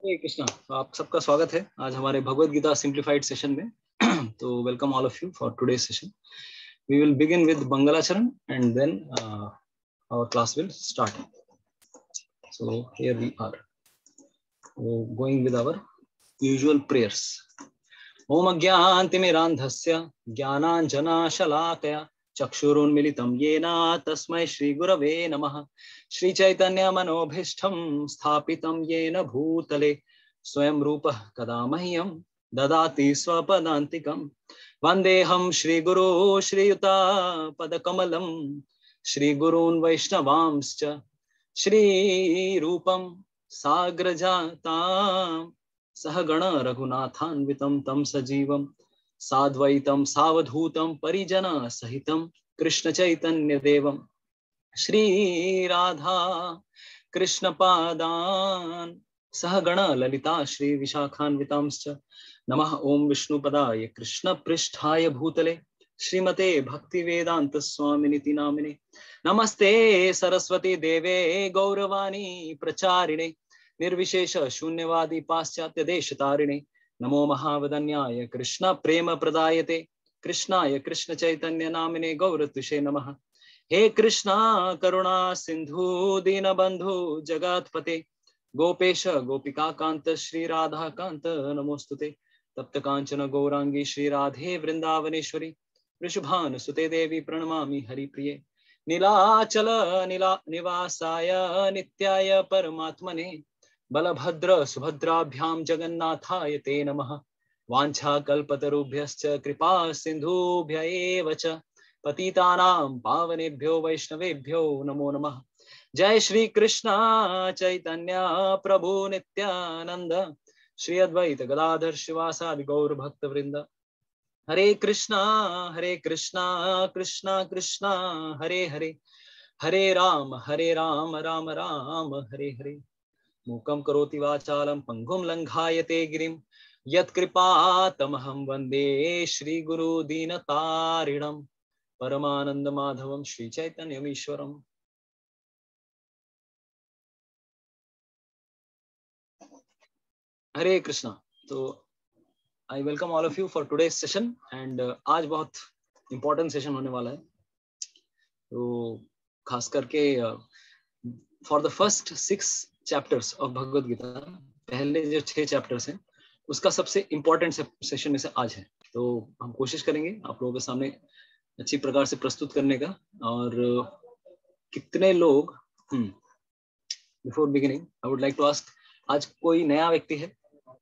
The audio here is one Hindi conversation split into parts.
हरे कृष्णा। तो आप सबका स्वागत है आज हमारे भगवत गीता सिंप्लीफाइड सेशन में। तो welcome all of you for today session. We will begin with mangalacharan and then our class will start. So here we are going with our usual prayers. Om अज्ञानतिमिरान्धस्य ज्ञानाञ्जनशलाकया चक्षुरुन्मिलितं येन तस्मै श्रीगुरवे नमः। श्रीचैतन्यमनोभीष्टं स्थापितं येन भूतले स्वयं रूपः कदा मह्यं ददाति स्वपदान्तिकं। वन्देऽहं श्रीगुरो श्रीयुतापदकमलं श्रीगुरून् वैष्णवांश्च श्रीरूपं साग्रजातां सहगण रघुनाथान्वितं तं सजीवं साद्वैतं सावधूतं परिजन सहितं कृष्ण चैतन्य देवं श्री राधा कृष्ण पादान सहगण ललिता श्री विशाखान्वितांश्च। नमः ओम विष्णुपदाय कृष्ण पृष्ठाय भूतले श्रीमते भक्ति वेदांत स्वामिनिति नामिने। नमस्ते सरस्वती देवे गौरवाणी प्रचारिणे निर्विशेष शून्यवादी पाश्चात्य देश तारिणे। नमो महावदन्याय कृष्ण प्रेम प्रदायते कृष्णाय कृष्ण चैतन्य नामिने गौरत्विषे नमः। हे कृष्णा करुणा सिंधु दीनबंधु जगत्पते गोपेश गोपिका कांत श्री राधा कांत नमोस्तुते। तप्त कांचन गौरांगी श्री राधे वृंदावनेश्वरी वृषभानुसुते देवी प्रणमामि हरिप्रिये। नीलाचल निवासाय नित्याय परमात्मने बलभद्र सुभद्राभ्यां जगन्नाथाय ते नमः। वाञ्छाकल्पतरुभ्यश्च कृपा सिन्धुभ्य एव च पतितानां पावनेभ्यो वैष्णवेभ्यो नमो नमः। जय श्री कृष्ण चैतन्य प्रभु नित्यानंद श्री अद्वैत गदाधर शिवासादि गौर भक्त वृंद। हरे कृष्णा कृष्णा कृष्णा हरे हरे हरे राम राम राम हरे हरे। मूकं करोति वाचालं पंगुं लंघायते गिरिं यत्कृपातमहं वन्दे श्रीगुरु दीनतारिणं परमानंद माधवम श्री चैतन्यमीश्वरम। हरे कृष्णा। तो I welcome all of you for today session and आज बहुत इंपॉर्टेंट सेशन होने वाला है। तो खास करके for the first 6 chapters of Bhagavad Gita, पहले जो 6 चैप्टर्स हैं उसका सबसे इंपॉर्टेंट सेशन में से आज है। तो हम कोशिश करेंगे आप लोगों के सामने अच्छी प्रकार से प्रस्तुत करने का। और कितने लोग before beginning I would like to ask, आज कोई नया व्यक्ति है?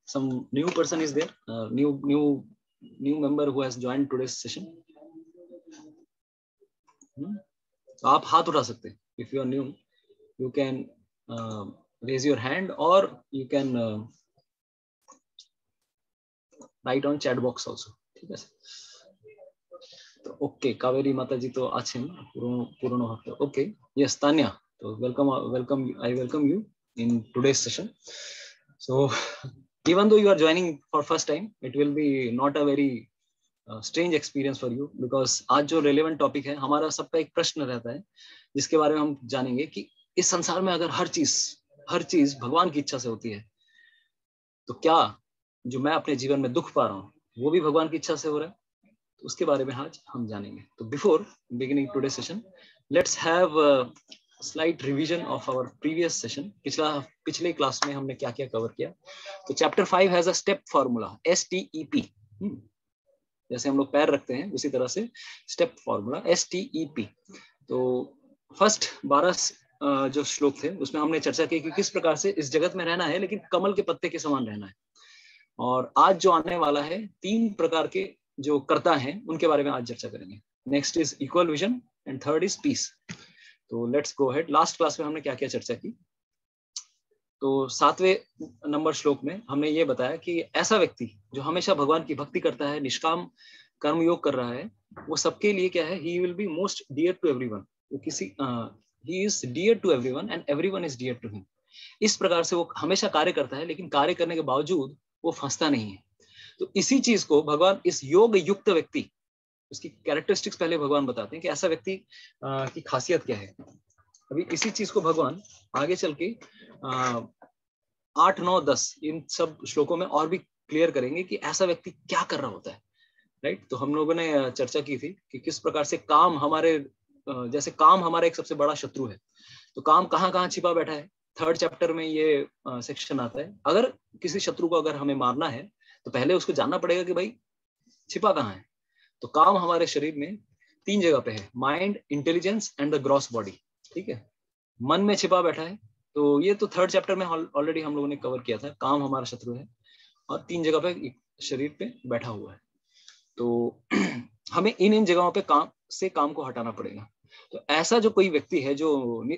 Some new person is there, new member who has joined today's session? तो आप हाथ उठा सकते हैं। If you are new you can raise your hand और you can write on chat box also. ठीक है। तो ओके, कावेरी माता जी तो आছেন পুরনো ভক্ত। ओके, यस तान्या, तो welcome I welcome you in today's session. So even though you are joining for first time, it will be not a very strange experience for you because आज जो relevant topic है, हमारा सबका एक प्रश्न रहता है जिसके बारे में हम जानेंगे कि इस संसार में अगर हर चीज भगवान की इच्छा से होती है तो क्या जो मैं अपने जीवन में दुख पा रहा हूँ वो भी भगवान की इच्छा से हो रहा है? तो उसके बारे में आज हम जानेंगे। तो before beginning today session, let's have slight revision of our previous session. पिछले क्लास में हमने क्या क्या कवर किया। तो chapter 5 has a step formula STEP। जैसे हम लोग पैर रखते हैं उसी तरह से स्टेप फॉर्मूला STEP। तो फर्स्ट 12 जो श्लोक थे उसमें हमने चर्चा की कि किस प्रकार से इस जगत में रहना है लेकिन कमल के पत्ते के समान रहना है। और आज जो आने वाला है 3 प्रकार के जो कर्ता हैं उनके बारे में आज चर्चा करेंगे। Next is equal vision and third is peace. तो let's go ahead. Last class में हमने क्या क्या चर्चा की? तो 7वें नंबर श्लोक में हमने ये बताया कि ऐसा व्यक्ति जो हमेशा भगवान की भक्ति करता है, निष्काम कर्म योग कर रहा है, वो सबके लिए क्या है? He will be most dear to everyone. वो he is dear to everyone and everyone is dear to him. इस प्रकार से वो हमेशा कार्य करता है लेकिन कार्य करने के बावजूद वो फंसता नहीं है। तो इसी चीज को भगवान इस योग युक्त व्यक्ति, उसकी कैरेक्टरिस्टिक्स पहले भगवान बताते हैं कि ऐसा व्यक्ति की खासियत क्या है। अभी इसी चीज को भगवान आगे चल के 8, 9, 10 इन सब श्लोकों में और भी क्लियर करेंगे कि ऐसा व्यक्ति क्या कर रहा होता है, राइट। तो हम लोगों ने चर्चा की थी कि किस प्रकार से काम हमारे, जैसे काम हमारा एक सबसे बड़ा शत्रु है, तो काम कहाँ कहाँ छिपा बैठा है। 3rd चैप्टर में ये सेक्शन आता है। अगर किसी शत्रु को अगर हमें मारना है तो पहले उसको जानना पड़ेगा कि भाई छिपा कहाँ है। तो काम हमारे शरीर में 3 जगह पे है, mind, intelligence and the gross body, ठीक है। मन में छिपा बैठा है, तो ये तो 3rd चैप्टर में ऑलरेडी हम लोगों ने कवर किया था। काम हमारा शत्रु है और 3 जगह पे शरीर पे बैठा हुआ है। तो हमें इन जगहों पे काम को हटाना पड़ेगा। तो ऐसा जो कोई व्यक्ति है जो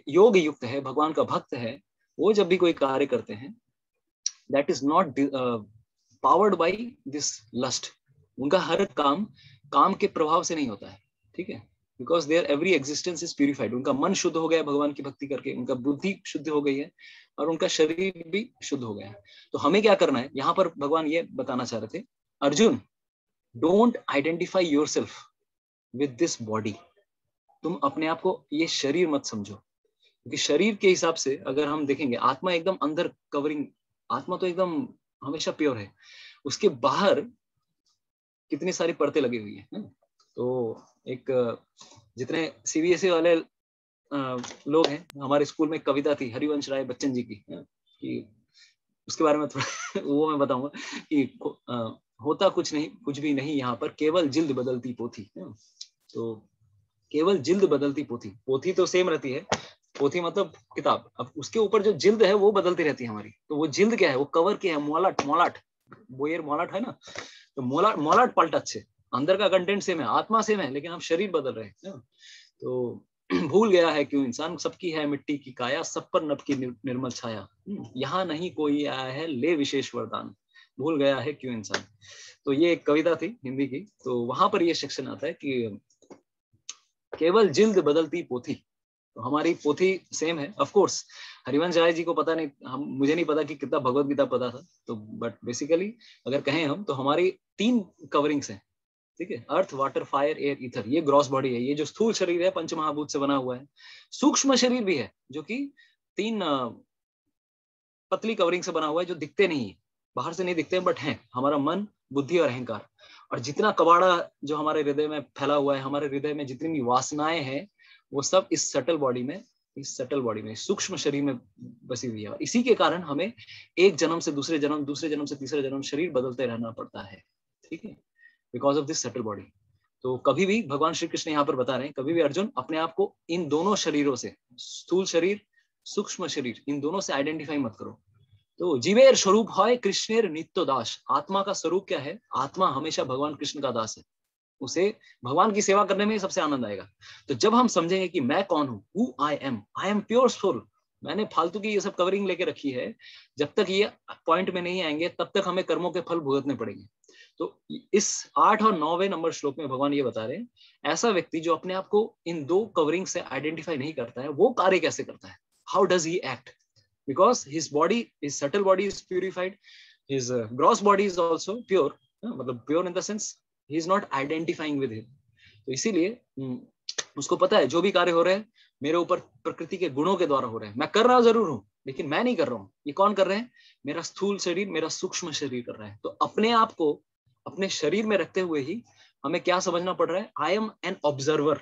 योग युक्त है, भगवान का भक्त है, वो जब भी कोई कार्य करते हैं, that is not powered by this lust. उनका हर काम के प्रभाव से नहीं होता है, ठीक है। Because there every existence is purified. उनका मन शुद्ध हो गया भगवान की भक्ति करके, उनका बुद्धि शुद्ध हो गई है और उनका शरीर भी शुद्ध हो गया है। तो हमें क्या करना है, यहाँ पर भगवान ये बताना चाह रहे थे, Arjun don't identify yourself with this body. तुम अपने आप को ये शरीर मत समझो, क्योंकि शरीर के हिसाब से अगर हम देखेंगे, आत्मा एकदम अंदर कवरिंग, आत्मा तो एकदम हमेशा प्योर है, उसके बाहर कितनी सारी परतें लगी हुई है। तो एक जितने सीबीएसई वाले लोग हैं, हमारे स्कूल में कविता थी हरिवंश राय बच्चन जी की, कि उसके बारे में थोड़ा वो मैं बताऊंगा कि होता कुछ भी नहीं यहाँ पर, केवल जिल्द बदलती पोथी। तो केवल जिल्द बदलती पोथी, पोथी तो सेम रहती है, पोथी मतलब किताब, अब उसके ऊपर जो जिल्द है वो बदलती रहती है हमारी। तो वो जिल्द क्या है, वो कवर क्या है, मोलाट बोयर मोलाट है ना, तो मोलाट पलटा अच्छे, अंदर का कंटेंट सेम है, आत्मा सेम है, लेकिन हम शरीर बदल रहे हैं। तो भूल गया है क्यों इंसान, सबकी है मिट्टी की काया, सब पर नभ की निर्मल छाया, यहाँ नहीं कोई आया है ले विशेष वरदान, भूल गया है क्यों इंसान। तो ये एक कविता थी हिंदी की। तो वहां पर ये सेक्शन आता है कि केवल जिल्द बदलती पोथी। तो हमारी पोथी सेम है। ऑफ कोर्स हरिवंश राय जी को पता नहीं, मुझे नहीं पता कि कितना भगवत गीता पता था, तो बट बेसिकली अगर कहें हम तो हमारी 3 कवरिंग्स हैं, ठीक है। अर्थ, वाटर, फायर, एयर, ईथर, ये ग्रॉस बॉडी है। ये जो स्थूल शरीर है पंच महाभूत से बना हुआ है। सूक्ष्म शरीर भी है जो कि 3 पतली कवरिंग से बना हुआ है, जो दिखते नहीं है, बाहर से नहीं दिखते हैं, बट हैं हमारा मन, बुद्धि और अहंकार। और जितना कबाड़ा जो हमारे हृदय में फैला हुआ है, हमारे हृदय में जितनी भी वासनाएं हैं, वो सब इस सटल बॉडी में सूक्ष्म शरीर में बसी हुई है। और इसी के कारण हमें एक जन्म से दूसरे जन्म, दूसरे जन्म से तीसरे जन्म शरीर बदलते रहना पड़ता है, ठीक है, because of this subtle body. तो कभी भी भगवान श्री कृष्ण यहाँ पर बता रहे हैं, कभी भी अर्जुन अपने आप को इन दोनों शरीरों से, स्थूल शरीर, सूक्ष्म शरीर, इन दोनों से आइडेंटिफाई मत करो। तो जीवेर स्वरूप है कृष्णेर नित्य दास। आत्मा का स्वरूप क्या है, आत्मा हमेशा भगवान कृष्ण का दास है, उसे भगवान की सेवा करने में ही सबसे आनंद आएगा। तो जब हम समझेंगे कि मैं कौन हूं, who I am pure soul, मैंने फालतू की ये सब कवरिंग लेके रखी है, जब तक ये पॉइंट में नहीं आएंगे तब तक हमें कर्मों के फल भुगतने पड़ेंगे। तो इस 8 और 9वें नंबर श्लोक में भगवान ये बता रहे हैं, ऐसा व्यक्ति जो अपने आप को इन 2 कवरिंग से आइडेंटिफाई नहीं करता है, वो कार्य कैसे करता है, how does he act, because his body, his subtle body is purified, his gross body is also pure, मतलब pure in the sense he is not identifying with him। तो इसीलिए उसको पता है जो भी कार्य हो रहे हैं मेरे ऊपर प्रकृति के गुणों के द्वारा हो रहे हैं, मैं कर रहा जरूर हूं लेकिन मैं नहीं कर रहा हूं, ये कौन कर रहे हैं, मेरा स्थूल शरीर, मेरा सूक्ष्म शरीर कर रहा है। तो अपने आप को अपने शरीर में रखते हुए ही हमें क्या समझना पड़ रहा है, आई एम एन ऑब्जर्वर।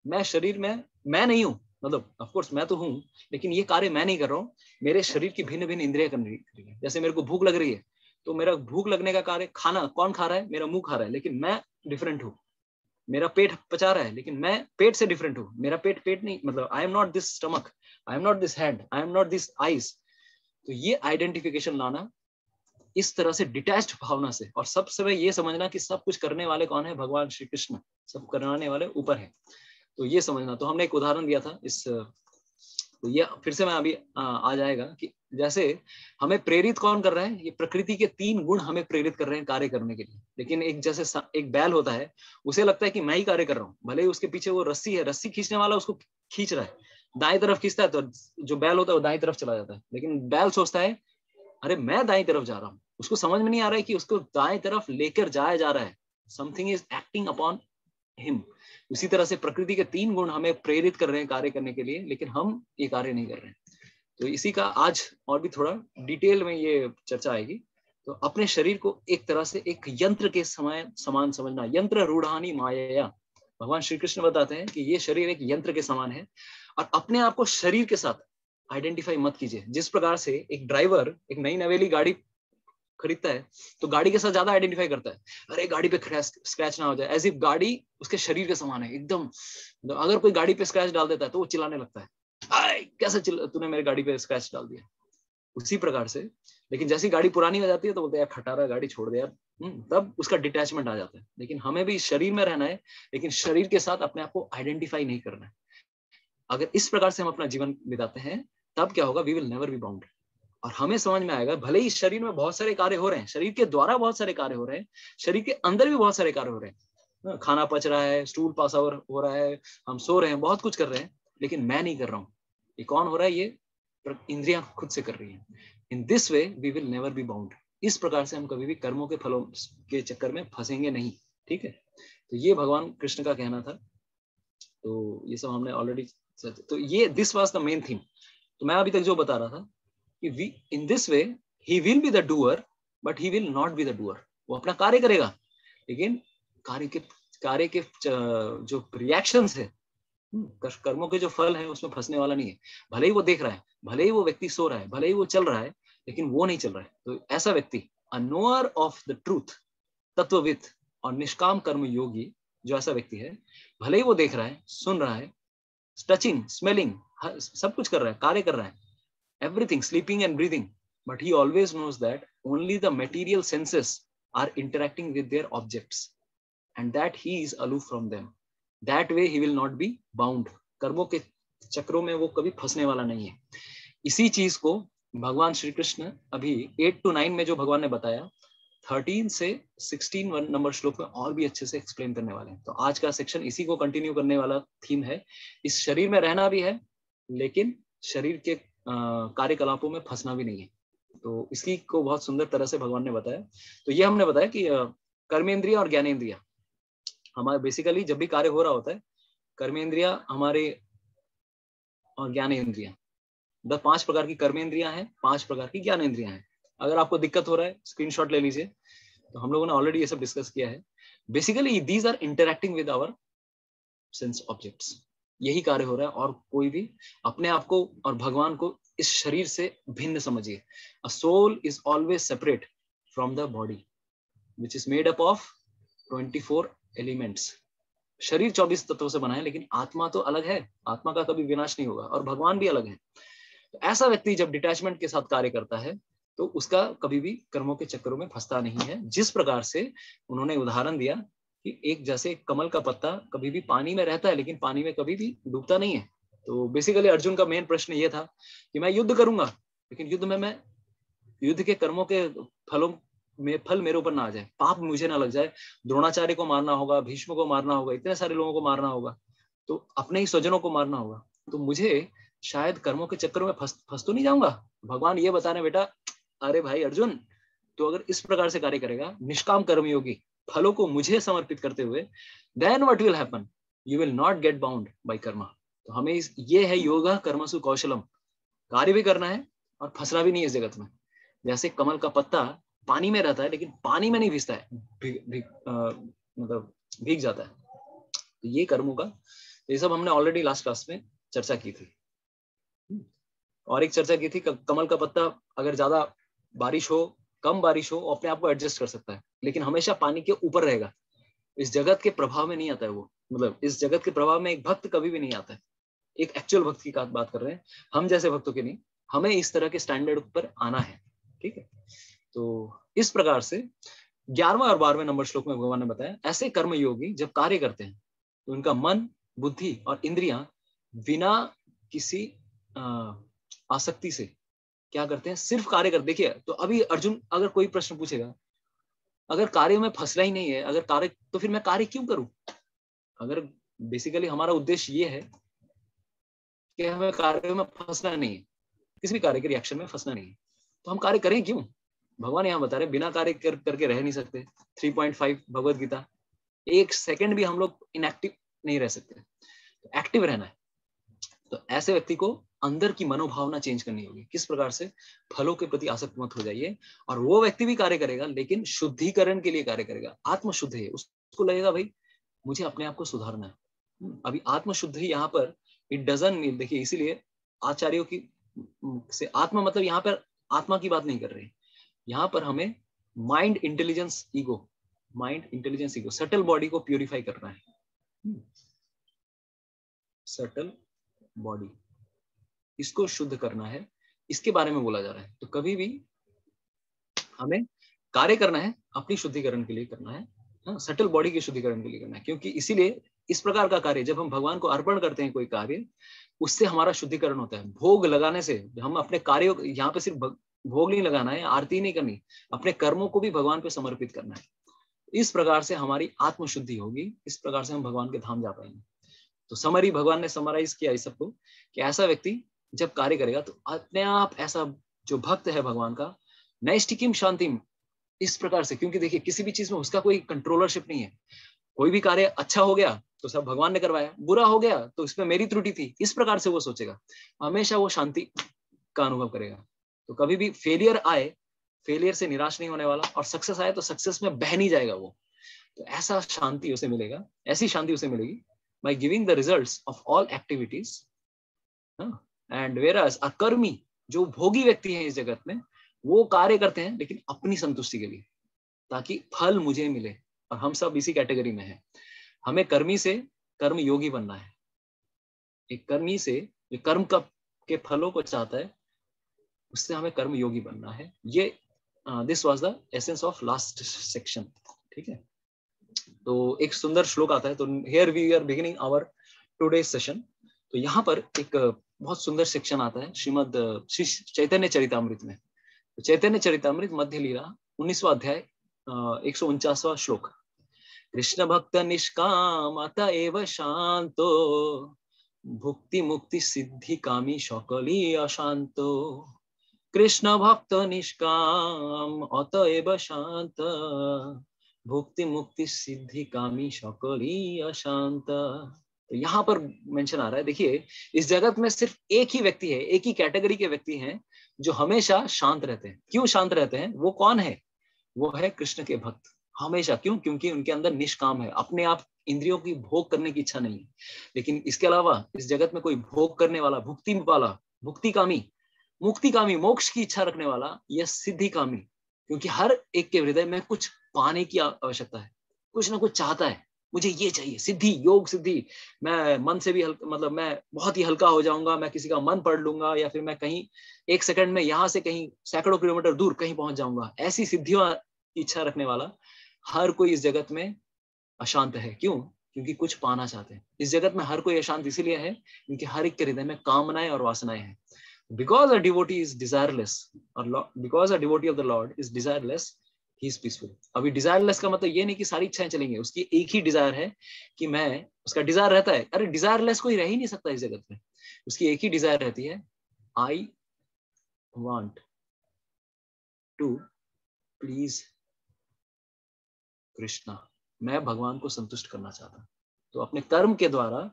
मैं शरीर में मैं नहीं हूं, मतलब ऑफ कोर्स मैं तो हूं, लेकिन ये कार्य मैं नहीं कर रहा हूँ, मेरे शरीर की भिन्न भिन्न इंद्रियां कर रही है। जैसे मेरे को भूख लग रही है, तो मेरा भूख लगने का कार्य, खाना कौन खा रहा है, मेरा मुंह खा रहा है, लेकिन मैं डिफरेंट हूँ। मेरा पेट पचा रहा है, लेकिन मैं पेट से डिफरेंट हूँ। मेरा पेट नहीं, मतलब आई am not this stomach, I am not this hand, I am not this eyes. तो ये आइडेंटिफिकेशन लाना इस तरह से डिटैच्ड भावना से, और सबसे ये समझना कि सब कुछ करने वाले कौन है, भगवान श्री कृष्ण, सब करने वाले ऊपर है। तो ये समझना। तो हमने एक उदाहरण दिया था इस, तो ये फिर से मैं अभी आ जाएगा कि जैसे हमें प्रेरित कौन कर रहा है, ये प्रकृति के 3 गुण हमें प्रेरित कर रहे हैं कार्य करने के लिए। लेकिन एक जैसे एक बैल होता है, उसे लगता है कि मैं ही कार्य कर रहा हूँ, भले ही उसके पीछे वो रस्सी है, रस्सी खींचने वाला उसको खींच रहा है, दाएं तरफ खींचता है तो जो बैल होता है वो दाएं तरफ चला जाता है, लेकिन बैल सोचता है अरे मैं दाएं तरफ जा रहा हूँ। उसको समझ में नहीं आ रहा है कि उसको दाएं तरफ लेकर जाया जा रहा है, something is acting upon him. उसी तरह से प्रकृति के 3 गुण हमें प्रेरित कर रहे हैं कार्य करने के लिए, लेकिन हम ये कार्य नहीं कर रहे हैं। तो इसी का आज और भी थोड़ा डिटेल में ये चर्चा आएगी। तो अपने शरीर को एक तरह से एक यंत्र के समान समझना, यंत्र रूढ़ानी माया। भगवान श्री कृष्ण बताते हैं कि ये शरीर एक यंत्र के समान है, और अपने आप को शरीर के साथ आइडेंटिफाई मत कीजिए। जिस प्रकार से एक ड्राइवर एक नई नवेली गाड़ी खरीदता है तो गाड़ी के साथ ज्यादा आइडेंटिफाई करता है, अरे गाड़ी पे स्क्रैच ना हो जाए, एज इफ गाड़ी उसके शरीर के समान है एकदम। अगर कोई गाड़ी पे स्क्रैच डाल देता है तो वो चिल्लाने लगता है, कैसे तूने मेरी गाड़ी पे स्क्रैच डाल दिया। उसी प्रकार से, लेकिन जैसी गाड़ी पुरानी हो जाती है तो बोलते हैं यार खटारा गाड़ी छोड़ दे यार, तब उसका डिटैचमेंट आ जाता है। लेकिन हमें भी शरीर में रहना है, लेकिन शरीर के साथ अपने आप को आइडेंटिफाई नहीं करना है। अगर इस प्रकार से हम अपना जीवन बिताते हैं तब क्या होगा, we will never be bound. और हमें समझ में आएगा, भले ही शरीर में बहुत सारे कार्य हो रहे हैं, शरीर के द्वारा बहुत सारे कार्य हो रहे हैं, शरीर के अंदर भी बहुत सारे कार्य हो रहे हैं, खाना पच रहा है, स्टूल पास हो रहा है, हम सो रहे हैं, बहुत कुछ कर रहे हैं, लेकिन मैं नहीं कर रहा हूँ। ये कौन हो रहा है? ये इंद्रियां खुद से कर रही है। In this way we will never be bound. इस प्रकार से हम कभी भी कर्मों के फलों के चक्कर में फंसेंगे नहीं। ठीक है, तो ये भगवान कृष्ण का कहना था। तो ये सब हमने ऑलरेडी, तो ये this was the main theme. तो मैं अभी तक जो बता रहा था कि we in this way he will be the doer but he will not be the doer. वो अपना कार्य करेगा, लेकिन कार्य के जो रिएक्शंस है, कर्मों के जो फल है, उसमें फंसने वाला नहीं है। भले ही वो देख रहा है, भले ही वो व्यक्ति सो रहा है, भले ही वो चल रहा है, लेकिन वो नहीं चल रहा है। तो ऐसा व्यक्ति, अ नोअर ऑफ द ट्रूथ, तत्वविद और निष्काम कर्म योगी, जो ऐसा व्यक्ति है, भले ही वो देख रहा है, सुन रहा है, टचिंग, स्मेलिंग, सब कुछ कर रहा है, कार्य कर रहा है, everything, sleeping and breathing, but he always knows that only the material senses are interacting with their objects and that he is aloof from them. That way he will not be bound. कर्मों के चक्रों में वो कभी फंसने वाला नहीं है। इसी चीज को भगवान श्री कृष्ण अभी 8 to 9 में जो भगवान ने बताया, 13 से 16 नंबर श्लोक में और भी अच्छे से एक्सप्लेन करने वाले हैं। तो आज का सेक्शन इसी को कंटिन्यू करने वाला थीम है। इस शरीर में रहना भी है, लेकिन शरीर के कार्यकलापों में फंसना भी नहीं है। तो इसी को बहुत सुंदर तरह से भगवान ने बताया। तो ये हमने बताया कि कर्मेंद्रिया और ज्ञानेंद्रिया हमारे बेसिकली जब भी कार्य हो रहा होता है, कर्मेंद्रिया हमारे और ज्ञानेंद्रिया, 5 प्रकार की कर्मेंद्रियां हैं, 5 प्रकार की ज्ञानेंद्रियां हैं। अगर आपको दिक्कत हो रहा है स्क्रीनशॉट ले लीजिए। तो हम लोगों ने ऑलरेडी ये सब डिस्कस किया है। Basically these are interacting with our sense objects. यही कार्य हो रहा है, और कोई भी अपने आप को और भगवान को इस शरीर से भिन्न समझिए। A soul is always separate from the body which is made up of 24 elements. शरीर 24 तत्वों से बना है, लेकिन आत्मा तो अलग है, आत्मा का कभी विनाश नहीं होगा, और भगवान भी अलग है। तो ऐसा व्यक्ति जब डिटैचमेंट के साथ कार्य करता है तो उसका कभी भी कर्मों के चक्करों में फंसता नहीं है। जिस प्रकार से उन्होंने उदाहरण दिया कि एक जैसे कमल का पत्ता कभी भी पानी में रहता है, लेकिन पानी में कभी भी डूबता नहीं है। तो बेसिकली अर्जुन का मेन प्रश्न ये था कि मैं युद्ध करूंगा, लेकिन युद्ध में मैं युद्ध के कर्मों के फलों में फल मेरे ऊपर ना आ जाए, पाप मुझे ना लग जाए। द्रोणाचार्य को मारना होगा, भीष्म को मारना होगा, इतने सारे लोगों को मारना होगा, तो अपने ही स्वजनों को मारना होगा, तो मुझे शायद कर्मों के चक्कर में फंस तो नहीं जाऊंगा। भगवान ये बता रहे बेटा, अरे भाई अर्जुन, तो अगर इस प्रकार से कार्य करेगा, निष्काम कर्मयोगी, फलों को मुझे समर्पित करते हुए, then what will happen, you will not get bound by karma. तो हमें ये है योगा कर्मसु कौशलम, कार्य भी करना है और फंसना भी नहीं है इस जगत में। जैसे कमल का पत्ता पानी में रहता है, लेकिन पानी में नहीं भीगता है, मतलब भीग जाता है। तो ये कर्मों का, ये सब हमने ऑलरेडी लास्ट क्लास में चर्चा की थी। और एक चर्चा की थी, कमल का पत्ता अगर ज्यादा बारिश हो, कम बारिश हो, अपने आप को एडजस्ट कर सकता है, लेकिन हमेशा पानी के ऊपर रहेगा, इस जगत के प्रभाव में नहीं आता है वो। मतलब इस जगत के प्रभाव में एक भक्त कभी भी नहीं आता है। एक एक्चुअल भक्त की बात कर रहे हैं, हम जैसे भक्तों की नहीं। हमें इस तरह के स्टैंडर्ड पर आना है। ठीक है, तो इस प्रकार से 11वां और 12वें नंबर श्लोक में भगवान ने बताया, ऐसे कर्म योगी जब कार्य करते हैं तो उनका मन, बुद्धि और इंद्रियां बिना किसी आसक्ति से क्या करते हैं, सिर्फ कार्य कर। देखिए, तो अभी अर्जुन अगर कोई प्रश्न पूछेगा, अगर कार्य में फंसना ही नहीं है, अगर कार्य, तो फिर मैं कार्य क्यों करूं? अगर बेसिकली हमारा उद्देश्य ये है कि हमें कार्य में फंसना नहीं है, किसी भी कार्य के रिएक्शन में फंसना नहीं है, तो हम कार्य करें क्यों? भगवान यहाँ बता रहे बिना कार्य करके रह नहीं सकते। 3.5 भगवत गीता, एक सेकंड भी हम लोग इनएक्टिव नहीं रह सकते, तो एक्टिव रहना है। तो ऐसे व्यक्ति को अंदर की मनोभावना चेंज करनी होगी। किस प्रकार से? फलों के प्रति आसक्त मत हो जाइए। और वो व्यक्ति भी कार्य करेगा, लेकिन शुद्धिकरण के लिए कार्य करेगा। आत्मशुद्ध है, उसको लगेगा भाई मुझे अपने आप को सुधारना है। अभी आत्मशुद्धि यहाँ पर इट डजंट मीन, देखिए इसीलिए आचार्यों की से आत्मा मतलब यहाँ पर आत्मा की बात नहीं कर रहे, यहाँ पर हमें mind intelligence ego subtle body को प्यूरिफाई करना है। सटल बॉडी, इसको शुद्ध करना है, इसके बारे में बोला जा रहा है। तो कभी भी हमें कार्य करना है अपनी शुद्धिकरण के लिए करना है, सटल बॉडी के शुद्धिकरण के लिए करना है। क्योंकि इसीलिए इस प्रकार का कार्य जब हम भगवान को अर्पण करते हैं कोई कार्य, उससे हमारा शुद्धिकरण होता है। भोग लगाने से हम अपने कार्यों, यहाँ पे सिर्फ भोग नहीं लगाना है, आरती नहीं करनी, अपने कर्मों को भी भगवान पे समर्पित करना है। इस प्रकार से हमारी आत्मशुद्धि होगी, इस प्रकार से हम भगवान के धाम जा पाएंगे। तो समरी भगवान ने समराइज किया इस सबको कि ऐसा व्यक्ति जब कार्य करेगा तो अपने आप ऐसा जो भक्त है भगवान का, नैष्ठिकीम शांतिम, इस प्रकार से। क्योंकि देखिए किसी भी चीज में उसका कोई कंट्रोलरशिप नहीं है। कोई भी कार्य अच्छा हो गया तो सब भगवान ने करवाया, बुरा हो गया तो इसमें मेरी त्रुटि थी, इस प्रकार से वो सोचेगा। हमेशा वो शांति का अनुभव करेगा। तो कभी भी फेलियर आए, फेलियर से निराश नहीं होने वाला, और सक्सेस आए तो सक्सेस में बह नहीं जाएगा वो। तो ऐसा शांति उसे मिलेगा, ऐसी शांति उसे मिलेगी by giving the results of all activities, and whereas अकर्मी, जो भोगी व्यक्ति हैं इस जगत में, वो कार्य करते हैं लेकिन अपनी संतुष्टि के लिए, ताकि फल मुझे मिले। और हम सब इसी कैटेगरी में हैं। हमें कर्मी से कर्म योगी बनना है। एक कर्मी से जो कर्म के फलों को चाहता है, उससे हमें कर्म योगी बनना है। ये this was the essence of last section. ठीक है, तो एक सुंदर श्लोक आता है। तो here we are beginning our today's session. तो यहाँ पर एक बहुत सुंदर सेक्शन आता है श्रीमद श्री चैतन्य चरितामृत में। तो चैतन्य चरितामृत मध्य लीला 19वां अध्याय 149वां श्लोक। कृष्ण भक्त निष्काम अतएव शांतो, भुक्ति मुक्ति सिद्धि कामी शकली अशांतो। कृष्ण भक्त निष्काम अतएव शांत, भुक्ति मुक्ति सिद्धि कामी शकली अशांत। तो यहाँ पर मेंशन आ रहा है, देखिए इस जगत में सिर्फ एक ही व्यक्ति है, एक ही कैटेगरी के व्यक्ति हैं जो हमेशा शांत रहते हैं। क्यों शांत रहते हैं? वो कौन है? वो है कृष्ण के भक्त। हमेशा क्यों? क्योंकि उनके अंदर निष्काम है, अपने आप इंद्रियों की भोग करने की इच्छा नहीं है। लेकिन इसके अलावा इस जगत में कोई भोग करने वाला, भुक्ति वाला, भुक्तिकामी, मुक्तिकामी, मोक्ष की इच्छा रखने वाला, या सिद्धिकामी, क्योंकि हर एक के हृदय में कुछ पाने की आवश्यकता है, कुछ ना कुछ चाहता है, मुझे ये चाहिए, सिद्धि, योग सिद्धि। मैं मन से भी हल्का, मतलब मैं बहुत ही हल्का हो जाऊंगा, मैं किसी का मन पढ़ लूंगा, या फिर मैं कहीं 1 सेकंड में यहाँ से कहीं सैकड़ों किलोमीटर दूर कहीं पहुंच जाऊंगा। ऐसी सिद्धियों की इच्छा रखने वाला हर कोई इस जगत में अशांत है। क्यों? क्योंकि कुछ पाना चाहते हैं। इस जगत में हर कोई अशांत इसीलिए है क्योंकि हर एक के हृदय में कामनाएं और वासनाएं हैं। Because a devotee is desireless, or because a devotee of the Lord is desireless, he is peaceful. अभी desireless का मतलब ये नहीं कि सारी इच्छाएं चलेंगी, उसकी एक ही डिजायर है कि मैं, उसका डिजायर रहता है, अरे desireless कोई रह ही नहीं सकता इस जगत में। उसकी एक ही डिजायर रहती है, I want to please Krishna. मैं भगवान को संतुष्ट करना चाहता हूँ। तो अपने कर्म के द्वारा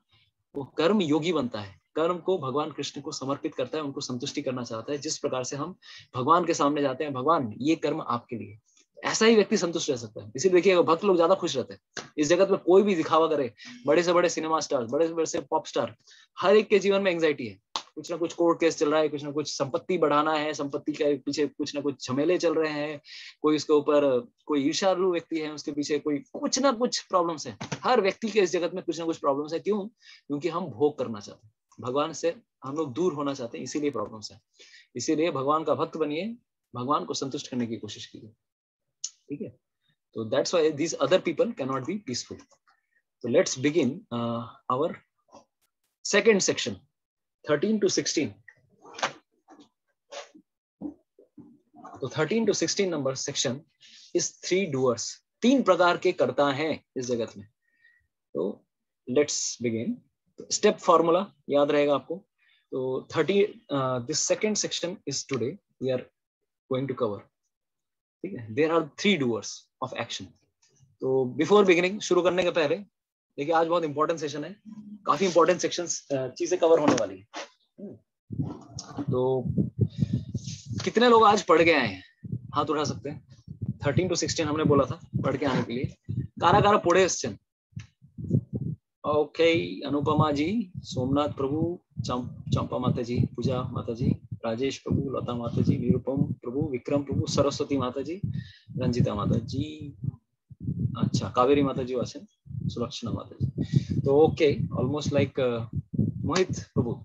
वो कर्म योगी बनता है, कर्म को भगवान कृष्ण को समर्पित करता है, उनको संतुष्टि करना चाहता है। जिस प्रकार से हम भगवान के सामने जाते हैं, भगवान ये कर्म आपके लिए, ऐसा ही व्यक्ति संतुष्ट रह सकता है। इसीलिए देखिए भक्त लोग ज्यादा खुश रहते हैं। इस जगत में कोई भी दिखावा करे, बड़े से बड़े सिनेमा स्टार, बड़े से बड़े पॉप स्टार, हर एक के जीवन में एंग्जाइटी है। कुछ ना कुछ कोर्ट केस चल रहा है, कुछ ना कुछ संपत्ति बढ़ाना है, संपत्ति के पीछे कुछ ना कुछ झमेले चल रहे हैं, कोई उसके ऊपर, कोई ईर्ष्यालु व्यक्ति है, उसके पीछे कोई कुछ ना कुछ प्रॉब्लम्स है। हर व्यक्ति के इस जगत में कुछ ना कुछ प्रॉब्लम्स है। क्यों? क्योंकि हम भोग करना चाहते हैं, भगवान से हम लोग दूर होना चाहते हैं, इसीलिए प्रॉब्लम्स है। इसीलिए भगवान का भक्त बनिए, भगवान को संतुष्ट करने की कोशिश कीजिए। ठीक है, तो that's why these other people can not be peaceful. तो let's begin our second section 13 to 16। तो 13 to 16 number section is 3 doers. 3 प्रकार के कर्ता हैं इस जगत में। तो लेट्स बिगिन। स्टेप फॉर्मूला याद रहेगा आपको। तो 30 this second section is today we are going to cover. ठीक है, there are 3 doers of action. तो बिफोर बिगिनिंग, शुरू करने के पहले देखिए आज बहुत इंपॉर्टेंट सेशन है, काफी इंपॉर्टेंट सेक्शंस चीजें कवर होने वाली है। तो कितने लोग आज पढ़ के आए हैं? हाथ उठा सकते हैं। 13 to 16 हमने बोला था पढ़ के आने के लिए। कारा कारा पोड़े क्वेश्चन। ओके, अनुपमा जी, सोमनाथ प्रभु, चंपा माता जी, पूजा माता जी, राजेश प्रभु, लता माता जी, निरुपम प्रभु, विक्रम प्रभु, सरस्वती माता जी, रंजिता माता जी, अच्छा कावेरी माता जी वासन, सुलक्षणा माता जी। तो ओके, ऑलमोस्ट लाइक मोहित प्रभु,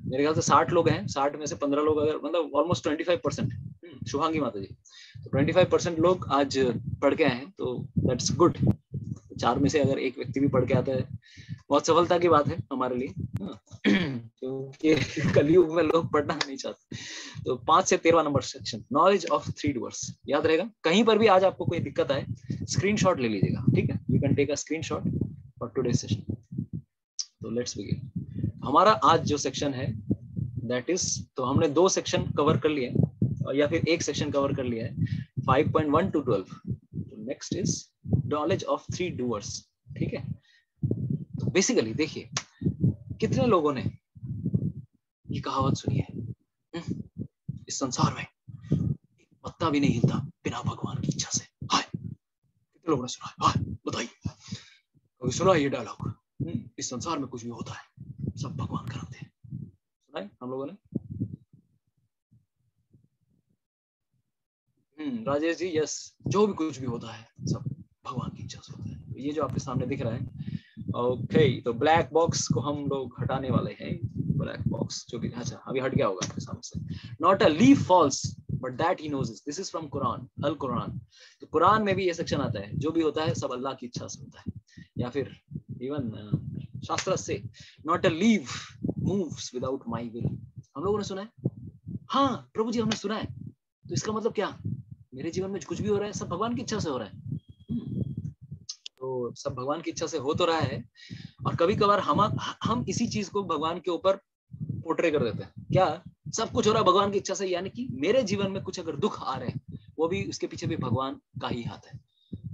मेरे ख्याल से 60 लोग हैं। 60 में से 15 लोग अगर मतलब ऑलमोस्ट 25%। शुभांगी माता जी, तो 25% लोग आज पढ़ के आए हैं, तो दैट्स गुड। 4 में से अगर एक व्यक्ति भी पढ़ के आता है, बहुत सफलता की बात है हमारे लिए, क्योंकि कलयुग में लोग पढ़ना नहीं चाहते। तो 5 से 13 number section, knowledge of 3 doers, याद रहेगा। कहीं पर भी आज आपको कोई दिक्कत आए, स्क्रीनशॉट ले लीजिएगा, ठीक है। You can take a screenshot for today session. तो लेट्स बिगिन। हमारा आज जो सेक्शन है दैट इज, तो हमने 2 सेक्शन कवर कर लिए या फिर एक सेक्शन कवर कर लिया है, 5.1 to 12। Next is knowledge of 3 doers, ठीक है। तो बेसिकली देखिए, कितने लोगों ने ये कहावत सुनी है, इस संसार में पत्ता भी नहीं हिलता बिना भगवान की इच्छा से। हाय, कितने लोगों ने सुना है? हाय बताइए, कभी सुना है ये डायलॉग? इस संसार में कुछ भी होता है सब भगवान कराते हैं। सुना है हम लोगों ने? राजेश जी, यस, जो भी कुछ भी होता है सब भगवान की इच्छा से होता है। ये जो आपके सामने दिख रहा है, ओके, तो ब्लैक बॉक्स को हम लोग हटाने वाले हैं। ब्लैक बॉक्स जो कि, अच्छा अभी हट गया होगा आपके सामने से। Not a leaf falls but that he knows this is from Quran, al Quran. तो कुरान में भी ये सेक्शन आता है, जो भी होता है सब अल्लाह की इच्छा से होता है। या फिर इवन शास्त्र से, not a leaf moves without my will. हम लोगों ने सुना है, हाँ प्रभु जी हमने सुना है। तो इसका मतलब क्या? मेरे जीवन में कुछ भी हो रहा है सब भगवान की इच्छा से हो रहा है। तो सब भगवान की इच्छा से हो तो रहा है, और कभी कभार हम इसी चीज को भगवान के ऊपर पोर्ट्रे कर देते हैं। क्या सब कुछ हो रहा है भगवान की इच्छा से, यानी कि मेरे जीवन में कुछ अगर दुख आ रहे हैं, वो भी उसके पीछे भी भगवान का ही हाथ है।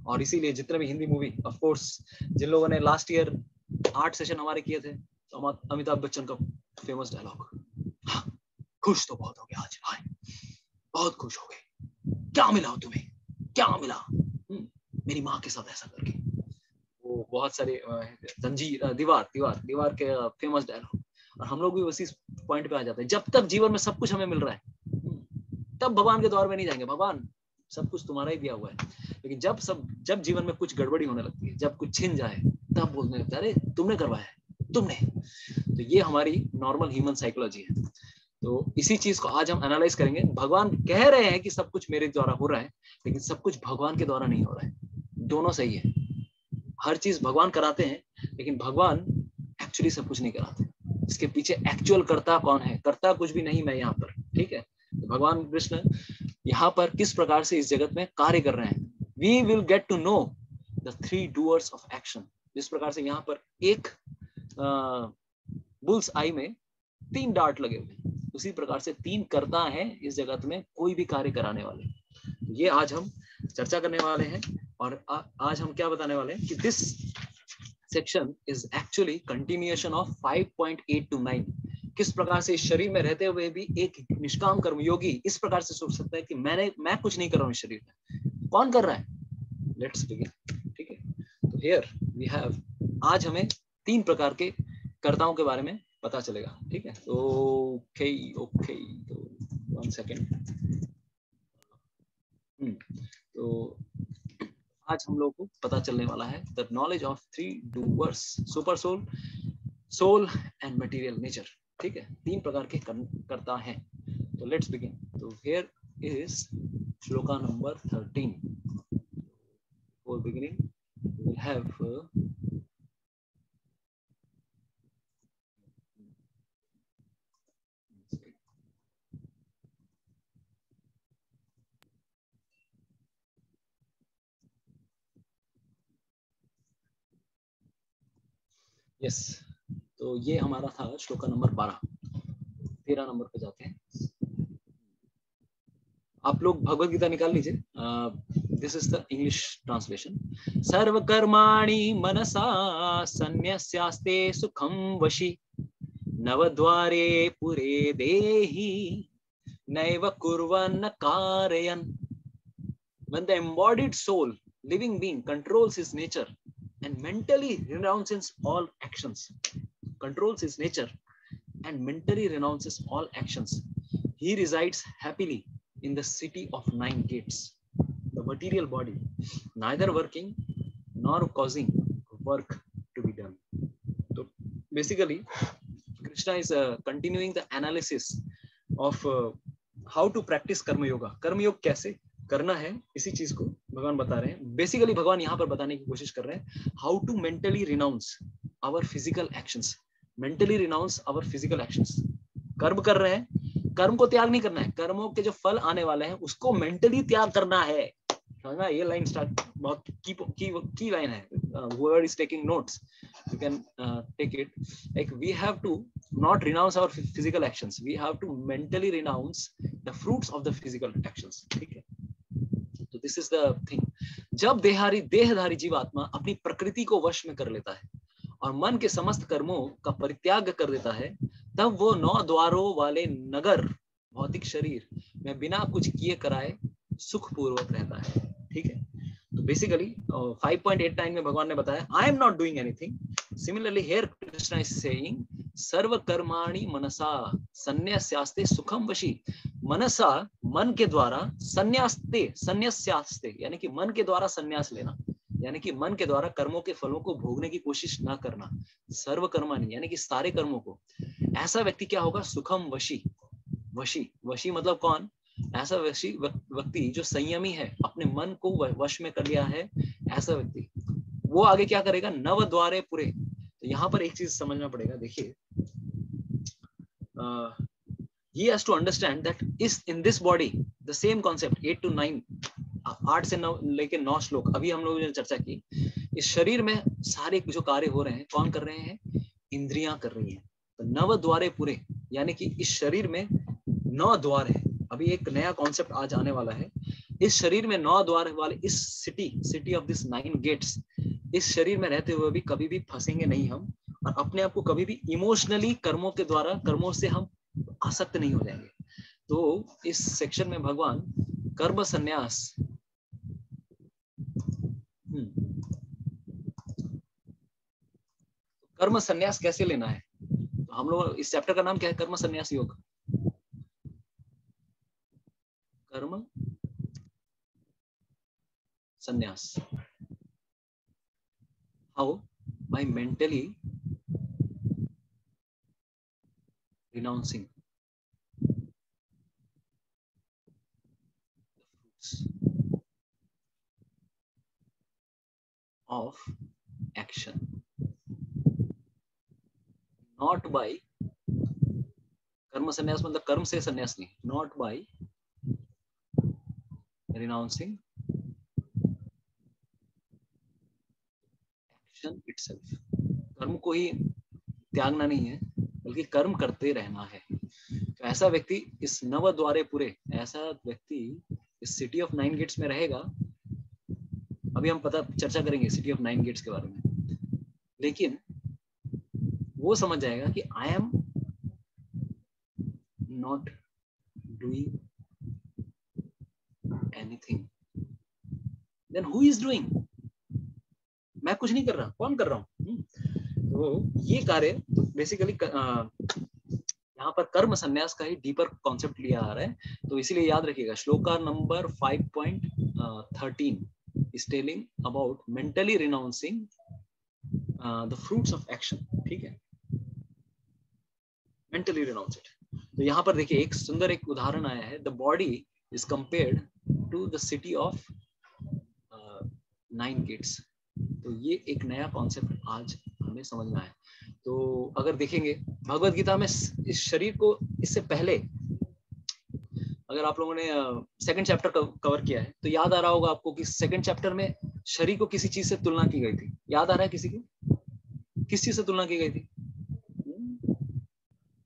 और इसीलिए जितने भी हिंदी मूवी, ऑफ कोर्स जिन लोगों ने लास्ट ईयर 8 सेशन हमारे किए थे, तो अमिताभ बच्चन का फेमस डायलॉग, हाँ, खुश तो बहुत हो गया आज, हाँ बहुत खुश हो गए। क्या मिला तुम्हें? क्या मिला? मेरी माँ के साथ ऐसा करके। वो बहुत सारे जंजीर, दीवार के फेमस डायलॉग। और हम लोग भी उसी पॉइंट पे आ जाते हैं। जब तक जीवन में सब कुछ हमें मिल रहा है, तब भगवान के द्वार में नहीं जाएंगे। भगवान सब कुछ तुम्हारा ही दिया हुआ है। लेकिन जब जीवन में कुछ गड़बड़ी होने लगती है, जब कुछ छिन जाए, तब बोलने लगता है, अरे तुमने करवाया है, तुमने। तो ये हमारी नॉर्मल ह्यूमन साइकोलॉजी है। तो इसी चीज को आज हम एनालाइज करेंगे। भगवान कह रहे हैं कि सब कुछ मेरे द्वारा हो रहा है, लेकिन सब कुछ भगवान के द्वारा नहीं हो रहा है। दोनों सही है। हर चीज भगवान कराते हैं, लेकिन भगवान एक्चुअली सब कुछ नहीं कराते। इसके पीछे एक्चुअल कर्ता कौन है? कर्ता कुछ भी नहीं, मैं यहाँ पर, ठीक है। तो भगवान कृष्ण यहाँ पर किस प्रकार से इस जगत में कार्य कर रहे हैं, we will get to know the 3 doers of action. जिस प्रकार से यहाँ पर एक बुल्स आई में 3 डार्ट लगे हुए, उसी प्रकार से 3 कर्ता हैं इस जगत में कोई भी कार्य कराने वाले। ये आज हम चर्चा करने वाले हैं। और आज हम क्या बताने वाले हैं कि this section is actually continuation of 5.8 to 9। किस प्रकार से इस शरीर में रहते हुए भी एक निष्काम कर्मयोगी इस प्रकार से सोच सकता है कि मैं कुछ नहीं कर रहा हूँ इस शरीर में, कौन कर रहा है? लेट्स बिगिन, ठीक है। तो हियर वी हैव, आज हमें 3 प्रकार के कर्ताओं के बारे में पता चलेगा, ठीक है। ओके ओके, तो 1 सेकेंड। तो आज हम लोग को पता चलने वाला है the knowledge of 3 doers, super soul, soul and material nature, ठीक है। 3 प्रकार के कर्ता हैं। तो लेट्स बिगिन। तो here is shloka number 13। For beginning we will have yes. तो ये हमारा था श्लोका नंबर 12। 13 नंबर पे जाते हैं। आप लोग भगवत गीता निकाल लीजिए। This is the English translation. सर्वकर्माणि मनसा संन्यस्यास्ते सुखम वशी नवद्वारे पुरे देहि नैव कुर्वन्न कारयन्. When the embodied soul, living being, controls his nature and mentally renounces all actions, controls his nature and mentally renounces all actions, he resides happily in the city of 9 gates, the material body, neither working nor causing work to be done. So basically, Krishna is continuing the analysis of how to practice कर्म योगा. कर्म योग कैसे करना है, इसी चीज को भगवान बता रहे हैं. बेसिकली भगवान यहाँ पर बताने की कोशिश कर रहे हैं how to mentally renounce our physical actions. Mentally renounce our physical actions. कर्म कर रहे हैं, कर्म को त्याग नहीं करना है, कर्मों के जो फल आने वाले हैं उसको मेंटली त्याग करना है. समझना, ये लाइन स्टार्ट बहुत की लाइन है. whoever is taking notes, you can take it. Like we have to not renounce our physical actions, we have to mentally renounce the fruits of the physical actions. ठीक है, तो this is the thing. जब देहधारी जीवात्मा अपनी प्रकृति को वश में कर लेता है और मन के समस्त कर्मों का परित्याग कर देता है, तब वो 9 द्वारों वाले नगर भौतिक शरीर में बिना कुछ किए कराए सुखपूर्वक रहता है. ठीक है, तो बेसिकली 5.89 में भगवान ने बताया I am not doing anything. Similarly here Krishna is saying सर्व कर्माणि मनसा संन्यास्यास्ते सुखम वशी. मनसा, मन के द्वारा, संन्यास्यास्ते यानी कि मन के द्वारा संन्यास लेना, यानी कि मन के द्वारा कर्मों के फलों को भोगने की कोशिश ना करना. सर्व कर्माणि यानी कि सारे कर्मों को. ऐसा व्यक्ति क्या होगा? सुखम वशी. वशी, वशी मतलब कौन? ऐसा व्यक्ति जो संयमी है, अपने मन को वश में कर लिया है, ऐसा व्यक्ति. वो आगे क्या करेगा? नव द्वारे पुरे. तो यहाँ पर एक चीज समझना पड़ेगा. देखिए, he has to understand that is in this body the same concept 8 to 9, 8 से 9 लेके 9 श्लोक अभी हम लोगों ने चर्चा की. इस शरीर में सारे जो कार्य हो रहे हैं, कौन कर रहे हैं? इंद्रियां कर रही हैं. तो नव द्वारे पुरे यानी कि इस शरीर में 9 द्वार है. अभी एक नया कॉन्सेप्ट आज आने वाला है. इस शरीर में 9 द्वार वाले इस सिटी ऑफ दिस 9 गेट्स, इस शरीर में रहते हुए भी कभी भी फंसेंगे नहीं हम, और अपने आप को कभी भी इमोशनली कर्मों के द्वारा, कर्मों से हम आसक्त नहीं हो जाएंगे. तो इस सेक्शन में भगवान कर्म संन्यास, कर्म संन्यास कैसे लेना है. तो हम लोग इस चैप्टर का नाम क्या है? कर्म संन्यास योग. कर्म संन्यास. How? by mentally renouncing the fruits of action, not by कर्म संन्यास मतलब कर्म से संन्यास नहीं, not by renouncing action itself. कर्म को ही त्यागना नहीं है, बल्कि कर्म करते रहना है. तो ऐसा व्यक्ति इस नव द्वारे पुरे, ऐसा व्यक्ति इस सिटी ऑफ 9 गेट्स में रहेगा. अभी हम चर्चा करेंगे सिटी ऑफ 9 गेट्स के बारे में, लेकिन वो समझ जाएगा कि I am not doing anything. Then who is doing? मैं कुछ नहीं कर रहा, कौन कर रहा हूं? तो ये कार्य बेसिकली यहाँ पर कर्म संन्यास का ही डीपर कॉन्सेप्ट लिया आ रहा है. तो इसीलिए याद रखिएगा, shloka number 5.13 is telling about mentally renouncing the fruits of action. ठीक है, mentally renounce it. तो यहाँ पर देखिए एक सुंदर एक उदाहरण आया है. The body is compared to the city of 9 gates. तो ये एक नया कॉन्सेप्ट आज हमें समझना है. तो अगर देखेंगे भगवत गीता में इस शरीर को, इससे पहले अगर आप लोगों ने सेकंड चैप्टर कवर किया है तो याद आ रहा होगा आपको कि सेकंड चैप्टर में शरीर को किसी चीज से तुलना की गई थी. याद आ रहा है किसी को? किस चीज से तुलना की गई थी?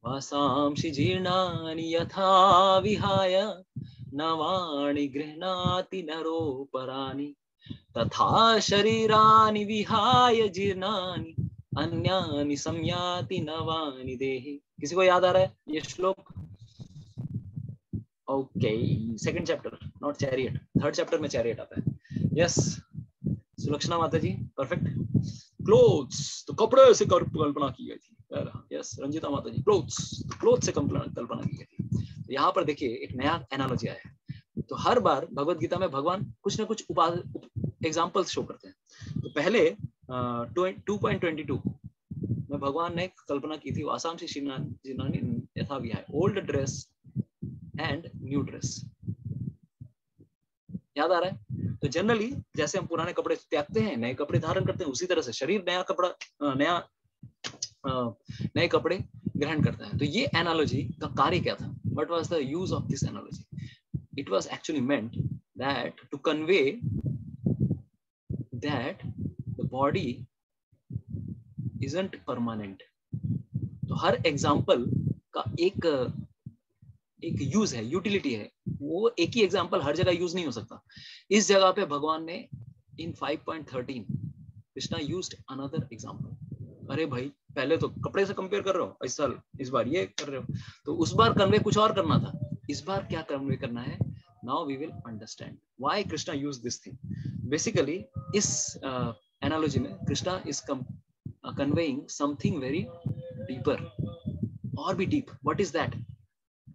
वासांसि जीर्णानि यथा विहाय नवानि गृह्णाति नरोपराणि तथा शरीरानि विहाय जीर्णानि अन्यानि संयाति नवानि देहि। किसी को याद आ रहा है ये श्लोक? Okay, second chapter, not chariot, third chapter में चैरियट आता है। यस सुलक्षणा माता जी, परफेक्ट। क्लोथ्स, तो कपड़े से कल्पना की गई थी। यस रंजिता माता जी, क्लोथ्स, तो क्लोथ से कल्पना की गई थी। तो यहाँ पर देखिए एक नया एनालॉजी आया है। तो हर बार भगवत गीता में भगवान कुछ ना कुछ एग्जाम्पल्स शो करते हैं। तो पहले 2.22 में भगवान ने कल्पना की थी, वासांसी शिनानि यथा विहाय, old dress and new dress. याद आ रहा है? तो जनरली जैसे हम पुराने कपड़े त्यागते हैं, नए कपड़े धारण करते हैं, उसी तरह से शरीर नया कपड़ा नए कपड़े ग्रहण करता है। तो ये एनालॉजी का कार्य क्या था? What was the use of this analogy? It was actually meant that to convey that the body isn't permanent। तो हर एग्जाम्पल का एक यूज है, यूटिलिटी है। वो एक ही एग्जाम्पल हर जगह यूज नहीं हो सकता। इस जगह पे भगवान ने इन 5.13 कृष्णा यूज्ड अनदर एग्जाम्पल। अरे भाई पहले तो कपड़े से कंपेयर कर रहे हो, इस बार ये कर रहे हो, तो उस बार कन्वे कुछ और करना था, इस बार क्या कन्वे करना है? Now we will understand why Krishna use this thing. Basically इस एनालॉजी में Krishna is conveying something very deeper, or be deep. What is that?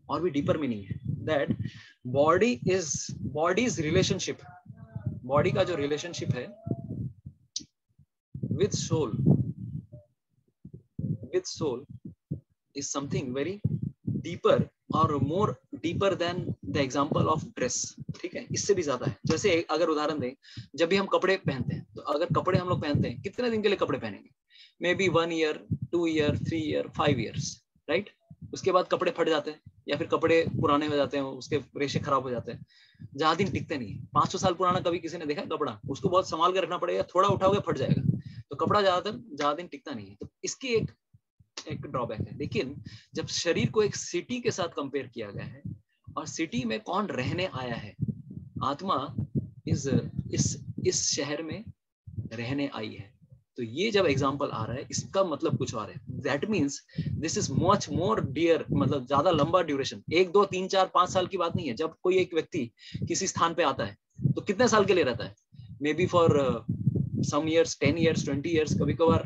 Or be deeper meaning है that body's relationship, body का जो relationship है with soul is something very deeper or more deeper than the example of dress। ठीक है, इससे भी ज्यादा है। जैसे अगर उदाहरण दें, जब भी हम कपड़े पहनते हैं, तो अगर कपड़े हम लोग पहनते हैं, कितने दिन के लिए कपड़े पहनेंगे? May be 1 year, 2 year, 3 year, 5 years, right? उसके बाद कपड़े फट जाते हैं या फिर कपड़े पुराने हो जाते हैं, उसके रेशे खराब हो जाते हैं, ज्यादा दिन टिकते नहीं है। 500 साल पुराना कभी किसी ने देखा है कपड़ा? उसको बहुत संभाल के रखना पड़ेगा, थोड़ा उठाओगे फट जाएगा। तो कपड़ा ज्यादा दिन टिकता नहीं है। तो इसकी एक ड्रॉबैक है। लेकिन जब शरीर को एक सिटी के साथ कंपेयर किया गया है, और सिटी में कौन रहने आया है? आत्मा इस शहर में रहने आई है। तो ये जब एग्जाम्पल आ रहा है, इसका मतलब कुछ और है। That means this is much more dear, मतलब ज्यादा लंबा ड्यूरेशन। 1, 2, 3, 4, 5 साल की बात नहीं है। जब कोई एक व्यक्ति किसी स्थान पे आता है तो कितने साल के लिए रहता है? Maybe for some years, 10 years, 20 years। कभी कभार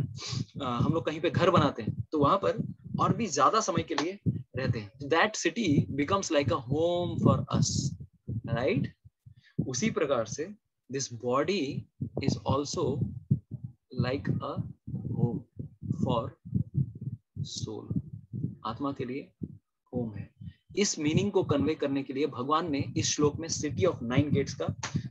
हम लोग कहीं पे घर बनाते हैं तो वहां पर और भी ज्यादा समय के लिए रहते हैं। That city becomes like a home for us, right? उसी प्रकार से this body is also like a home for soul। आत्मा के लिए होम है। इस मीनिंग को कन्वे करने के लिए भगवान ने इस श्लोक में सिटी ऑफ 9 गेट्स का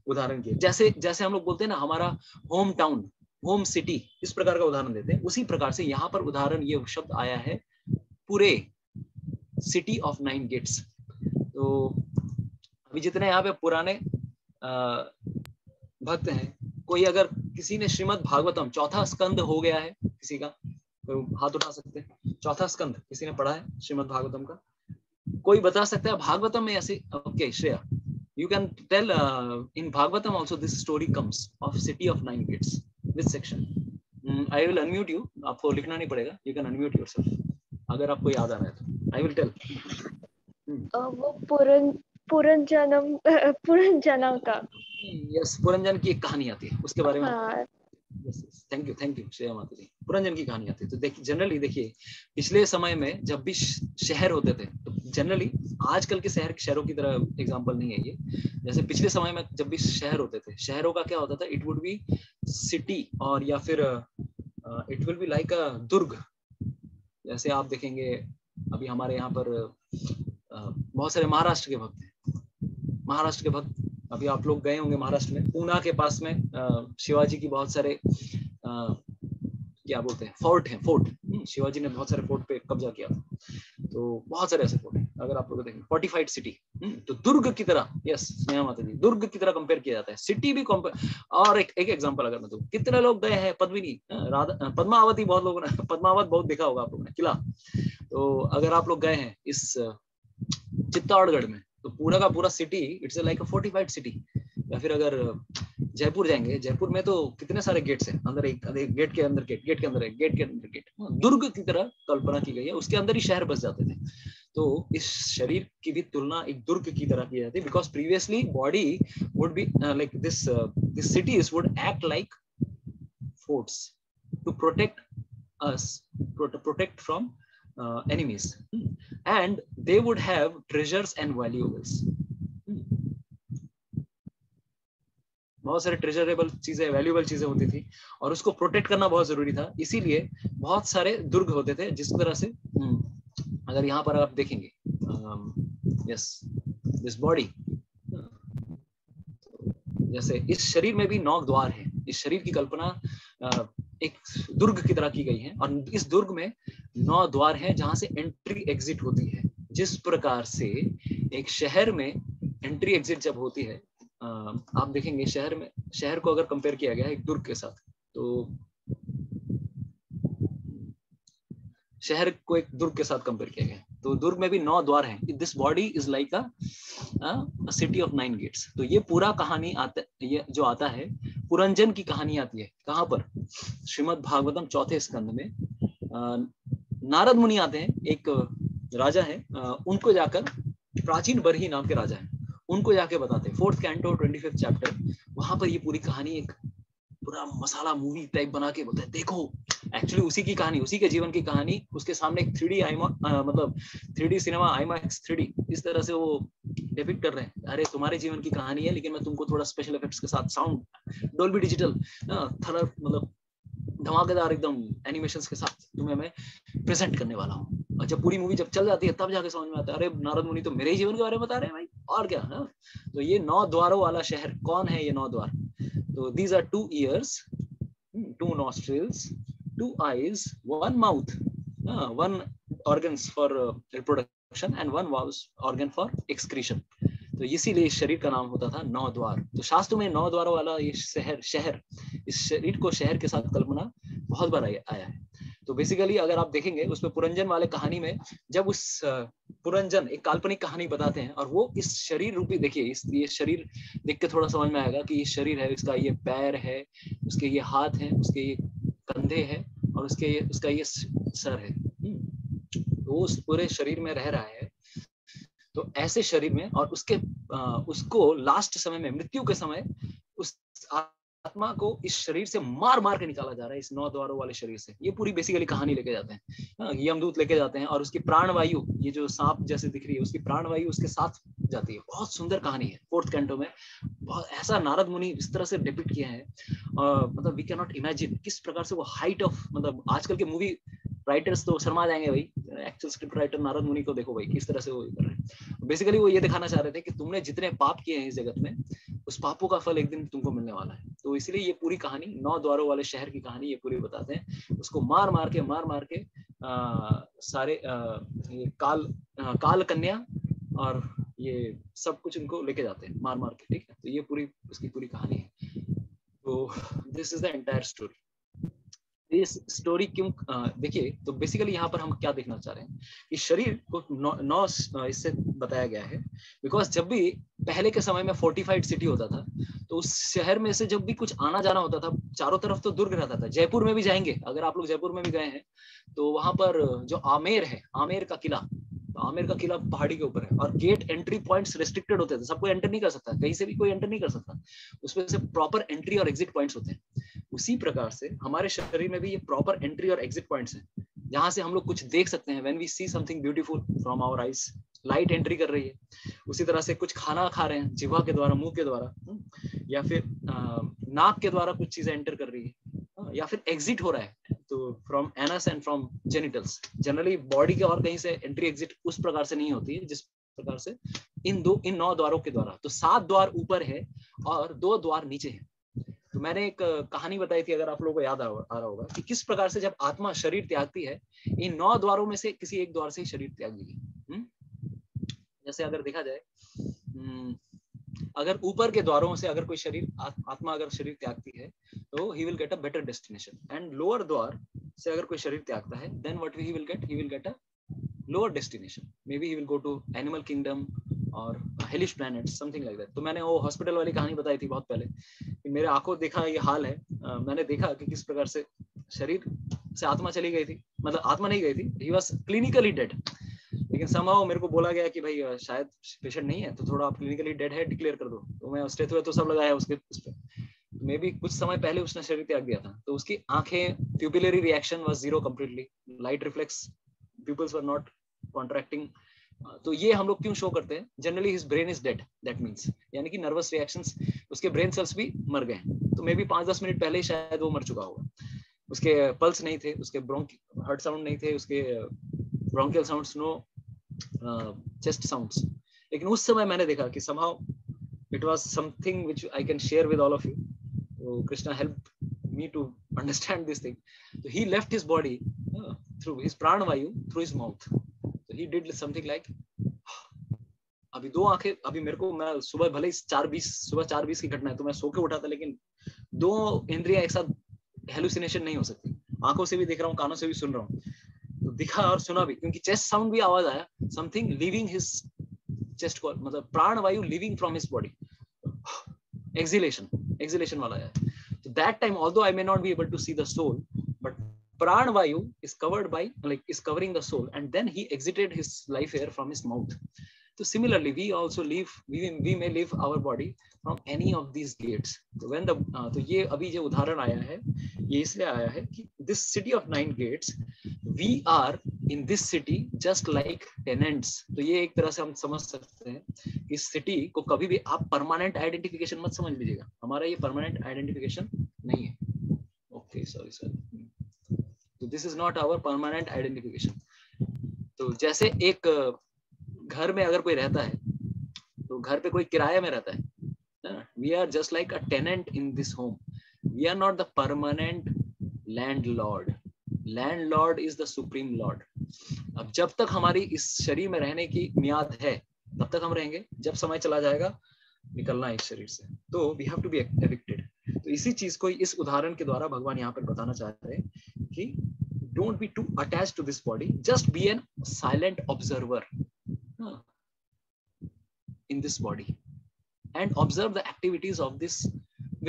उदाहरण किया। जैसे हम लोग बोलते हैं ना, हमारा होम टाउन, होम सिटी, इस प्रकार का उदाहरण देते हैं। उसी प्रकार से यहाँ पर उदाहरण, ये शब्द आया है पूरे सिटी ऑफ 9 गेट्स। तो अभी जितने यहाँ पे पुराने भक्त हैं, कोई अगर किसी ने श्रीमद् भागवतम चौथा स्कंद हो गया है किसी का, तो हाथ उठा सकते हैं। चौथा स्कंद किसी ने पढ़ा है श्रीमद् भागवतम का? कोई बता सकता है भागवतम में ऐसे? Okay Shreya, you can tell in Bhagavatam also this story comes of city of 9 gates, this section. I will unmute you, आपको लिखना नहीं पड़ेगा, यू कैन अनम्यूट योरसेल्फ अगर आपको याद आ रहा है तो। I will tell. वो पुरंजनम का, यस, पुरंजन की एक कहानी आती है, उसके बारे में। थैंक यू श्रेया माता जी। पुरंजन की कहानी आती है। तो देखिए, जनरली देखिए, पिछले समय में जब भी शहर होते थे, तो जनरली आजकल के शहरों की तरह एग्जांपल नहीं है ये। जैसे पिछले समय में जब भी शहर होते थे, शहरों का क्या होता था? इट वुड बी सिटी, और या फिर it will be like a durg. जैसे आप देखेंगे अभी हमारे यहाँ पर बहुत सारे महाराष्ट्र के भक्त हैं। महाराष्ट्र के भक्त, अभी आप लोग गए होंगे महाराष्ट्र में, पूना के पास में शिवाजी की बहुत सारे क्या बोलते हैं, फोर्ट हैं। शिवाजी ने बहुत सारे फोर्ट पे कब्जा किया था। तो बहुत सारे ऐसे फोर्ट हैं, अगर आप लोग देखेंगे, फोर्टिफाइड सिटी। तो दुर्ग की तरह, यस स्नेहा माता जी, दुर्ग की तरह कंपेयर किया जाता है। सिटी भी और एक एग्जांपल अगर मैं दूं, कितने लोग गए हैं पद्मिनी, पद्मावती? बहुत लोगों ने पद्मावत बहुत देखा होगा आप लोगों ने, किला। तो अगर आप लोग गए हैं इस चित्तौड़गढ़ में, तो पूरा का पूरा city it's like a fortified city. या फिर अगर जयपुर जाएंगे, जयपुर में तो कितने सारे गेट्स हैं, अंदर एक गेट के अंदर गेट, गेट के अंदर एक, गेट के अंदर गेट, दुर्ग की तरह कल्पना की गई है, उसके अंदर ही शहर बस जाते थे। तो इस शरीर की भी तुलना एक दुर्ग की तरह की जाती है, because previously body would be like this cities would act like forts to protect us, protect from enemies, and they would have treasures and valuables. बहुत सारे ट्रेजरेबल चीजें, वैल्यूएबल चीजें होती थी और उसको प्रोटेक्ट करना बहुत जरूरी था, इसीलिए बहुत सारे दुर्ग होते थे। जिस तरह से अगर यहाँ पर आप देखेंगे, यस दिस बॉडी, जैसे इस शरीर में भी 9 द्वार हैं। इस शरीर की कल्पना एक दुर्ग की तरह की गई है और इस दुर्ग में 9 द्वार हैं जहां से एंट्री एग्जिट होती है। जिस प्रकार से एक शहर में एंट्री एग्जिट जब होती है, आप देखेंगे शहर में, शहर को अगर कंपेयर किया गया है एक दुर्ग के साथ, तो शहर को एक दुर्ग के साथ कंपेयर किया गया, तो दुर्ग में भी 9 द्वार हैं। This body is like a city of 9 gates. तो ये पूरा कहानी आता, ये जो आता है पुरंजन की कहानी आती है कहाँ पर, श्रीमद् भागवतम 4थे स्कंद में नारद मुनि आते हैं, एक राजा है, उनको जाकर, प्राचीन बरही नाम के राजा है, उनको जाके बताते हैं 4th कैंटो 25th चैप्टर, वहां पर ये पूरी कहानी एक पूरा मसाला मूवी टाइप बना के बोलते हैं, देखो एक्चुअली उसी की कहानी, उसी के जीवन की कहानी, उसके सामने एक 3D मतलब 3D सिनेमा, IMAX 3D, इस तरह से वो डिपिक्ट कर रहे हैं। अरे तुम्हारे जीवन की कहानी है, लेकिन मैं तुमको थोड़ा स्पेशल इफेक्ट्स के साथ, साउंड डोल्बी डिजिटल, थलर मतलब धमाकेदार एकदम एनिमेशंस के साथ तुम्हें मैं प्रेजेंट करने वाला हूँ। और जब पूरी मूवी जब चल जाती है तब जाके समझ में आता है, अरे नारद मुनि तो मेरे ही जीवन के बारे में बता रहे हैं भाई, और क्या है। तो ये 9 द्वारों वाला शहर कौन है, ये 9 द्वार, तो these are 2 ears, 2 nostrils, 2 eyes, 1 mouth, 1 organs for reproduction and 1 organ for excretion. तो इसीलिए इस शरीर का नाम होता था 9 द्वार। तो शास्त्र में 9 द्वारों वाला ये शहर, इस शरीर को शहर के साथ कल्पना बहुत बार आया है। तो बेसिकली अगर आप देखेंगे उसमें पुरंजन वाले कहानी में, जब उस पुरंजन एक काल्पनिक कहानी बताते हैं और वो इस शरीर रूपी, देखिए ये शरीर देख के थोड़ा समझ में आएगा कि ये शरीर है, इसका ये पैर है, उसके ये हाथ हैं, उसके ये कंधे हैं और उसका ये सर है, वो उस पूरे शरीर में रह रहा है। तो ऐसे शरीर में और उसको लास्ट समय में, मृत्यु के समय, उस आत्मा को इस शरीर से मार मार के निकाला जा रहा है, इस 9 द्वारों वाले शरीर से। ये पूरी बेसिकली कहानी लेके जाते हैं, यमदूत लेके जाते हैं और उसकी प्राणवायु, ये जो सांप जैसे दिख रही है, उसकी प्राणवायु उसके साथ जाती है। बहुत सुंदर कहानी है 4th कैंटो में, बहुत ऐसा नारद मुनि इस तरह से डिपिक्ट किया है, मतलब वी कैन नॉट इमेजिन किस प्रकार से वो हाइट ऑफ, मतलब आजकल के मूवी राइटर्स तो शर्मा जाएंगे भाई, एक्चुअल स्क्रिप्ट राइटर नारद मुनि को देखो भाई किस तरह से वो कर रहे हैं। बेसिकली वो ये दिखाना चाह रहे थे कि तुमने जितने पाप किए हैं इस जगत में, उस पापों का फल एक दिन तुमको मिलने वाला है। तो इसलिए ये पूरी कहानी 9 द्वारों वाले शहर की कहानी ये पूरी बताते हैं। उसको मार मार के सारे ये काल कन्या और ये सब कुछ इनको लेके जाते हैं मार मार के, ठीक है। तो ये पूरी उसकी पूरी कहानी है। तो this is the entire story. इस स्टोरी क्यों, देखिए तो बेसिकली यहाँ पर हम क्या देखना चाह रहे हैं कि शरीर को 9 इससे बताया गया है, बिकॉज जब भी पहले के समय में फोर्टिफाइड सिटी होता था, तो उस शहर में से जब भी कुछ आना जाना होता था, चारों तरफ तो दुर्ग रहता था। जयपुर में भी जाएंगे, अगर आप लोग जयपुर में भी गए हैं, तो वहां पर जो आमेर है, आमेर का किला, आमेर का किला पहाड़ी के ऊपर है और गेट एंट्री पॉइंट्स रेस्ट्रिक्टेड होते थे, सब कोई एंटर नहीं कर सकता, कहीं से भी कोई एंटर नहीं कर सकता, उसमें से प्रॉपर एंट्री और एग्जिट पॉइंट्स होते हैं। उसी प्रकार से हमारे शरीर में भी ये प्रॉपर एंट्री और एग्जिट पॉइंट्स हैं, जहां से हम लोग कुछ देख सकते हैं। When we see something beautiful from our eyes, light entry कर रही है। उसी तरह से कुछ खाना खा रहे हैं जिह्वा के द्वारा, मुंह के द्वारा, या फिर नाक के द्वारा कुछ चीजें एंटर कर रही है, या फिर एग्जिट हो रहा है, तो from anus and from genitals. Generally body के और कहीं से एंट्री एग्जिट उस प्रकार से नहीं होती है जिस प्रकार से इन 9 द्वारों के द्वारा। तो 7 द्वार ऊपर है और 2 द्वार नीचे है। तो मैंने एक कहानी बताई थी, अगर आप लोगों को याद आ रहा होगा, कि किस प्रकार से जब आत्मा शरीर त्यागती है, इन 9 द्वारों में से किसी एक द्वार से ही शरीर त्यागेगी। जैसे अगर देखा जाए, अगर ऊपर के द्वारों से अगर कोई शरीर आत्मा अगर शरीर त्यागती है, तो he will get a better destination. And lower द्वार से अगर कोई शरीर त्यागता है, then what he will get a lower destination. Maybe he will go to animal kingdom और hellish planets, something like that. तो मैंने वो हॉस्पिटल वाली कहानी बताई थी बहुत पहले, मेरे आंखों देखा ये हाल है। मैंने देखा कि किस प्रकार से शरीर से आत्मा चली गई थी, मतलब आत्मा नहीं गई थी, ही वाज क्लिनिकली डेड, लेकिन somehow मेरे को बोला गया कि भाई शायद पेशेंट नहीं है तो थोड़ा आप क्लिनिकली डेड है डिक्लेयर कर दो। तो मैं स्टेथ हुए तो सब लगाया उसके उस पे। मे बी कुछ समय पहले उसने शरीर त्याग दिया था, तो उसकी आंखें, pupillary reaction was zero completely, light reflex pupils were not contracting. तो ये हम लोग क्यों शो करते हैं? Generally his brain is dead, that means यानी कि नर्वस रिएक्शंस, उसके ब्रेन सेल्स भी मर गए। तो मे बी 5-10 मिनट पहले ही शायद वो मर चुका होगा। उसके पल्स नहीं थे, उसके हार्ट साउंड नहीं थे, उसके bronchial sounds, no chest sounds. लेकिन उस समय मैंने देखा कि somehow it was something which I can share with all of you. So Krishna helped me to understand this thing. So he left his body through his pranavayu through his mouth. So he did something like, अभी दो आंखें, अभी मेरे को, मैं सुबह भले ही 4:20 की घटना है तो मैं सो के उठा था, लेकिन दो इंद्रियां एक साथ हेलुसिनेशन नहीं हो सकती। आंखों से भी देख रहा हूँ, कानों से भी सुन रहा हूँ, तो दिखा और सुना भी, क्योंकि चेस्ट साउंड भी आवाज आया, समथिंग लिविंग हिज चेस्ट को, मतलब prana vayu living from his body, exhalation वाला है। तो that time although I may not be able to see the soul, but prana vayu is covered by, like is covering the soul, and then he exited his life air from his mouth. So similarly we also leave, we may leave our body from any of these gates. So when the तो ये अभी जो उदाहरण आया है ये इसलिए आया है कि this city of 9 gates, we are in this city just like tenants. तो ये एक तरह से हम समझ सकते हैं इस सिटी को कभी भी आप परमानेंट आइडेंटिफिकेशन मत समझ लीजिएगा, हमारा ये परमानेंट आइडेंटिफिकेशन नहीं है। ओके सॉरी, तो this is not our permanent identification. तो जैसे एक घर में अगर कोई रहता है तो घर पे कोई किराए में रहता है, we are just like a tenant in this home, we are not the permanent landlord, landlord is the supreme lord. अब जब तक हमारी इस शरीर में रहने की मियाद है तब तक हम रहेंगे, जब समय चला जाएगा निकलना है इस शरीर से, तो we have to be evicted. तो इसी चीज को इस उदाहरण के द्वारा भगवान यहाँ पर बताना चाह रहे हैं कि don't be too attached to this body, just be an silent observer in this body and observe the activities of this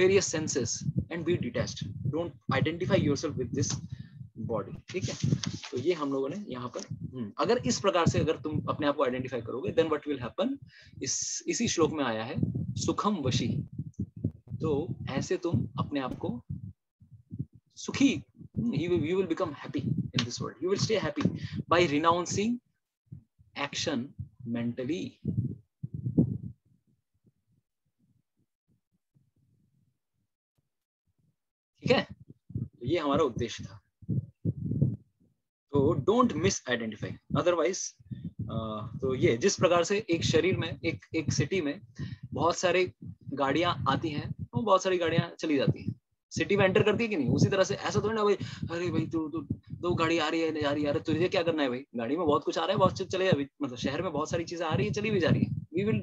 various senses and be detached. Don't identify yourself with this body. ठीक है, तो ये हम लोगों ने यहाँ पर अगर इस प्रकार से अगर तुम अपने आप को आइडेंटिफाई करोगे then what will happen, इसी श्लोक में आया है सुखम वशी, तो ऐसे तुम अपने आप को सुखी, you will become happy in this world, you will stay happy by renouncing action mentally. ठीक है, तो ये हमारा उद्देश्य था। तो डोंट मिस आइडेंटिफाई, अदरवाइज तो ये जिस प्रकार से एक शरीर में एक सिटी में बहुत सारी गाड़ियां आती हैं और बहुत सारी गाड़ियां चली जाती हैं, सिटी में एंटर करती है कि नहीं, उसी तरह से ऐसा थोड़ी ना भाई अरे भाई तू दो गाड़ी आ रही है जा रही है, अरे तुझे क्या करना है भाई, गाड़ी में बहुत कुछ आ रहा है, बहुत चीज चले जा, मतलब शहर में बहुत सारी चीजें आ रही है चली भी जा रही है,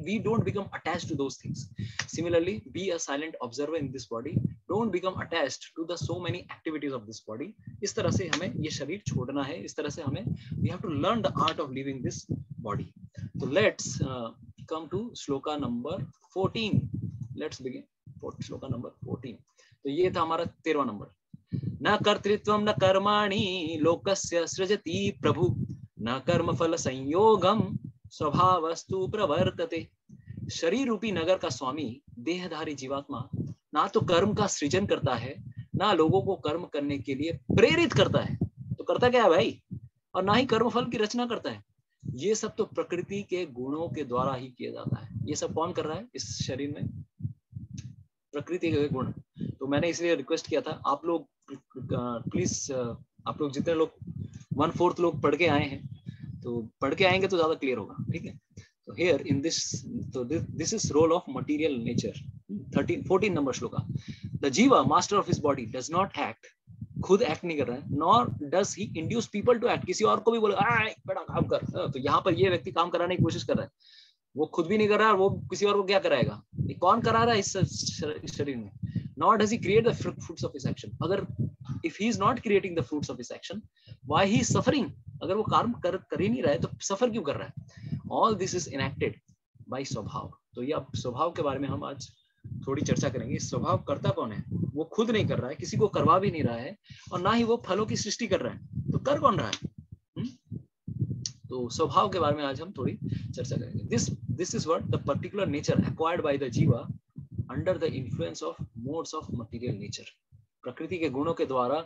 we don't become attached to those things. Similarly, be a silent observer in this body, don't become attached to the so many activities of this body. इस तरह से हमें ये शरीर छोड़ना है, इस तरह से हमें we have to learn the art of living this body. So let's come to shloka number 14. Let's begin shloka number 14. तो ये था हमारा 13वां नंबर। न कर्तृत्वं न कर्माणि लोकस्य सृजति प्रभु, न कर्मफल संयोगम स्वभावस्तु प्रवर्तते। शरीर रूपी नगर का स्वामी देहधारी जीवात्मा ना तो कर्म का सृजन करता है, ना लोगों को कर्म करने के लिए प्रेरित करता है, तो करता क्या है भाई, और ना ही कर्मफल की रचना करता है। ये सब तो प्रकृति के गुणों के द्वारा ही किया जाता है। ये सब कौन कर रहा है इस शरीर में? प्रकृति के गुण। तो मैंने इसलिए रिक्वेस्ट किया था आप लोग प्लीज, आप लोग जितने लोग 1/4 लोग पढ़ के आए हैं तो पढ़ के आएंगे तो ज्यादा क्लियर होगा, ठीक है। तो हियर इन दिस, तो this is role of material nature. 14 number shloka. The jiva master of his body does not act, खुद एक्ट नहीं कर रहा है, nor does he induce people to act, किसी और को भी बोले बेटा काम कर, तो यहाँ पर ये व्यक्ति काम कराने की कोशिश कर रहा है, वो खुद भी नहीं कर रहा है, वो किसी और को क्या कराएगा, कौन करा रहा है इस शरीर में। Not does he create the fruits of his action, अगर if he is not creating the fruits of his action, why he is suffering, अगर वो काम कर ही नहीं रहा है तो सफर क्यों कर रहा है। All this is enacted by swabhav. तो ये अब स्वभाव के बारे में हम आज थोड़ी चर्चा करेंगे। स्वभाव करता कौन है? वो खुद नहीं कर रहा है, किसी को करवा भी नहीं रहा है, और ना ही वो फलों की सृष्टि कर रहा है, तो कर कौन रहा है? तो स्वभाव के बारे में आज हम थोड़ी चर्चा करेंगे। This is what the particular nature acquired by the jiva under the influence of modes of material nature. प्रकृति के गुणों के द्वारा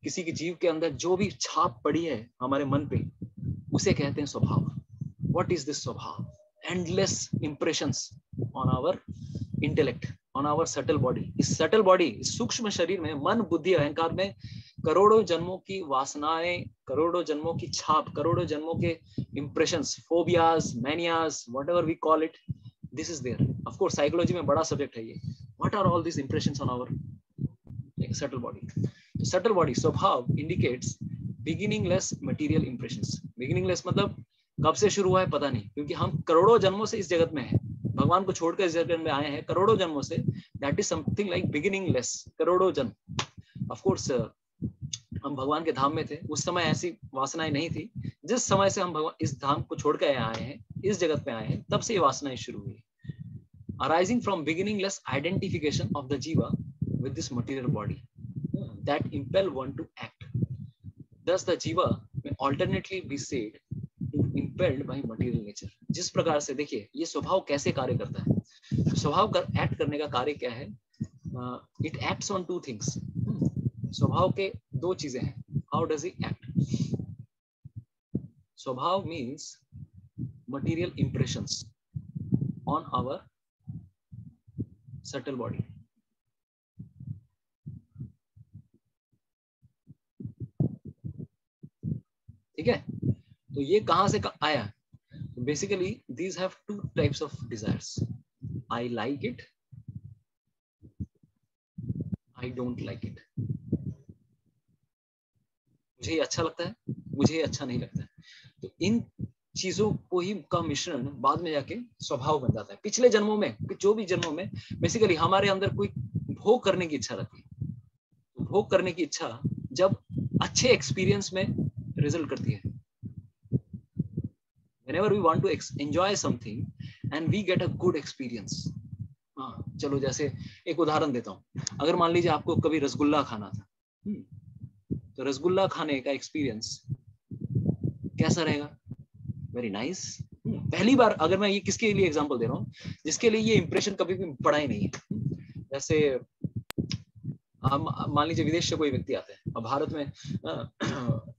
किसी के जीव के अंदर जो भी छाप पड़ी है हमारे मन पे, उसे कहते हैं स्वभाव। What is this swabhav? Endless impressions on our intellect, on our subtle body. इस सटल बॉडी, इस सूक्ष्म शरीर में, मन बुद्धि अहंकार में करोड़ों जन्मों की वासनाएं, करोड़ों जन्मों की छाप, करोड़ों जन्मों के impressions, phobias, manias, whatever we call it, this is there. Of course psychology में बड़ा सब्जेक्ट है ये। What are all this impressions on our subtle body? Subtle body swabhav indicates beginningless material impressions. Beginningless मतलब कब से शुरू हुआ है पता नहीं, क्योंकि हम करोड़ों जन्मों से इस जगत में हैं, भगवान को छोड़कर इस जगत में आए हैं करोड़ों जन्मों से। That is something like beginningless, करोड़ों जन्म। ऑफ कोर्स हम भगवान के धाम में थे, उस समय ऐसी वासनाएं नहीं थी। जिस समय से हम भगवान इस धाम को छोड़कर आए हैं, इस जगत में आए हैं, तब से ये वासनाएं शुरू हुई। Arising from beginningless identification of the jiva with this material body that impel one to act. Thus the jiva may alternately be said to impelled by material nature। जिस प्रकार से देखिए ये स्वभाव कैसे कार्य करता है। स्वभाव का एक्ट करने का कार्य क्या है? It acts on two things। स्वभाव के दो चीजें हैं। How does it act? स्वभाव means material impressions on our subtle body। ठीक है, तो ये कहां से आया? Basically these have two types of desires. I like it, I don't like it. मुझे ये अच्छा लगता है, मुझे ये अच्छा नहीं लगता है। तो इन चीजों को ही का मिश्रण बाद में जाके स्वभाव बन जाता है। पिछले जन्मों में, जो भी जन्मों में बेसिकली हमारे अंदर कोई भोग करने की इच्छा रहती है। तो भोग करने की इच्छा जब अच्छे एक्सपीरियंस में रिजल्ट करती है। Whenever we want to enjoy something and we get a good experience। हाँ, चलो जैसे एक उदाहरण देता हूँ। अगर मान लीजिए आपको कभी रसगुल्ला खाना था, तो रसगुल्ला खाने का एक्सपीरियंस कैसा रहेगा? Very nice. पहली बार, अगर मैं ये किसके लिए एग्जांपल दे रहा हूँ, जिसके लिए ये इंप्रेशन कभी भी पड़ा ही नहीं है। जैसे हम मान लीजिए विदेश से कोई व्यक्ति आता है और भारत में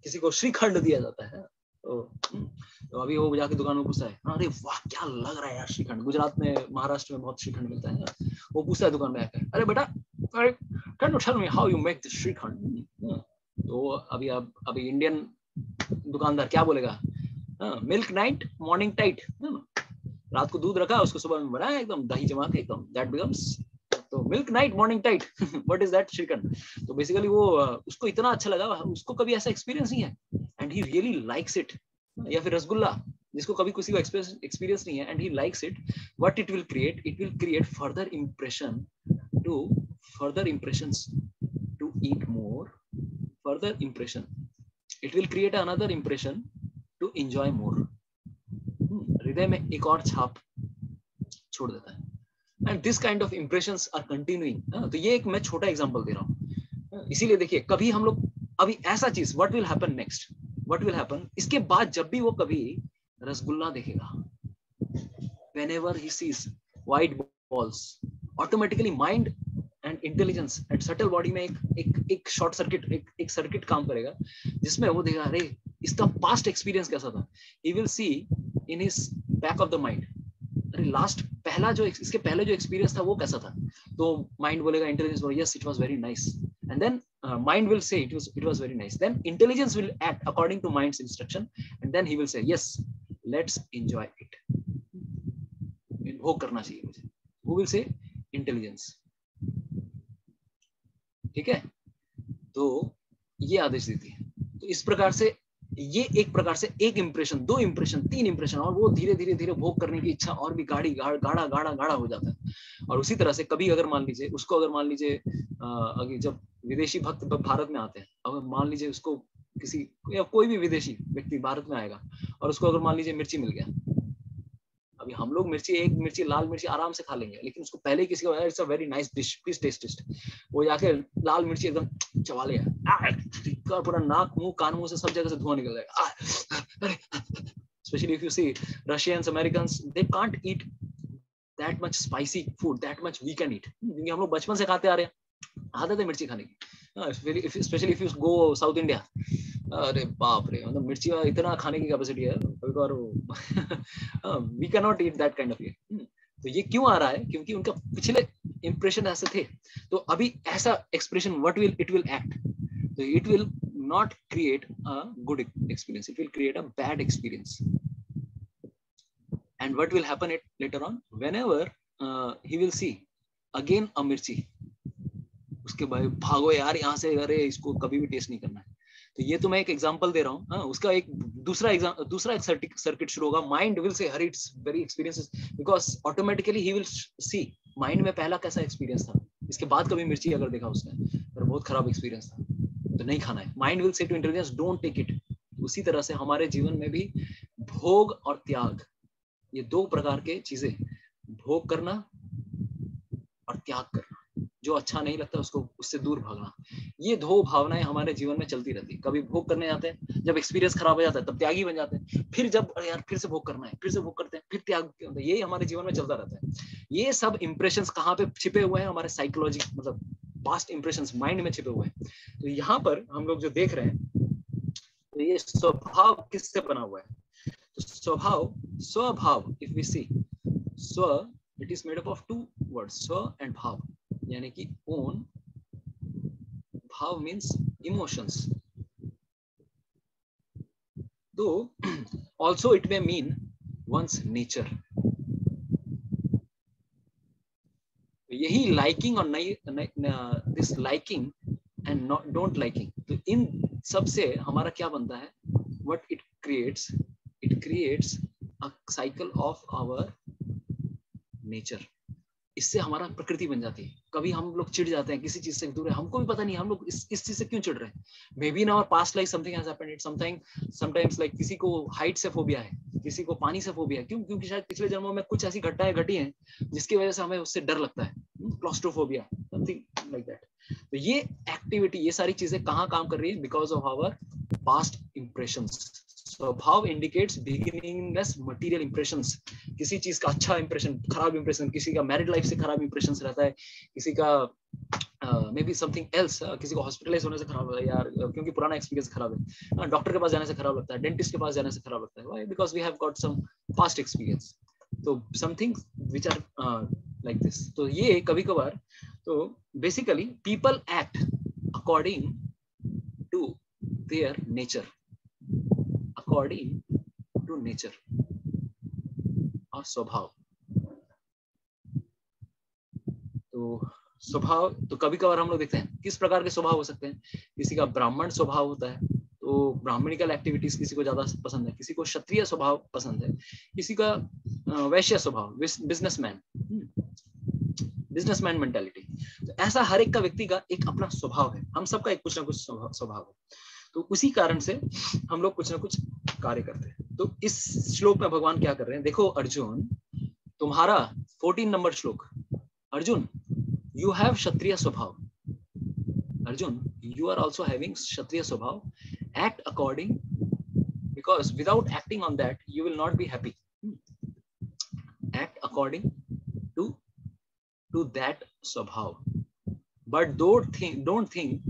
किसी को श्रीखंड दिया जाता है, तो अभी वो जाके दुकान में पूछता है, अरे वाह क्या लग रहा है यार श्रीखंड। गुजरात में, महाराष्ट्र में बहुत श्रीखंड मिलता है। वो पूछता है दुकान में आकर, अरे बेटा can you tell me how you make this shrikhand? तो अभी इंडियन दुकानदार क्या बोलेगा? Milk night morning tight. रात को दूध रखा, उसको सुबह में बनाया एकदम दही जमा के, एकदम दैट बिकम्स तो milk night morning tight. What is that? Shrikhand. तो बेसिकली वो उसको इतना अच्छा लगा, उसको कभी ऐसा एक्सपीरियंस नहीं है and he really likes it. या फिर रसगुल्ला, जिसको कभी किसी को एक्सपीरियंस नहीं है and he likes it, what it will create further impression to eat more, further impression, it will create another impression to enjoy more. हृदय में एक और छाप छोड़ देता है। And this kind of impressions are continuing. तो ये एक मैं छोटा एग्जांपल दे रहा हूँ। इसीलिए देखिए, कभी हम लोग अभी ऐसा चीज, what will happen next, what will happen, इसके बाद जब भी वो कभी रसगुल्ला देखेगा, whenever he sees white balls, automatically mind and intelligence and subtle body में एक शॉर्ट सर्किट, एक सर्किट काम करेगा, जिसमें वो देखेगा, अरे इसका पास्ट एक्सपीरियंस कैसा था। he will see in his back of the mind, अरे लास्ट पहला जो इसके पहले जो एक्सपीरियंस था वो कैसा था। तो माइंड बोलेगा, इंटेलिजेंस बोलेगा, yes it was very nice, and then mind will say it was very nice, then intelligence will act according to mind's instruction, and then he will say yes let's enjoy it, भोग करना चाहिए मुझे। who will say? intelligence। ठीक है, तो ये आदेश देती है। तो इस प्रकार से ये एक प्रकार से एक इंप्रेशन, दो इंप्रेशन, तीन इंप्रेशन, और वो धीरे धीरे धीरे भोग करने की इच्छा और भी गाढ़ा हो जाता है। और उसी तरह से कभी अगर मान लीजिए उसको, अगर मान लीजिए जब विदेशी भक्त भारत में आते हैं, अगर मान लीजिए उसको किसी या कोई भी विदेशी व्यक्ति भारत में आएगा और उसको अगर मान लीजिए मिर्ची मिल गया, अभी हम लोग एक मिर्ची लाल मिर्ची आराम से खा लेंगे, लेकिन उसको पहले किसी को it's a very nice dish, please taste it, वो जाके लाल मिर्ची एकदम चबा लेगा, पूरा नाक मुंह कान मुंह से सब जगह से धुआं निकल जाएगा। Especially if you see Russians, Americans, they can't eat that much spicy food, that much we can eat, क्योंकि हम लोग बचपन से खाते आ रहे हैं, आदत है मिर्ची खाने की। Especially if you go South India, अरे बाप रे, मतलब मिर्ची का इतना खाने की कैपेसिटी है कभी कभार, we can not eat that kind of thing. तो ये क्यों आ रहा है? क्योंकि उनका पिछले इंप्रेशन ऐसे थे, तो अभी ऐसा expression what will it will act, तो it will not create a good experience, it will create a bad experience. And what will happen later on, whenever he will see again a mirchi, उसके बाद भागो यार यहाँ से, अरे इसको कभी भी टेस्ट नहीं करना है। तो ये तो मैं एक एग्जांपल दे रहा हूँ, उसका एक दूसरा सर्किट शुरू होगा, माइंड विल से हरी it's very experiences, because automatically he will see mind में पहला कैसा एक्सपीरियंस था, इसके बाद कभी मिर्ची अगर देखा उसने तो बहुत खराब एक्सपीरियंस था, तो नहीं खाना है। Mind will say to intelligence don't take it. उसी तरह से हमारे जीवन में भी भोग और त्याग, ये दो प्रकार के चीजें, भोग करना और त्याग करना, जो अच्छा नहीं लगता उसको उससे दूर भागना, ये दो भावनाएं हमारे जीवन में चलती रहती है। कभी भोग करने जाते हैं, जब एक्सपीरियंस खराब हो जाता है तब त्यागी बन जाते हैं, फिर जब यार फिर से भोग करना है, फिर से भोग करते हैं, फिर त्याग, ये हमारे जीवन में चलता रहता है। ये सब इंप्रेशंस कहाँ पे छिपे हुए हैं? हमारे साइकोलॉजी, मतलब पास्ट इंप्रेशंस माइंड में छिपे हुए हैं। तो यहाँ पर हम लोग जो देख रहे हैं, तो ये स्वभाव किससे बना हुआ है? तो स्वभाव, if we see swa, it is made up of two words, swa and bhav, यानी कि ओन, भाव मीन्स इमोशंस, तो also it may mean one's nature. यही लाइकिंग और this liking and don't liking, तो इन सब से हमारा क्या बनता है? What it creates a cycle of our nature. इससे हमारा प्रकृति बन जाती है। कभी हम लोग चिढ़ जाते हैं किसी चीज से दूर है, हमको भी पता नहीं हम लोग इस चीज से क्यों चिढ़ रहे हैं। Maybe in our past life something has happened, sometimes like किसी को हाइट से फोबिया है, किसी को पानी से फोबिया है, क्योंकि शायद पिछले जन्मों में कुछ ऐसी घटनाएं घटी हैं जिसकी वजह से हमें उससे डर लगता है, क्लॉस्ट्रोफोबिया, समथिंग लाइक दैट। तो ये एक्टिविटी, ये सारी चीजें कहाँ काम कर रही है? Because of our past impressions. Swabhav indicates beginningless material impressions. किसी चीज का अच्छा इंप्रेशन, खराब इंप्रेशन, किसी का मैरिड लाइफ से खराब इंप्रेशन रहता है, किसी का मे बी समथिंग एल्स, किसी को हॉस्पिटलाइज होने से खराब है यार, क्योंकि पुराना एक्सपीरियंस खराब है, डॉक्टर के पास जाने से खराब लगता है, डेंटिस्ट के पास जाने से खराब लगता है। Why? Because we have got some past experience. तो something which are like this. तो ये कभी कभार, तो basically people act according to their nature, according to nature और स्वभाव। तो स्वभाव, तो कभी कभार हम लोग देखते हैं किस प्रकार के स्वभाव हो सकते हैं। किसी का ब्राह्मण स्वभाव होता है, तो ब्राह्मणिकल एक्टिविटीज किसी को ज्यादा पसंद है, किसी को क्षत्रिय स्वभाव पसंद है, किसी का वैश्य स्वभाव, बिजनेसमैन मेंटालिटी। तो ऐसा हर एक का व्यक्ति का एक अपना स्वभाव है, हम सबका एक कुछ ना कुछ स्वभाव है। तो उसी कारण से हम लोग कुछ ना कुछ कार्य करते हैं। तो इस श्लोक में भगवान क्या कर रहे हैं? देखो अर्जुन, तुम्हारा 14 नंबर श्लोक, Arjun you have kshatriya swabhav, Arjun you are also having kshatriya swabhav, act according, because without acting on that you will not be happy. Act according to that swabhav, but don't think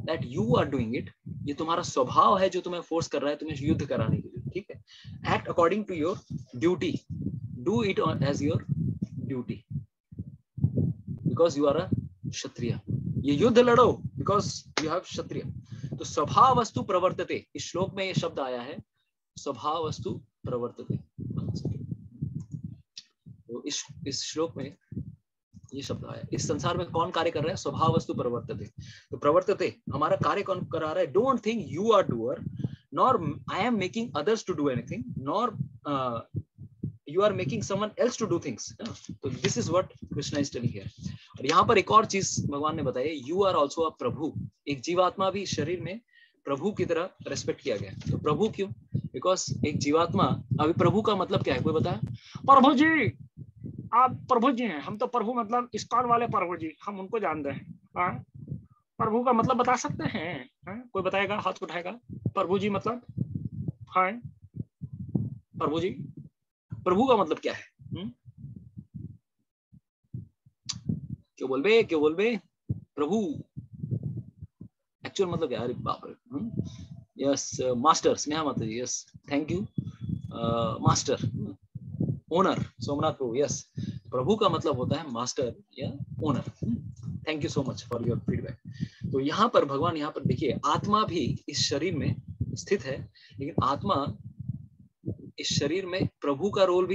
that you are doing it. ये तुम्हारा स्वभाव है जो तुम्हें फोर्स कर रहा है तुम्हें युद्ध कराने के लिए, ठीक है? Act according to your duty, do it as your duty, because you are a क्षत्रिय। ये युद्ध लड़ो because you have क्षत्रिय। तो स्वभाव वस्तु प्रवर्तते, इस श्लोक में ये शब्द आया है, स्वभाव वस्तु प्रवर्तते। तो इस श्लोक में ये शब्द आया। इस संसार में कौन कार्य कर रहा है? स्वभाव वस्तु प्रवर्तते। तो प्रवर्तते हमारा कार्य कौन करा रहा है? Don't think you are doer, nor I am making others to do anything, nor you are making someone else to do things. तो this is what Krishna is telling here. और यहाँ पर एक और चीज भगवान ने बताया, you are also a प्रभु। एक जीवात्मा भी शरीर में प्रभु की तरह रेस्पेक्ट किया गया। तो प्रभु क्यों? बिकॉज एक जीवात्मा, अभी प्रभु का मतलब क्या है कोई बताए? प्रभु जी, आप प्रभु जी हैं, हम तो प्रभु मतलब इस्कॉन वाले प्रभु जी, हम उनको जानते हैं। प्रभु का मतलब बता सकते हैं? कोई बताएगा? हाथ उठाएगा। प्रभु जी मतलब? हाँ प्रभु जी, प्रभु का मतलब क्या है? क्यों बोल बे, क्यों बोल बे? प्रभु एक्चुअल मतलब क्या? अरे बाप रे। Yes master, Sneha Mata ji, yes thank you. Master, owner, Somnath Prabhu, yes. प्रभु का मतलब होता है मास्टर या owner. Thank you so much for your feedback. तो यहाँ पर भगवान, यहाँ पर देखिए, आत्मा भी इस शरीर में स्थित है, लेकिन आत्मा इस शरीर में प्रभु का रोल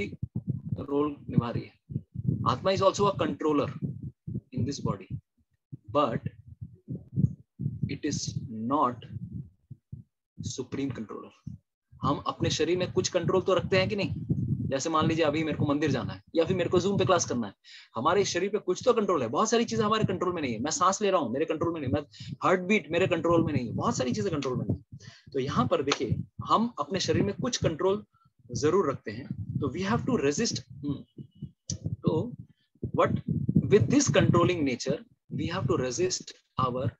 निभा रही है। आत्मा is also a controller in this body, but it is not supreme controller. हम अपने शरीर में कुछ कंट्रोल तो रखते हैं कि नहीं? जैसे मान लीजिए अभी मेरे को मंदिर जाना है या फिर मेरे को जूम पे क्लास करना है, हमारे शरीर पे कुछ तो कंट्रोल है। बहुत सारी चीजें हमारे कंट्रोल में नहीं है। मैं सांस ले रहा हूँ, मेरे कंट्रोल में नहीं, मैं हार्ट बीट मेरे कंट्रोल में नहीं है, बहुत सारी चीजें कंट्रोल में नहीं है। तो यहाँ पर देखिए, हम अपने शरीर में कुछ कंट्रोल जरूर रखते हैं, तो वी हैव टू रेजिस्ट। तो what with this controlling nature we have to resist our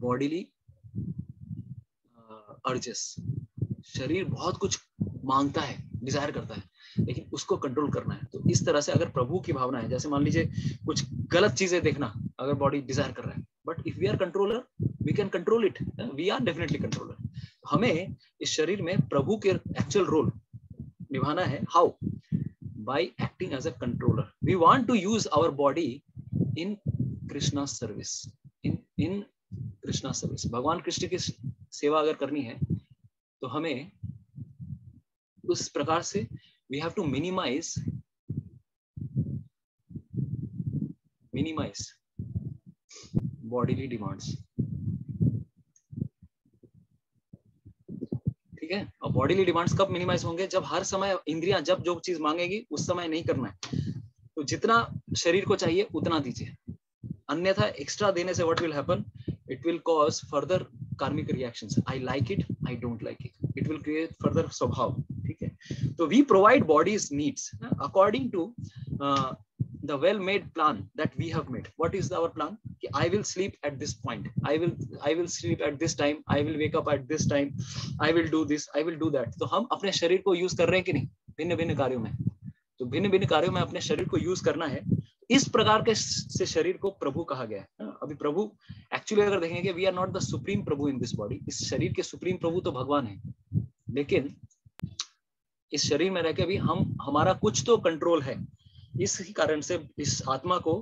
bodily urges. शरीर बहुत कुछ मांगता है, डिजायर करता है, लेकिन उसको कंट्रोल करना है। तो इस तरह से अगर प्रभु की भावना है, जैसे मान लीजिए कुछ गलत चीजें देखना, अगर बॉडी डिजायर कर रहा है, but if we are controller we can control it, we are definitely controller. हमें इस शरीर में प्रभु के एक्चुअल रोल निभाना है। How? By acting as a controller. We want to use our body in Krishna service, in Krishna service. भगवान कृष्ण की सेवा अगर करनी है तो हमें उस प्रकार से we have to minimize bodily demands. ठीक है? और बॉडीली डिमांड्स कब मिनिमाइज होंगे? जब हर समय इंद्रियां जब जो चीज मांगेगी उस समय नहीं करना है। तो जितना शरीर को चाहिए उतना दीजिए, अन्यथा एक्स्ट्रा देने से what will happen? It will cause further karmic reactions. I like it, I don't like it, it will create further swabhav. ठीक है? तो we provide bodies needs according to the well made plan that we have made. What is our plan? कि I will sleep at this point, I will sleep at this time, I will wake up at this time, I will do this, I will do that. तो हम अपने शरीर को यूज कर रहे हैं कि नहीं भिन्न भिन्न कार्यों में? तो भिन्न भिन्न कार्यों में अपने शरीर को यूज करना है। इस प्रकार के से शरीर को प्रभु कहा गया है। अभी प्रभु एक्चुअली अगर देखेंगे, we are not the supreme prabhu in this body. इस शरीर के सुप्रीम प्रभु तो भगवान है, लेकिन इस शरीर में रहकर भी हमारा कुछ तो कंट्रोल है। इस कारण से इस आत्मा को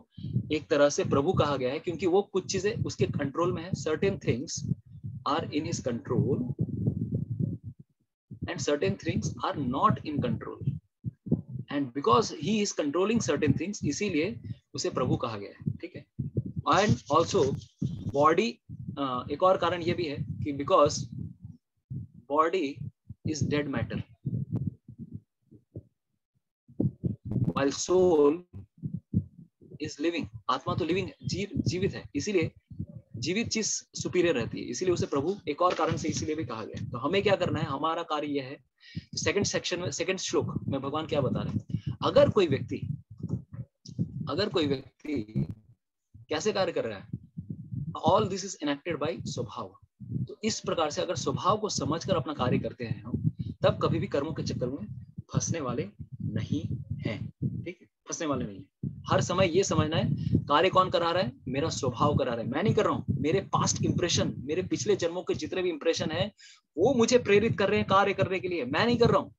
एक तरह से प्रभु कहा गया है, क्योंकि वो कुछ चीजें उसके कंट्रोल में है। Certain things are in his control and certain things are not in control, and because he is controlling certain things, इसीलिए उसे प्रभु कहा गया है। ठीक है? एंड ऑल्सो बॉडी, एक और कारण ये भी है कि because body is dead matter while soul is living. आत्मा तो लिविंग जीवित है, इसीलिए जीवित चीज सुपीरियर रहती है, इसीलिए उसे प्रभु एक और कारण से इसीलिए भी कहा गया। तो हमें क्या करना है? हमारा कार्य यह है, सेकंड सेक्शन में, सेकंड श्लोक में भगवान क्या बता रहे हैं? अगर कोई व्यक्ति कैसे कार्य कर रहा है? All this is enacted by swabhav. तो इस प्रकार से अगर स्वभाव को समझकर अपना कार्य करते हैं हम, तब कभी भी कर्मों के चक्कर में फंसने वाले नहीं हैं। ठीक है? फंसने वाले नहीं है। हर समय ये समझना है, कार्य कौन करा रहा है? मेरा स्वभाव करा रहा है, मैं नहीं कर रहा हूँ। मेरे पास्ट इंप्रेशन, मेरे पिछले जन्मों के जितने भी इंप्रेशन है, वो मुझे प्रेरित कर रहे हैं कार्य करने के लिए, मैं नहीं कर रहा हूँ।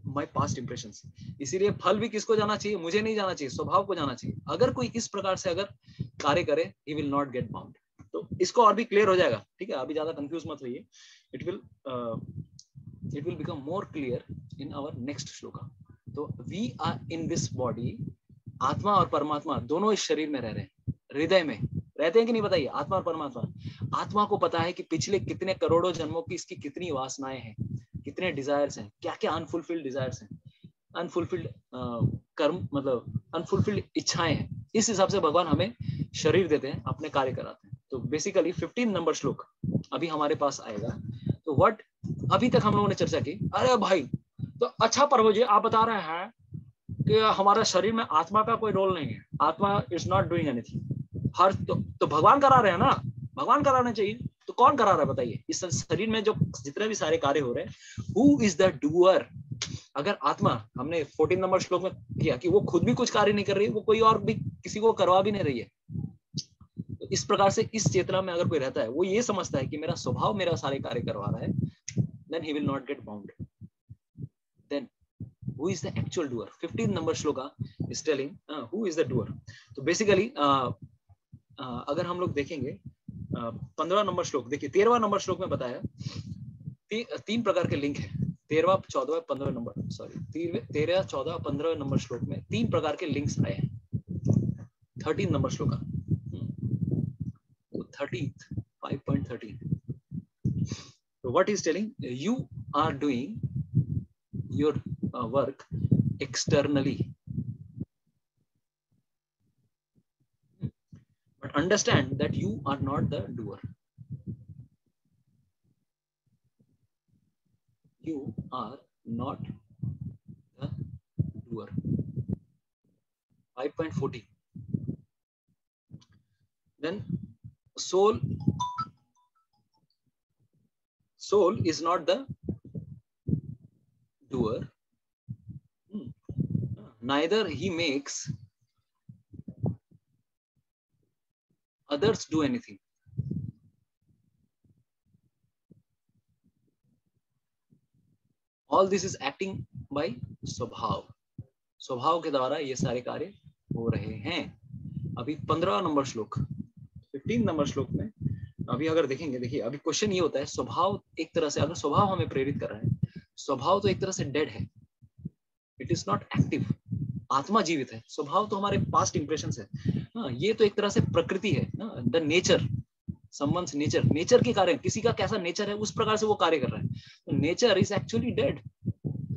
My past impressions. इसीलिए फल भी किसको जाना चाहिए? मुझे नहीं जाना चाहिए, स्वभाव को जाना चाहिए। अगर कोई इस प्रकार से अगर कार्य करे, he will not get bound। तो इसको और भी क्लियर हो जाएगा। ठीक है? अभी ज्यादा कंफ्यूज मत होइए। it will become more clear in our next shloka. तो we are in this body, आत्मा और परमात्मा दोनों इस शरीर में रह रहे हैं, हृदय में रहते हैं कि नहीं? बताइए, आत्मा और परमात्मा। आत्मा को पता है कि पिछले कितने करोड़ों जन्मों की इसकी कितनी वासनाएं हैं, कितने डिजायर्स हैं, क्या क्या अनफुलफिल्ड डिजायर्स हैं, अनफुलफिल्ड कर्म, मतलब अनफुलफिल्ड इच्छाएं हैं। इस हिसाब से भगवान हमें शरीर देते हैं, अपने कार्य कराते हैं। तो बेसिकली 15 नंबर श्लोक अभी हमारे पास आएगा। तो व्हाट अभी तक हम लोगों ने चर्चा की। अरे भाई तो अच्छा प्रभु जी आप बता रहे हैं कि हमारे शरीर में आत्मा का कोई रोल नहीं है, आत्मा इज नॉट डूइंग एनीथिंग। हर तो भगवान करा रहे हैं ना, भगवान कराना चाहिए, तो कौन करा रहा है बताइए? इस शरीर में जो जितने भी सारे कार्य हो रहे हैं, हु इज द डूअर? अगर आत्मा, हमने 14 नंबर श्लोक में किया कि वो खुद भी कुछ कार्य नहीं कर रही है, वो कोई और भी किसी को करवा भी नहीं रही है। तो इस प्रकार से इस चेतना में अगर कोई रहता है, वो ये समझता है कि मेरा स्वभाव मेरा सारे कार्य करवा रहा है, then he will not get bound. Then who is the actual doer? 15 number shloka is telling who is the doer. तो basically अगर हम लोग देखेंगे 15 नंबर श्लोक, देखिए 13वां नंबर श्लोक में बताया तीन प्रकार के लिंक है। 13वां 14वां 15 नंबर, सॉरी 13 14 15 नंबर श्लोक में तीन प्रकार के लिंक्स आए हैं। 13 नंबर श्लोक, तो 13th 5.13, so what is telling? You are doing your work externally, but understand that you are not the doer. You are not the doer. 5.14, then soul is not the doer, neither he makes others do anything. All this is acting by स्वभाव, स्वभाव के द्वारा ये सारे कार्य हो रहे हैं। अभी 15 नंबर श्लोक, 15 नंबर श्लोक में अभी अगर देखेंगे, देखिए अभी क्वेश्चन ये होता है, स्वभाव एक तरह से, अगर स्वभाव हमें प्रेरित कर रहा है, स्वभाव तो एक तरह से डेड है, इट इज नॉट एक्टिव। आत्मा जीवित है, स्वभाव तो हमारे पास्ट इंप्रेशंस है। हाँ, ये तो एक तरह से प्रकृति है ना, the nature, someone's nature, nature के कारण, किसी का कैसा नेचर है उस प्रकार से वो कार्य कर रहा है। तो nature is actually dead.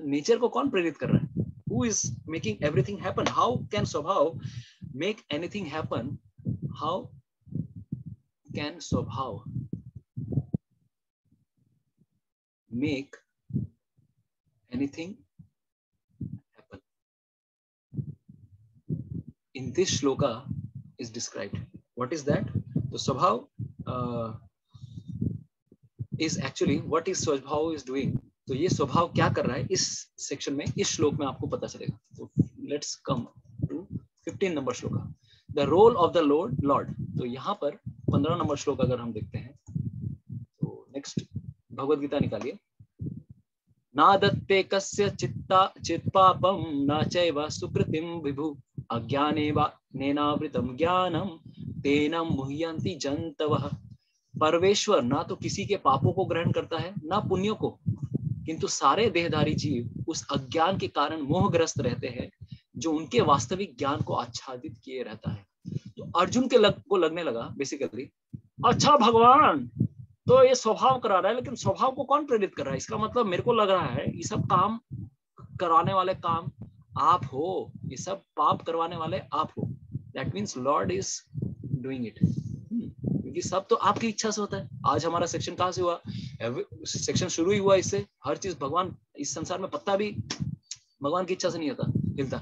Nature को कौन प्रेरित कर रहा है? Who is making everything happen? How can स्वभाव make anything happen? How can स्वभाव make anything happen? In this shloka is described. What is that? So स्वभाव is actually what is स्वभाव is doing. तो ये स्वभाव क्या कर रहा है इस सेक्शन में, इस श्लोक में आपको पता चलेगा। तो let's come to 15 number shlok, the role of the lord. तो यहाँ पर 15 नंबर श्लोक अगर हम देखते हैं, तो नेक्स्ट भगवद गीता निकालिए। ना दत्ते कस्य चित्पापम न चैव सुकृतिम विभु अज्ञानेवा नेनावृतम ज्ञानम तेन मुह्यन्ति जन्तवः। परमेश्वर ना तो किसी के पापों को ग्रहण करता है ना पुण्यों को, किंतु सारे देहधारी जीव उस अज्ञान के कारण मोहग्रस्त रहते हैं जो उनके वास्तविक ज्ञान को आच्छादित किए रहता है। तो अर्जुन के को लगने लगा बेसिकली, अच्छा भगवान तो ये स्वभाव करा रहा है, लेकिन स्वभाव को कौन प्रेरित कर रहा है? इसका मतलब मेरे को लग रहा है ये सब काम कराने वाले काम आप हो, ये सब पाप करवाने वाले आप हो। That means Lord is doing it, क्योंकि सब तो आपकी इच्छा से होता है। आज हमारा सेक्शन कहाँ से हुआ? सेक्शन शुरू ही हुआ इससे। हर चीज भगवान, इस संसार में पत्ता भी भगवान की इच्छा से नहीं होता, हिलता।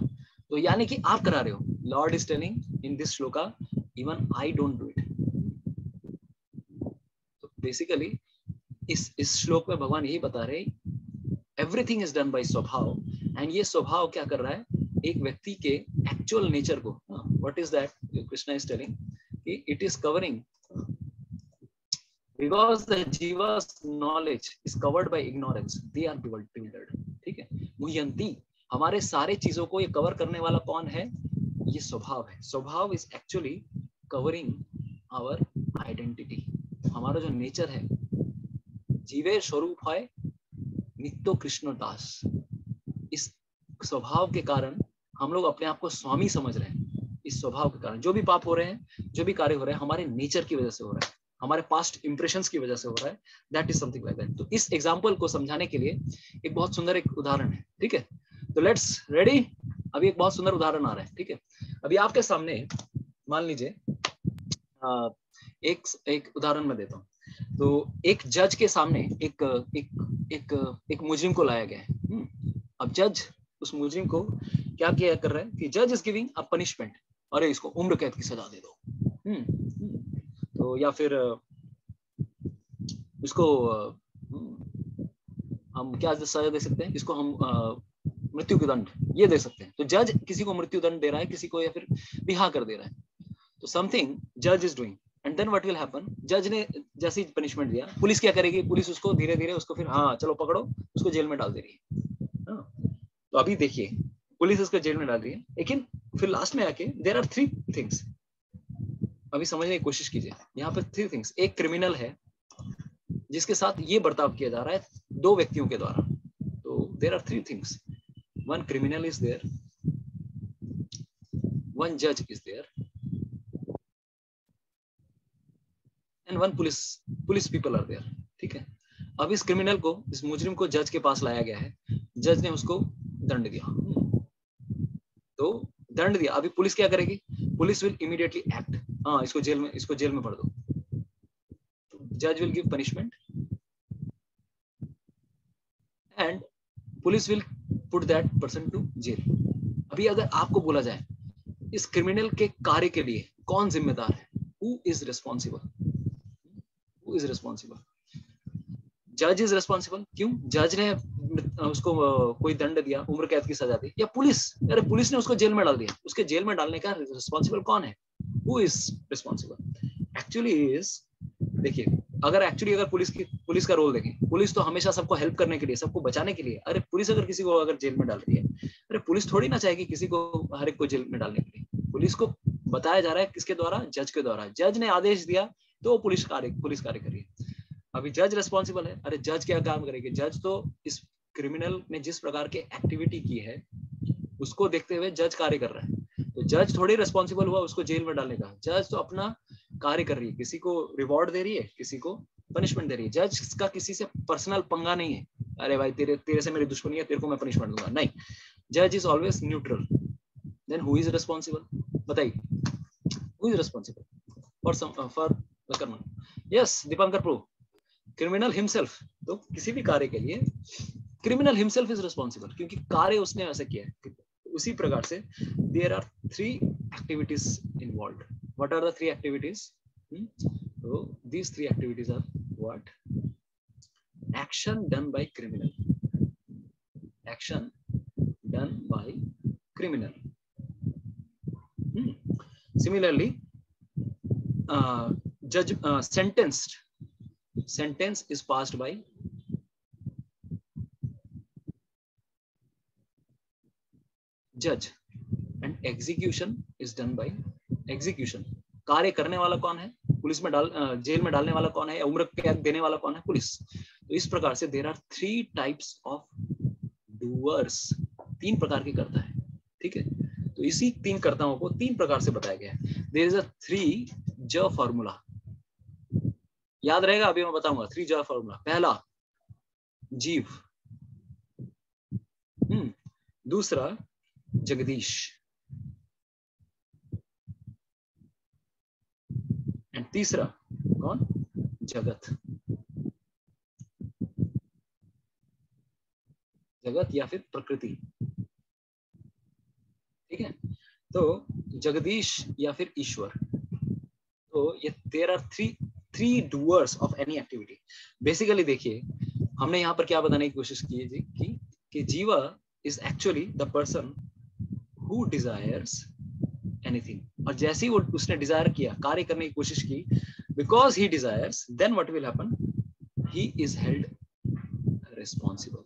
तो यानी कि आप करा रहे हो। Lord is telling in this shloka, even I don't do it. तो बेसिकली इस श्लोक में भगवान यही बता रहे, everything is done by swabhav. And ये स्वभाव क्या कर रहा है? एक व्यक्ति के एक्चुअल नेचर को, what is that? Krishna is telling कि it is covering, because the jiva's knowledge is covered by ignorance, they are bewildered. ठीक है, मुह्यन्ति, हमारे सारे चीजों को ये कवर करने वाला कौन है? ये स्वभाव है। Swabhav is actually covering our identity. हमारा जो नेचर है, जीवे स्वरूप है नित्य कृष्ण दास। इस स्वभाव के कारण हम लोग अपने आप को स्वामी समझ रहे हैं। इस स्वभाव के कारण जो भी पाप हो रहे हैं, जो भी कार्य हो रहे हैं, हमारे नेचर की वजह से हो रहा है, हमारे पास्ट इंप्रेशंस की वजह से हो रहा है। That is something like that. तो इस एग्जांपल को समझाने के लिए एक बहुत सुंदर एक उदाहरण है। ठीक है, तो लेट्स रेडी। अभी एक बहुत सुंदर उदाहरण आ रहा है। ठीक है, अभी आपके सामने मान लीजिए एक उदाहरण मैं देता हूँ। तो एक जज के सामने एक मुजरिम को लाया गया है। अब जज उस मुजरिम को क्या किया कर रहा है कि जज इज गिविंग अ पनिशमेंट, अरे इसको उम्र कैद की सजा दे दो। तो या फिर इसको हम क्या सजा दे सकते हैं, इसको हम मृत्यु के दंड ये दे सकते हैं। तो जज किसी को मृत्यु दंड दे रहा है, किसी को या फिर रिहा कर दे रहा है। तो समथिंग जज is doing and then what will happen, जज ने जैसे ही पनिशमेंट दिया, पुलिस क्या करेगी, पुलिस उसको धीरे धीरे उसको फिर हाँ चलो पकड़ो, उसको जेल में डाल दे रही है। तो अभी देखिए पुलिस उसको जेल में डाल रही है, लेकिन फिर लास्ट में आके देयर आर 3 थिंग्स। अभी समझने की कोशिश कीजिए, यहाँ पे 3 थिंग्स। एक क्रिमिनल है जिसके साथ ये बर्ताव किया जा रहा है 2 व्यक्तियों के द्वारा। तो there are 3 things, 1 criminal is there, 1 judge is there, and 1 police people are there। ठीक है, अब इस क्रिमिनल को, इस मुजरिम को जज के पास लाया गया है, जज ने उसको दंड दिया। तो दंड दिया, अभी पुलिस क्या करेगी, पुलिस विल इमीडिएटली एक्ट, हाँ इसको जेल में भर दो। जज will give punishment and police will put that person to jail. अभी अगर आपको बोला जाए इस क्रिमिनल के कार्य के लिए कौन जिम्मेदार है, who is responsible, who is responsible, जज इज रिस्पॉन्सिबल। क्यों, जज ने उसको कोई दंड दिया, उम्र कैद की सजा दी, या पुलिस, अरे पुलिस ने उसको जेल में डाल दिया, उसके जेल में डालने का रिस्पॉन्सिबल कौन है, who is responsible. Actually is, देखिए अगर पुलिस का रोल देखें, पुलिस तो हमेशा सबको हेल्प करने के लिए, सबको बचाने के लिए। अरे पुलिस अगर किसी को अगर जेल में डाल रही है, अरे पुलिस थोड़ी ना चाहेगी किसी को, हर एक को जेल में डालने के लिए। पुलिस को बताया जा रहा है किसके द्वारा, जज के द्वारा। जज ने आदेश दिया तो पुलिस कार्य कर रही है। अभी जज रिस्पॉन्सिबल है, अरे जज क्या काम करेगी, जज तो इस क्रिमिनल ने जिस प्रकार की एक्टिविटी की है उसको देखते हुए जज कार्य कर रहा है। तो जज थोड़ी रिस्पॉन्सिबल हुआ उसको जेल में डालने का, जज तो अपना कार्य कर रही है, किसी को रिवॉर्ड दे रही है, किसी को पनिशमेंट दे रही है। जज का किसी से पर्सनल पंगा नहीं है, अरे भाई तेरे से मेरी दुश्मनी है, तेरे को मैं पनिशमेंट दूंगा, नहीं। जज is always neutral. Then who is responsible, बताइए, who is responsible for the karma? Yes Dipankar प्रो, क्रिमिनल हिमसेल्फ। तो किसी भी कार्य के लिए क्रिमिनल हिमसेल्फ इज रिस्पॉन्सिबल, क्योंकि कार्य उसने ऐसा किया है। उसी प्रकार से there are 3 activities involved. What are the 3 activities? So these 3 activities are what? Action done by criminal. Action done by criminal. Similarly, judge sentence is passed by judge and execution is done by execution. कार्य करने वाला कौन है, पुलिस में जेल में डालने वाला कौन है, या उम्र कैद देने वाला कौन है, पुलिस। तो इस प्रकार से there are 3 types of doers, 3 प्रकार के कर्ता है। ठीक है, तो इसी 3 कर्ताओं को 3 प्रकार से बताया गया है। देयर इज अ 3 ज फॉर्मूला, याद रहेगा, अभी मैं बताऊंगा 3 ज फॉर्मूला। पहला जीव, दूसरा जगदीश, एंड तीसरा कौन, जगत। जगत या फिर प्रकृति। ठीक है, तो जगदीश या फिर ईश्वर। तो ये there are 3 doers of any activity. Basically देखिए हमने यहाँ पर क्या बताने की कोशिश की है जी, कि जीवा is actually the person who desires anything। और जैसे ही उसने डिजायर किया, कार्य करने की कोशिश की, because he desires, then what will happen, he is held responsible।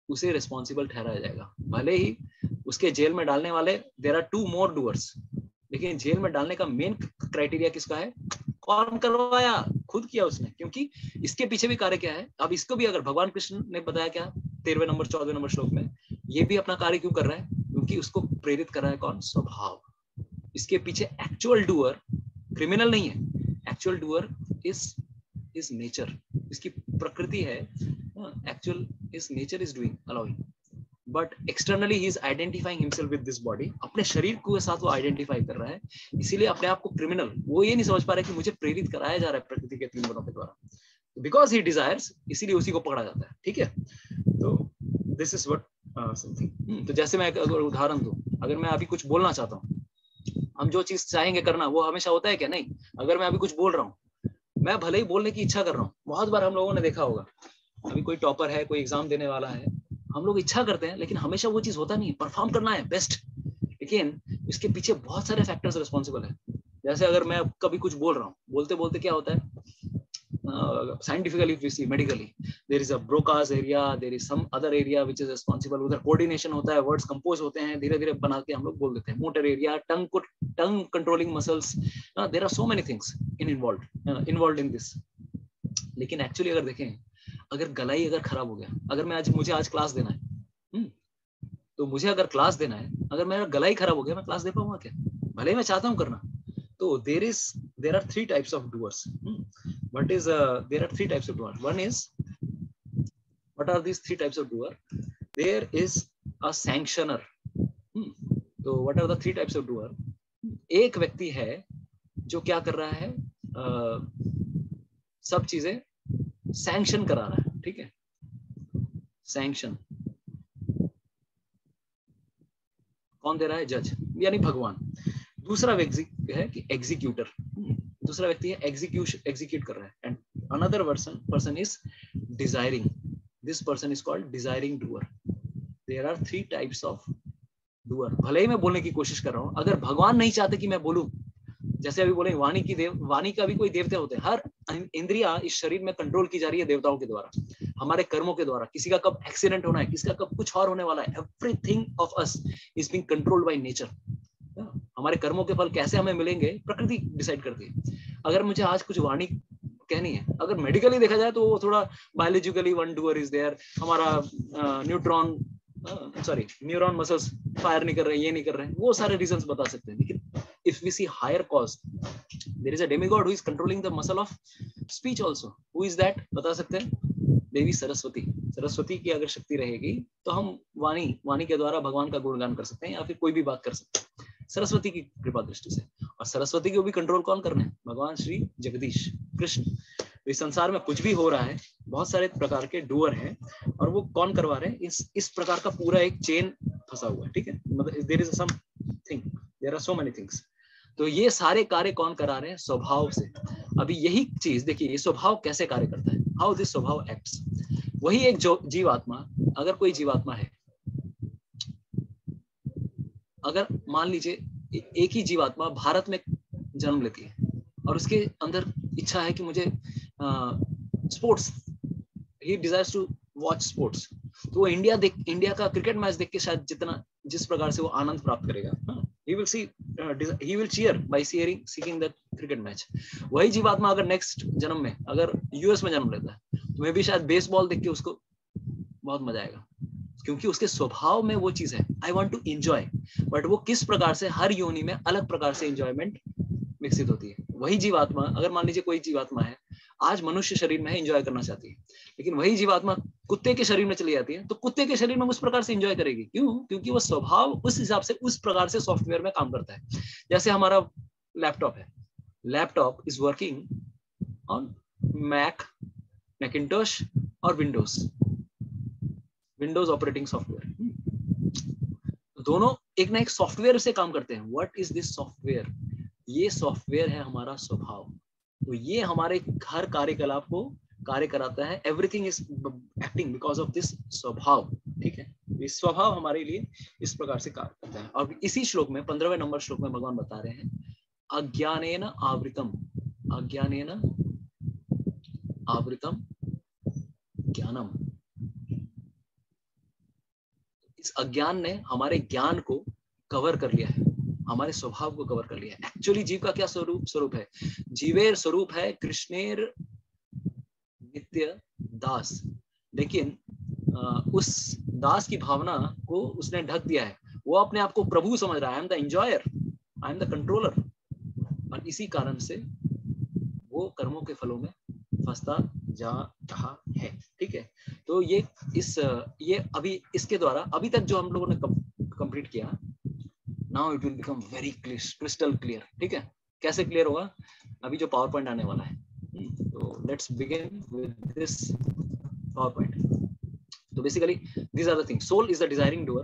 उसे रिस्पॉन्सिबल ठहराया जाएगा। भले ही उसके जेल में डालने वाले देयर आर 2 more doers, लेकिन जेल में डालने का मेन क्राइटेरिया किसका है, कौन करवाया, खुद किया उसने, क्योंकि इसके पीछे भी कार्य क्या है। अब इसको भी अगर भगवान कृष्ण ने बताया क्या 13वें नंबर 14वें नंबर श्लोक में, ये भी अपना कार्य क्यों कर रहा है, क्योंकि उसको प्रेरित कर रहा है कौन, स्वभाव। इसके पीछे एक्चुअल डूअर क्रिमिनल नहीं है, एक्चुअल डूअर इज नेचर, इसकी प्रकृति है। Actual is nature is doing allowing, but externally he is identifying himself with this body. अपने शरीर के साथ वो आइडेंटिफाई कर रहा है, इसीलिए अपने आप को क्रिमिनल, वो ये नहीं समझ पा रहा है कि मुझे प्रेरित कराया जा रहा है प्रकृति के 3 गुणों के द्वारा। बिकॉज ही डिजायर्स, इसीलिए उसी को पकड़ा जाता है, ठीक है। तो दिस इज व्हाट समथिंग। तो जैसे मैं अगर उदाहरण दूं, अगर मैं अभी कुछ बोलना चाहता हूँ, हम जो चीज चाहेंगे करना वो हमेशा होता है क्या? नहीं। अगर मैं अभी कुछ बोल रहा हूँ, मैं भले ही बोलने की इच्छा कर रहा हूँ, बहुत बार हम लोगों ने देखा होगा, अभी कोई टॉपर है, कोई एग्जाम देने वाला है, हम लोग इच्छा करते हैं, लेकिन हमेशा वो चीज होता नहीं है, परफॉर्म करना है बेस्ट, लेकिन इसके पीछे बहुत सारे फैक्टर्स रिस्पॉन्सिबल है। जैसे अगर मैं कभी कुछ बोल रहा हूँ, बोलते बोलते क्या होता है, scientifically if we see, medically there is a Broca's area, there is some other area which is responsible, उधर coordination होता है, words compose होते हैं, धीरे धीरे बना के हम लोग बोल देते हैं। motor area, tongue controlling muscles, there are so many things involved in this। लेकिन एक्चुअली अगर देखें, अगर गला ही अगर खराब हो गया, अगर मुझे आज क्लास देना है, तो मुझे अगर क्लास देना है, अगर मेरा गला ही खराब हो गया, मैं क्लास दे पाऊंगा क्या? भले ही मैं चाहता हूँ करना। तो there are three types of doers। there are three types of doers। One is, what are these three types of doer? There is a sanctioner। तो what are the three types of doer? एक व्यक्ति है जो क्या कर रहा है, सब चीजें सैंक्शन करा रहा है, ठीक है। सैंक्शन कौन दे रहा है? जज, यानी भगवान। दूसरा व्यक्ति है कि एग्जीक्यूटर, दूसरा व्यक्ति है एग्जीक्यूट कर रहा है। And another person is desiring, this person is called desiring doer. There are three types of doer. भले ही मैं बोलने की कोशिश कर रहा हूं, अगर भगवान नहीं चाहते कि मैं बोलूं, जैसे अभी बोले वाणी का भी कोई देवते होते हैं, हर इंद्रिया इस शरीर में कंट्रोल की जा रही है देवताओं के द्वारा, हमारे कर्मों के द्वारा। किसी का कब एक्सीडेंट होना है, किसी का कब कुछ और होने वाला है, everything of us is being controlled by nature. हमारे कर्मों के फल कैसे हमें मिलेंगे, प्रकृति डिसाइड करती है। अगर मुझे आज कुछ वाणी कहनी है, अगर मेडिकली देखा जाए तो वो थोड़ा biologically one doer is there, हमारा न्यूरॉन मसल्स फायर नहीं कर रहे हैं, ये नहीं कर रहे हैं, वो सारे रीजंस बता सकते हैं। लेकिन if we see higher cause, there is a demigod who is controlling the muscle of speech also। who is that? बता सकते हैं? देवी सरस्वती। सरस्वती की अगर शक्ति रहेगी तो हम वाणी के द्वारा भगवान का गुणगान कर सकते हैं, या फिर कोई भी बात कर सकते हैं सरस्वती की कृपा दृष्टि से। और सरस्वती को भी कंट्रोल कौन करना है? भगवान श्री जगदीश कृष्ण। तो इस संसार में कुछ भी हो रहा है, बहुत सारे प्रकार के डूअर हैं, और वो कौन करवा रहे हैं? इस प्रकार का पूरा एक चेन फंसा हुआ है, ठीक है। मतलब there is something, there are so many things. तो ये सारे कार्य कौन करा रहे हैं? स्वभाव से। अभी यही चीज देखिए, ये स्वभाव कैसे कार्य करता है, हाउ दिस स्वभाव एक्ट्स। वही एक जो जीवात्मा, अगर कोई जीवात्मा है, अगर मान लीजिए एक ही जीवात्मा भारत में जन्म लेती है और उसके अंदर इच्छा है कि मुझे sports, he desires to watch sports, तो वो इंडिया का क्रिकेट मैच देख के शायद जिस प्रकार से वो आनंद प्राप्त करेगा, he will cheer by seeing that cricket match। वही जीवात्मा अगर नेक्स्ट जन्म में अगर यूएस में जन्म लेता है, तो मे भी शायद बेसबॉल देख के उसको बहुत मजा आएगा, क्योंकि उसके स्वभाव में वो चीज है, I want to enjoy. But वो किस प्रकार से हर योनि में अलग प्रकार से एंजॉयमेंट विकसित होती है। वही जीवात्मा, अगर मान लीजिए कोई जीवात्मा है आज मनुष्य शरीर में है, एंजॉय करना चाहती है, लेकिन वही जीवात्मा कुत्ते के शरीर में चली जाती है, तो कुत्ते के शरीर में उस प्रकार से एंजॉय करेगी। क्यों? क्योंकि वो स्वभाव उस हिसाब से उस प्रकार से सॉफ्टवेयर में काम करता है। जैसे हमारा लैपटॉप है, laptop is working on Macintosh और विंडोज ऑपरेटिंग सॉफ्टवेयर, दोनों एक ना एक सॉफ्टवेयर से काम करते हैं। What is this software? ये सॉफ्टवेयर है हमारा स्वभाव। तो ये हमारे हर कार्यकलाप को कार्य कराता है। Everything is acting because of this स्वभाव, ठीक है। ये स्वभाव हमारे लिए इस प्रकार से कार्य करता है। और इसी श्लोक में 15वें नंबर श्लोक में भगवान बता रहे हैं, अज्ञानेन आवृतम, अज्ञानेन आवृतम ज्ञानम। इस अज्ञान ने हमारे ज्ञान को कवर कर लिया है, हमारे स्वभाव को कवर कर लिया है। एक्चुअली जीव का क्या स्वरूप है? जीवेर स्वरूप है कृष्णेर नित्य दास, लेकिन उस दास की भावना को उसने ढक दिया है। वो अपने आप को प्रभु समझ रहा है, I am the enjoyer, I am the controller, और इसी कारण से वो कर्मों के फलों में फंसता जा रहा है, ठीक है। तो ये अभी इसके द्वारा अभी तक जो हम लोगों ने कंप्लीट किया, now it will become very crystal clear, ठीक है। कैसे क्लियर होगा? अभी जो पावर पॉइंट आने वाला है, तो let's begin with this PowerPoint. So basically these are the things. Soul is the desiring doer,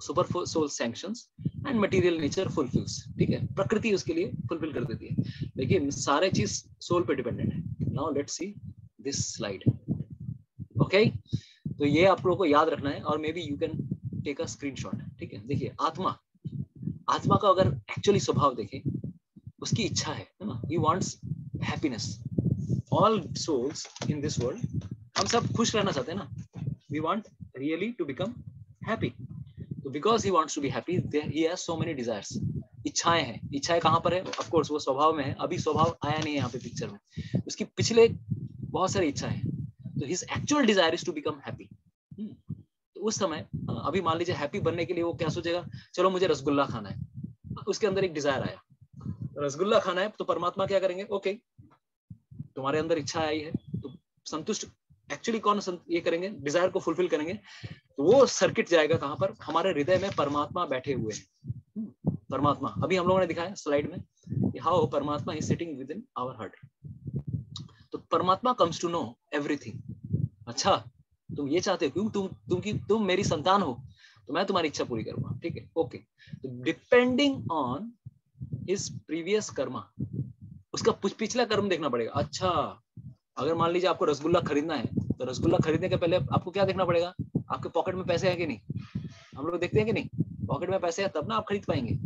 super soul sanctions and material nature fulfills. ठीक है, प्रकृति उसके लिए फुलफिल कर देती है, लेकिन सारे चीज सोल पे डिपेंडेंट है. Now let's see this slide. Okay, तो ये आप लोगों को याद रखना है और maybe you can take a screenshot. ठीक है, देखिए आत्मा का अगर एक्चुअली स्वभाव देखें, उसकी इच्छा है ना, he wants happiness. All souls in this world, हम सब खुश रहना चाहते हैं ना. We want really to become happy. So because he wants to be happy, he has so many desires. इच्छाएं हैं. इच्छाएं कहाँ पर है? Of course वो स्वभाव में है. अभी स्वभाव आया नहीं है यहाँ पे पिक्चर में. उसकी पिछले बहुत सारी इच्छाएं हैं. तो his actual desire is to become happy. तो उस समय अभी मान लीजिए हैप्पी बनने के लिए वो क्या सोचेगा, चलो मुझे रसगुल्ला खाना है. उसके अंदर एक डिजायर आया, रसगुल्ला खाना है. तो परमात्मा क्या करेंगे, ओके तुम्हारे अंदर इच्छा आई है, तो संतुष्ट एक्चुअली कौन ये करेंगे, डिजायर को फुलफिल करेंगे. तो वो सर्किट जाएगा कहां पर, हमारे हृदय में परमात्मा बैठे हुए हैं. परमात्मा अभी हम लोगों ने दिखाया स्लाइड में, how Paramatma is sitting within our heart. तो Paramatma comes to know everything. अच्छा तुम ये चाहते हो, क्यों तुम मेरी संतान हो, तो मैं तुम्हारी इच्छा पूरी करूंगा. ठीक है, ओके. तो depending on his previous Karma, उसका पिछला कर्म देखना पड़ेगा. अच्छा अगर मान लीजिए आपको रसगुल्ला खरीदना है, तो रसगुल्ला खरीदने के पहले आपको क्या देखना पड़ेगा, आपके पॉकेट में पैसे हैं कि नहीं. हम लोग देखते हैं कि नहीं, पॉकेट में पैसे है तब ना आप खरीद पाएंगे.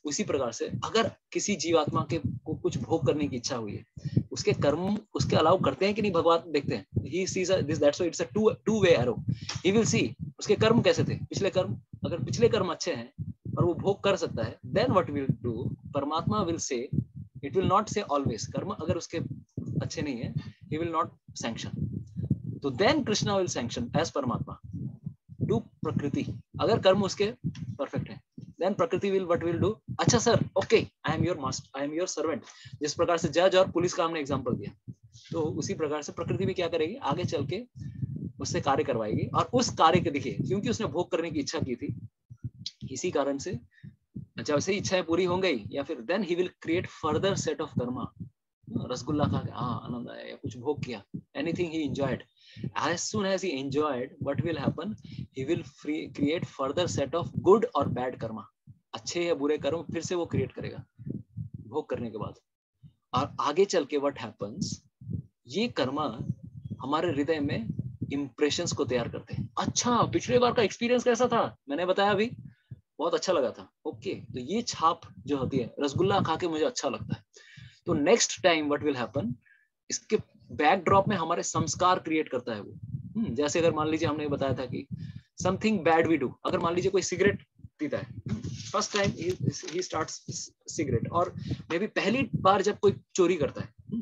उसी प्रकार से अगर किसी जीवात्मा के को कुछ भोग करने की इच्छा हुई है, उसके कर्म उसके अलाउ करते हैं कि नहीं, भगवान देखते हैं. He sees this, that's why it's a two way arrow. He will see उसके कर्म कैसे थे, पिछले कर्म. अगर पिछले कर्म अच्छे हैं और वो भोग कर सकता है, देन व्हाट विल डू, परमात्मा will say, it will not से ऑलवेज. कर्म अगर उसके अच्छे नहीं है, he will not sanction. तो then Krishna will sanction as Paramatma to Prakriti. अगर कर्म उसके परफेक्ट है, then Prakriti will what will do, अच्छा sir okay I am your master, I am your servant. जिस प्रकार से जज और पुलिस का हमने एग्जांपल दिया, तो उसी प्रकार से प्रकृति भी क्या करेगी, आगे चल के उससे कार्य करवाएगी. और उस कार्य के देखिए, क्योंकि उसने भोग करने की इच्छा की थी, इसी कारण से जब से इच्छाएं पूरी हो गई, या फिर then he will create further set of karma. Rasgulla खा के हाँ आनंद आया, या कुछ भोग किया, anything he enjoyed, as soon as he enjoyed, what will happen, he will create further set of good or bad karma. अच्छे या बुरे कर्म फिर से वो क्रिएट करेगा भोग करने के बाद. और आगे चल के what happens, ये कर्मा हमारे हृदय में इंप्रेशंस को तैयार करते हैं. अच्छा पिछले बार का एक्सपीरियंस कैसा था, मैंने बताया अभी, बहुत अच्छा लगा था. ओके, तो ये छाप जो होती है, रसगुल्ला खा के मुझे अच्छा लगता है, तो next time what will happen, इसके बैकड्रॉप में हमारे संस्कार क्रिएट करता है वो. जैसे अगर मान लीजिए हमने बताया था कि समथिंग बैड वी डू, अगर मान लीजिए कोई सिगरेट पीता है, first time he starts cigarette, और मे बी पहली बार जब कोई चोरी करता है,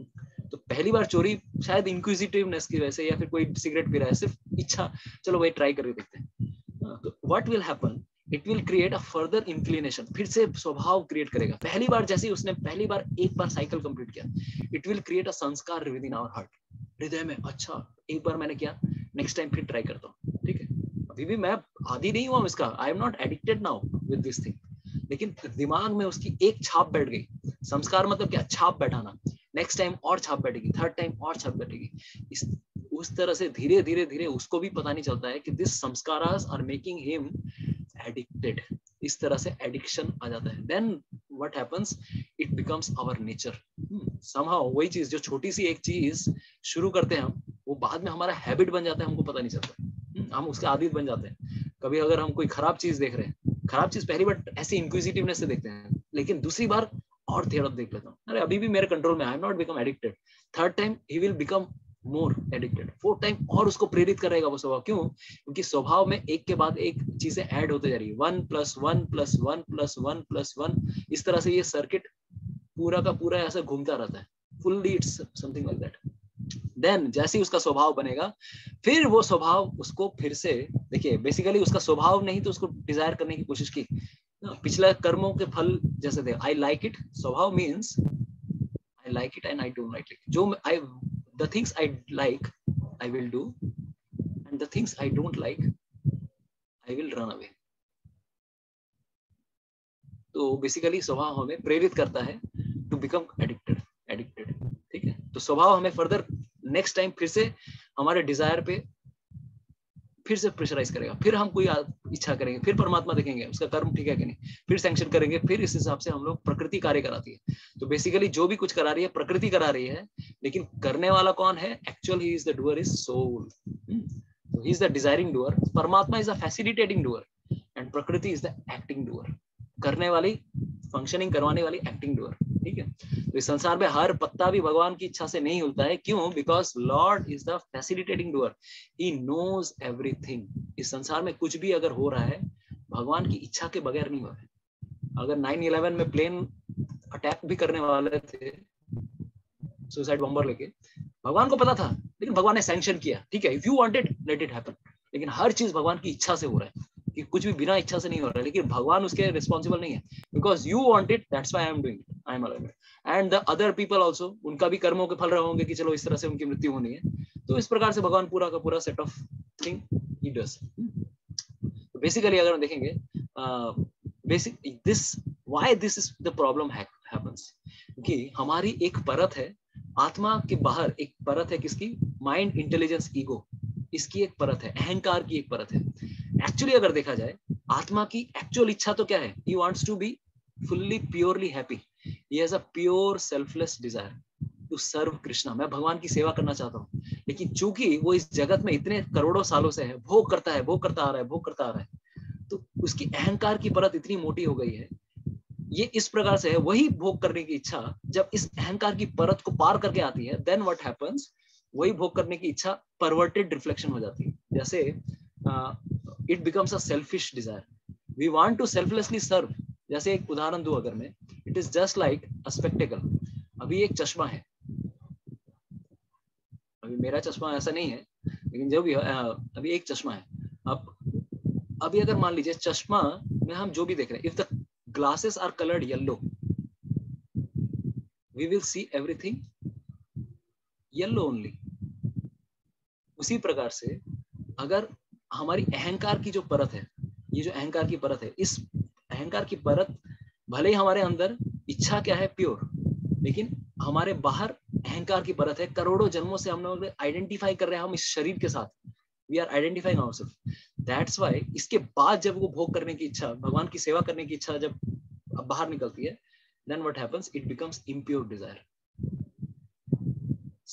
तो पहली बार चोरी शायद इंक्विजिटिवनेस की वजह से, या फिर कोई सिगरेट पी रहा है सिर्फ इच्छा, चलो भाई ट्राई करके देखते हैं. तो what will happen, it will create a further inclination, फिर से स्वभाव क्रिएट करेगा. पहली बार जैसे ही उसने पहली बार एक बार साइकिल कंप्लीट किया, इट विल क्रिएट अ संस्कार विद इन आवर हार्ट, हृदय में. अच्छा एक बार मैंने किया, नेक्स्ट टाइम फिर ट्राई करता हूँ. ठीक है, अभी भी मैं आदी नहीं हुआ इसका, आई am not addicted now with this thing, लेकिन दिमाग में उसकी एक छाप बैठ गई. संस्कार मतलब क्या, छाप बैठाना. नेक्स्ट टाइम और छाप बैठेगी, थर्ड टाइम और छाप बैठेगी. उस तरह से धीरे धीरे धीरे उसको भी पता नहीं चलता है कि this samskaras are making him addicted. इस तरह से एडिक्शन आ जाता है. Then what happens, it becomes our nature. Somehow वही चीज जो छोटी सी एक चीज शुरू करते हैं हम, वो बाद में हमारा हैबिट बन जाता है, हमको पता नहीं चलता. हम उसके आदि बन जाते हैं. कभी अगर हम कोई खराब चीज देख रहे हैं, खराब चीज पहली बार ऐसे इंक्विजिटिवनेस से देखते हैं, लेकिन दूसरी बार और थोड़ा देख लेता हूँ, अरे अभी भी मेरे कंट्रोल में, आई am not become addicted. Third time he will become more addicted. Fourth time और उसको प्रेरित करेगा वो स्वभाव. क्यों? क्योंकि स्वभाव में एक के बाद एक चीजें ऐड होते जा रही है, 1 + 1 + 1 + 1 + 1. इस तरह से ये सर्किट पूरा का पूरा ऐसा घूमता रहता है. Fully it's something like that. Then जैसे ही उसका स्वभाव बनेगा, फिर वो स्वभाव उसको फिर से, देखिए बेसिकली उसका स्वभाव नहीं तो उसको डिजायर करने की कोशिश की. पिछले कर्मों के फल जैसे थे, आई लाइक इट, स्वभाव means I like it and I don't like it. जो आई the things I like I will do, and the things I don't like I will run away. तो बेसिकली स्वभाव हमें प्रेरित करता है टू बिकम एडिक्टेड. ठीक है, तो स्वभाव हमें फर्दर नेक्स्ट टाइम फिर से हमारे डिजायर पे फिर से प्रेशराइज करेगा, फिर हम कोई इच्छा करेंगे, फिर परमात्मा देखेंगे उसका कर्म ठीक है कि नहीं, फिर सैंक्शन करेंगे, फिर इस हिसाब से हम लोग प्रकृति कार्य कराती है। तो बेसिकली जो भी कुछ करा रही है प्रकृति करा रही है, लेकिन करने वाला कौन है? Actual he is the doer, is soul. He is the desiring doer, Paramatma is the facilitating doer and prakriti is the acting doer, करने वाली, फंक्शनिंग करवाने वाली एक्टिंग डूअर। ठीक है, तो इस संसार में हर पत्ता भी भगवान की इच्छा से नहीं हिलता है। क्यों? Because lord is the facilitating doer, he knows everything. इस संसार में कुछ भी अगर हो रहा है भगवान की इच्छा के बगैर नहीं हो रहा है। अगर 9/11 में प्लेन अटैक भी करने वाले थे सुसाइड बॉम्बर लेके, भगवान को पता था, लेकिन भगवान ने सैंक्शन किया। ठीक है, if you want it let it happen. लेकिन हर चीज भगवान की इच्छा से हो रहा है, कि कुछ भी बिना इच्छा से नहीं हो रहा है, लेकिन भगवान उसके रिस्पॉन्सिबल नहीं है। Because you want it, that's why I am doing it, I am alive. And the other people also, उनका भी कर्मों के फल रहे होंगे कि चलो इस तरह से उनकी मृत्यु होनी है। तो इस प्रकार से भगवान पूरा का पूरा set of thing he does. तो बेसिकली अगर हम देखेंगे basic this, why this is the problem happens, कि हमारी एक परत है आत्मा के बाहर, एक परत है किसकी? माइंड, इंटेलिजेंस, ईगो, इसकी एक परत है, अहंकार की एक परत है। एक्चुअली अगर देखा जाए आत्मा की एक्चुअल इच्छा तो क्या है? He wants to be fully purely happy, he has a pure selfless desire to serve Krishna. मैं भगवान की सेवा करना चाहता हूँ, लेकिन चूंकि वो इस जगत में इतने करोड़ों सालों से है, भोग करता है, भोग करता आ रहा है, भोग करता आ रहा है, तो उसकी अहंकार की परत इतनी मोटी हो गई है। ये इस प्रकार से है, वही भोग करने की इच्छा जब इस अहंकार की परत को पार करके आती है, देन व्हाट हैपेंस, वही भोग करने की इच्छा परवर्टेड रिफ्लेक्शन हो जाती है। जैसे it becomes a selfish desire, we want to selflessly serve. जैसे एक उदाहरण दूं अगर मैं, it is just like a spectacle. अभी एक चश्मा है, अभी मेरा चश्मा ऐसा नहीं है, लेकिन जो भी अभी एक चश्मा है। अब अभी अगर मान लीजिए चश्मा में हम जो भी देख रहे हैं, if the glasses are colored yellow, we will see everything yellow only. उसी प्रकार से अगर हमारी अहंकार की जो परत है, ये जो अहंकार की परत है, इस अहंकार की परत भले ही हमारे अंदर इच्छा क्या है? प्योर, लेकिन हमारे बाहर अहंकार की परत है। करोड़ों जन्मों से हम लोग आइडेंटिफाई कर रहे हैं हम इस शरीर के साथ, we are identifying ourself. That's why इसके बाद जब वो भोग करने की इच्छा, भगवान की सेवा करने की इच्छा जब बाहर निकलती है, then what happens? It becomes impure desire,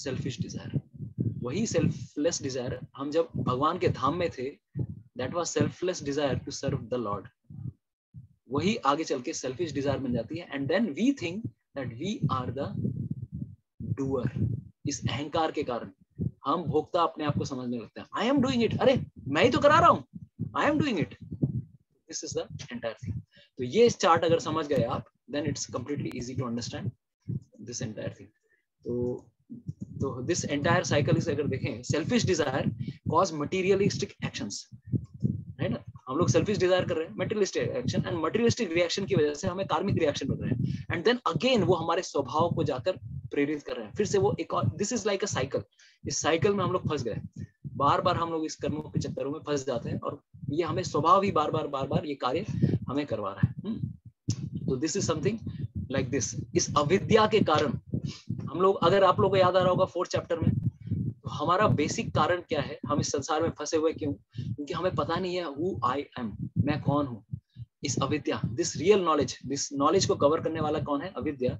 selfish desire. वही selfless desire हम जब भगवान के धाम में थे, that was selfless desire to serve the Lord. वही आगे चल के selfish desire बन जाती है, and then we think that we are the doer. इस अहंकार के कारण हम भोक्ता अपने आप को समझने लगते हैं। I am doing it, अरे मैं ही तो करा रहा हूँ, I am doing it. This is the entire thing. तो ये चार्ट अगर समझ गए आप, then it's completely easy to understand this entire thing. तो this entire cycle is अगर देखें, selfish desire cause materialistic actions, है ना? हम लोग selfish desire कर रहे हैं, materialistic action, and materialistic reaction की वजह से हमें कार्मिक रिएक्शन बन रहे हैं, and then again वो हमारे स्वभाव को जाकर प्रेरित कर रहे हैं। फिर से वो एक और, this is like a cycle. इस साइकिल में हम लोग फंस गए, बार बार हम लोग इस कर्मों के चक्करों में फंस जाते हैं, और ये हमें स्वभाव ही बार बार ये कार्य हमें करवा रहा है। तो this is something like this. इस अविद्या के कारण हम लोग, अगर आप लोगों को याद आ रहा होगा 4th चैप्टर में, तो हमारा बेसिक कारण क्या है? हम इस संसार में फंसे हुए क्यों? क्योंकि हमें पता नहीं है हु आई एम, मैं कौन हूँ। इस अविद्या, this real knowledge, this knowledge को कवर करने वाला कौन है? अविद्या।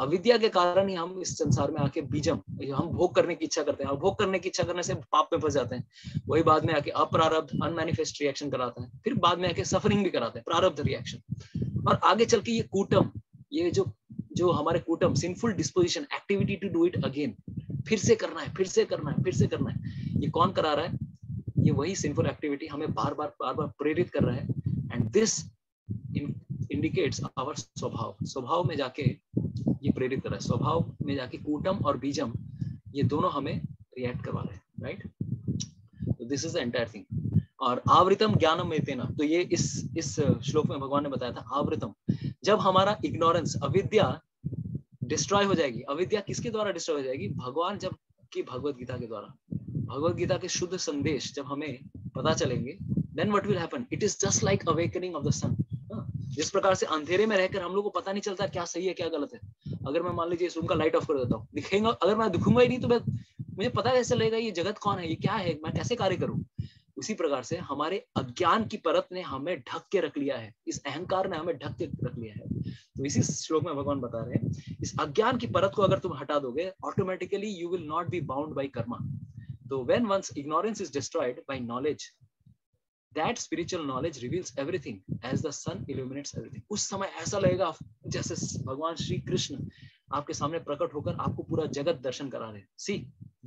अविद्या के कारण ही हम इस संसार में आके बीजम, हम भोग करने की इच्छा करते हैं, और भोग करने की इच्छा करने से पाप में फंस जाते हैं। वही बाद में आके अप्रारब्ध, अनमैनिफेस्ट रिएक्शन कराता है, फिर बाद में आके सफरिंग भी कराता है, प्रारब्ध रिएक्शन। और आगे चल के ये कूटम, ये जो हमारे कूटम, sinful disposition, activity to do it again, फिर से करना है, फिर से करना है, फिर से करना है, ये कौन करा रहा है? ये वही सिंफुल एक्टिविटी हमें बार बार प्रेरित कर रहा है। एंड दिस इंडिकेट्स आवर स्वभाव। स्वभाव में जाके ये प्रेरित कर रहा है, स्वभाव में जाके कूटम और बीजम ये दोनों हमें रिएक्ट करवा रहे हैं, राइट? तो this is the entire thing. और आवृतम ज्ञानम एतेन, तो ये इस श्लोक में भगवान ने बताया था आवृतम, जब हमारा इग्नोरेंस, अविद्या डिस्ट्रॉय हो जाएगी। अविद्या किसके द्वारा डिस्ट्रॉय हो जाएगी? भगवान जब की भगवत गीता के द्वारा, भगवत गीता के शुद्ध संदेश जब हमें पता चलेंगे, then what will happen? It is just like awakening of the sun. जिस प्रकार से अंधेरे में रहकर हम लोग को पता नहीं चलता क्या सही है क्या गलत है, अगर मैं मान लीजिए इस रूम का लाइट ऑफ कर देता हूँ, दिखेगा, अगर मैं दिखूंगा ही नहीं तो मुझे पता कैसे लगेगा ये जगत कौन है, ये क्या है, मैं कैसे कार्य करूं। उसी प्रकार से हमारे अज्ञान की परत ने हमें ढक के रख लिया है, इस अहंकार ने हमें ढक के रख लिया है। तो इसी श्लोक में भगवान बता रहे हैं इस अज्ञान की परत को अगर तुम हटा दोगे, automatically you will not be bound by karma. तो when once ignorance is destroyed by knowledge, that spiritual knowledge reveals everything as the sun illuminates everything. उस समय ऐसा लगेगा जैसे भगवान श्री कृष्ण आपके सामने प्रकट होकर आपको पूरा जगत दर्शन करा रहे हैं। See,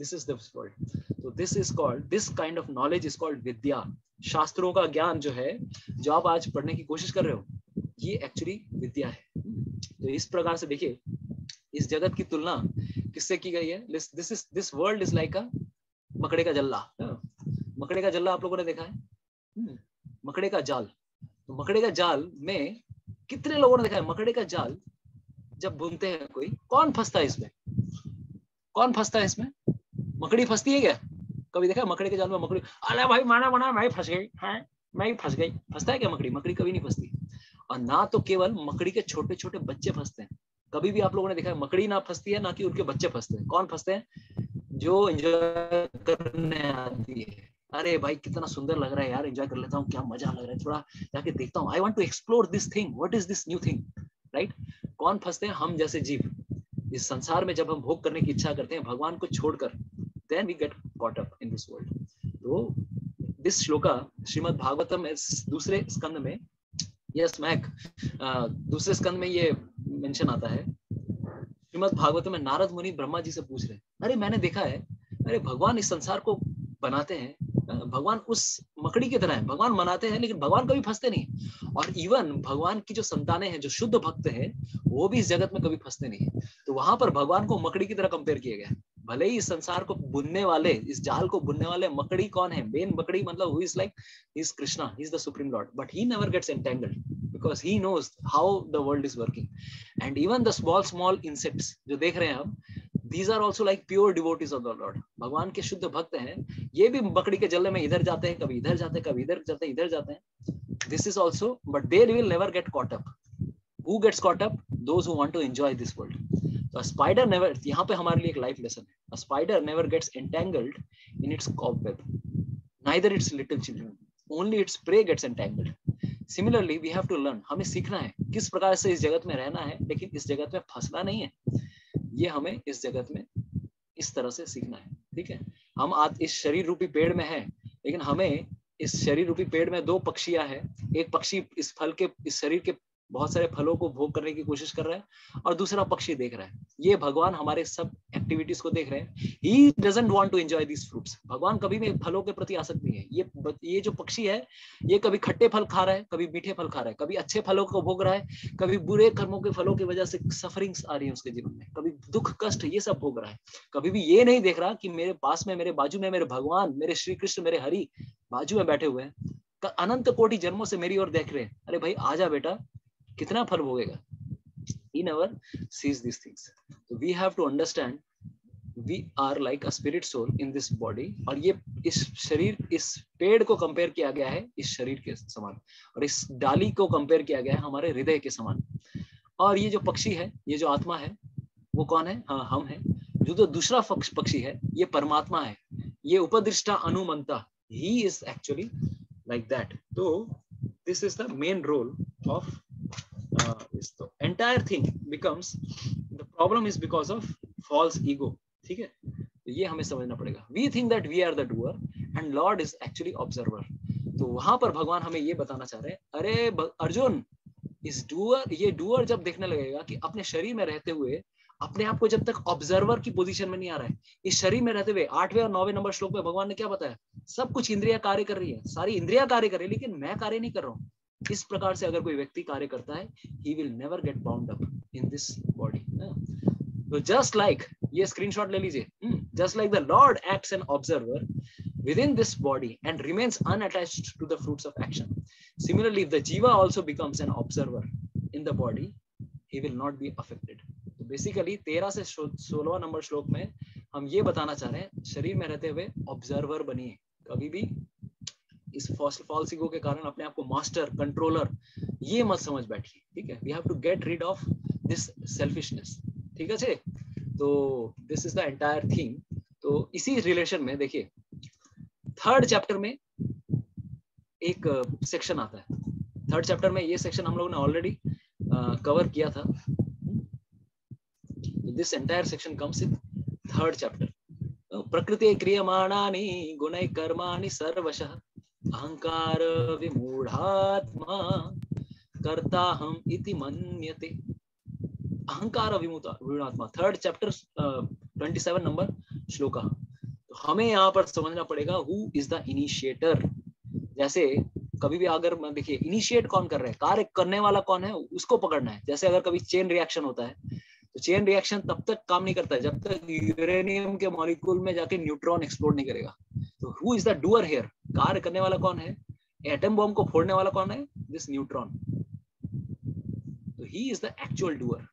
this is the world. So this is called, this kind of knowledge is called विद्या। शास्त्रों का ज्ञान जो है, जो आप आज पढ़ने की कोशिश कर रहे हो, ये एक्चुअली विद्या है। तो इस प्रकार से देखिए, इस जगत की तुलना किससे की गई है? This world is like a मकड़े का जल्ला। मकड़े का जल्ला आप लोगों ने देखा है? मकड़े का जाल। तो मकड़े का जाल में कितने लोगों ने देखा है? मकड़े का जाल जब बुनते हैं कोई, कौन फंसता है इसमें? कौन फंसता है इसमें? मकड़ी फंसती है क्या? कभी देखा है मकड़े के जाल में मकड़ी? अरे भाई माना बना, मैं फंस गई, हाँ मैं फंस गई। फंसता है क्या मकड़ी? मकड़ी कभी नहीं फंसती। और ना तो केवल मकड़ी के छोटे छोटे बच्चे फंसते हैं। कभी भी आप लोगों ने देखा है मकड़ी ना फंसती है, ना कि उनके बच्चे फंसते हैं। कौन फंसते हैं? जो एंजॉय करने आती है। अरे भाई कितना सुंदर लग रहा है यार, एंजॉय कर लेता हूँ, क्या मजा लग रहा है, थोड़ा जाके देखता हूँ, I want to explore this thing, what is this new thing, right? कौन फंसते हैं? हम जैसे जीव। इस संसार में जब हम भोग करने की इच्छा करते हैं भगवान को छोड़कर, then we get caught up in this world. तो दिस श्लोका श्रीमद् भागवतम में दूसरे स्कंद में, यस मैक, दूसरे स्कंद में ये मेंशन आता है। श्रीमद् भागवतम में नारद मुनि ब्रह्मा जी से पूछ रहे हैं, अरे मैंने देखा है, अरे भगवान इस संसार को बनाते हैं, भगवान उस मकड़ी की तरह है, भगवान बनाते हैं लेकिन भगवान कभी फंसते नहीं। और इवन भगवान की जो संतानें हैं, जो शुद्ध भक्त हैं, वो भी इस जगत में कभी फंसते नहीं। तो वहां पर भगवान को मकड़ी की तरह कंपेयर किया गया। भले ही इस संसार को बुनने वाले, इस जाल को बुनने वाले मकड़ी कौन है? मेन मकड़ी मतलब who is like, he is Krishna, he is the supreme lord, but he never gets entangled because he knows how the world is working. And even the small insects जो देख रहे हैं हम, these are also like pure devotees of the Lord. भगवान के शुद्ध भक्त हैं, ये भी मकड़ी के जल्ले में इधर जाते हैं, कभी इधर जाते हैं, कभी इधर जाते हैं, इधर जाते हैं। This is also, but they will never get caught up. Who gets caught up? Those who want to enjoy this world. So a spider never, यहाँ पे हमारे लिए एक लाइफ लेसन है, a spider never gets entangled in its cobweb, neither its little children, only its prey gets entangled. Similarly, we have to learn, हमें सीखना है किस प्रकार से इस जगत में रहना है, लेकिन इस जगत में फंसना नहीं है। ये हमें इस जगत में इस तरह से सीखना है, ठीक है? हम आज इस शरीर रूपी पेड़ में हैं, लेकिन हमें इस शरीर रूपी पेड़ में दो पक्षियां हैं। एक पक्षी इस फल के, इस शरीर के बहुत सारे फलों को भोग करने की कोशिश कर रहा है, और दूसरा पक्षी देख रहा है। ये भगवान हमारे सब एक्टिविटीज को देख रहे हैं। He doesn't want to enjoy these fruits. भगवान कभी भी फलों के प्रति आसक्त नहीं है। ये जो पक्षी है, ये कभी खट्टे फल खा रहा है, कभी मीठे फल खा रहा है, कभी अच्छे फलों को भोग रहा है, कभी बुरे कर्मों के फलों की वजह से सफरिंग्स आ रही है उसके जीवन में, कभी दुख कष्ट, ये सब भोग रहा है। कभी भी ये नहीं देख रहा कि मेरे पास में, मेरे बाजू में मेरे भगवान, मेरे श्री कृष्ण, मेरे हरि बाजू में बैठे हुए हैं, अनंत कोटि जन्मों से मेरी ओर देख रहे हैं। अरे भाई आजा बेटा, कितना फल भोगेगा? He never sees these things. So we have to understand we are like a spirit soul in this body. और ये इस शरीर, इस पेड़ को कंपेयर किया गया है इस शरीर के समान, और इस डाली को कंपेयर किया गया है हमारे हृदय के समान। और ये जो पक्षी है, ये जो आत्मा है, वो कौन है? हाँ, हम हैं। जो दूसरा पक्षी है, ये परमात्मा है, ये उपदृष्टा अनुमंता, he is actually like that. So this is the main role of this. The entire thing becomes, the problem is because of false ego. ठीक है? तो ये हमें समझना पड़ेगा। We think that we are the doer and Lord is actually observer. तो वहां पर भगवान हमें ये बताना चाह रहे हैं, अरे अर्जुन, इस डूअर, ये डूअर जब देखने लगेगा कि अपने शरीर में रहते हुए अपने आप को जब तक ऑब्जर्वर की पोजीशन में नहीं आ रहा है, इस शरीर में रहते हुए 8वें और 9वें नंबर श्लोक में भगवान ने क्या बताया? सब कुछ इंद्रियां कार्य कर रही है, सारी इंद्रियां कार्य कर रही है, लेकिन मैं कार्य नहीं कर रहा हूँ। इस प्रकार से अगर कोई व्यक्ति कार्य करता है, he will never get bound up in this body. So just like, ये स्क्रीनशॉट ले लीजिए, just like the Lord acts an observer within this body and remains unattached to the fruits of action. Similarly, if the jiva also becomes an observer in the body, he will not be affected. तो बेसिकली 13 से 16वां नंबर श्लोक में हम ये बताना चाह रहे हैं, शरीर में रहते हुए ऑब्जर्वर बनिए। कभी भी इस फॉल्स ईगो के कारण अपने आप को मास्टर, कंट्रोलर, ये मत समझ बैठिए, ठीक है? We have to get rid of this selfishness, ठीक है। तो this is the entire thing. तो इसी रिलेशन में देखिए 3rd चैप्टर में एक सेक्शन आता है। 3rd चैप्टर में ये सेक्शन हम लोगों ने ऑलरेडी कवर किया था। This entire section comes in 3rd chapter. प्रकृति क्रियमाणानि गुणैः कर्माणि सर्वशः अहंकार विमूढ़ात्मा कर्ताहम् इति मन्यते। अहंकार विमूढ़ात्मा 3rd चैप्टर 27 नंबर श्लोका। तो हमें यहाँ पर समझना पड़ेगा हु इज द इनिशिएटर। जैसे कभी भी अगर देखिए इनिशिएट कौन कर रहा है, कार्य करने वाला कौन है, उसको पकड़ना है। जैसे अगर कभी चेन रिएक्शन होता है तो चेन रिएक्शन तब तक काम नहीं करता है जब तक यूरेनियम के मॉलिक्यूल में जाके न्यूट्रॉन एक्सप्लोड नहीं करेगा। तो who is the doer here, कार्य करने वाला कौन है, एटम बॉम्ब को फोड़ने वाला कौन है, दिस न्यूट्रॉन। तो ही is the actual doer,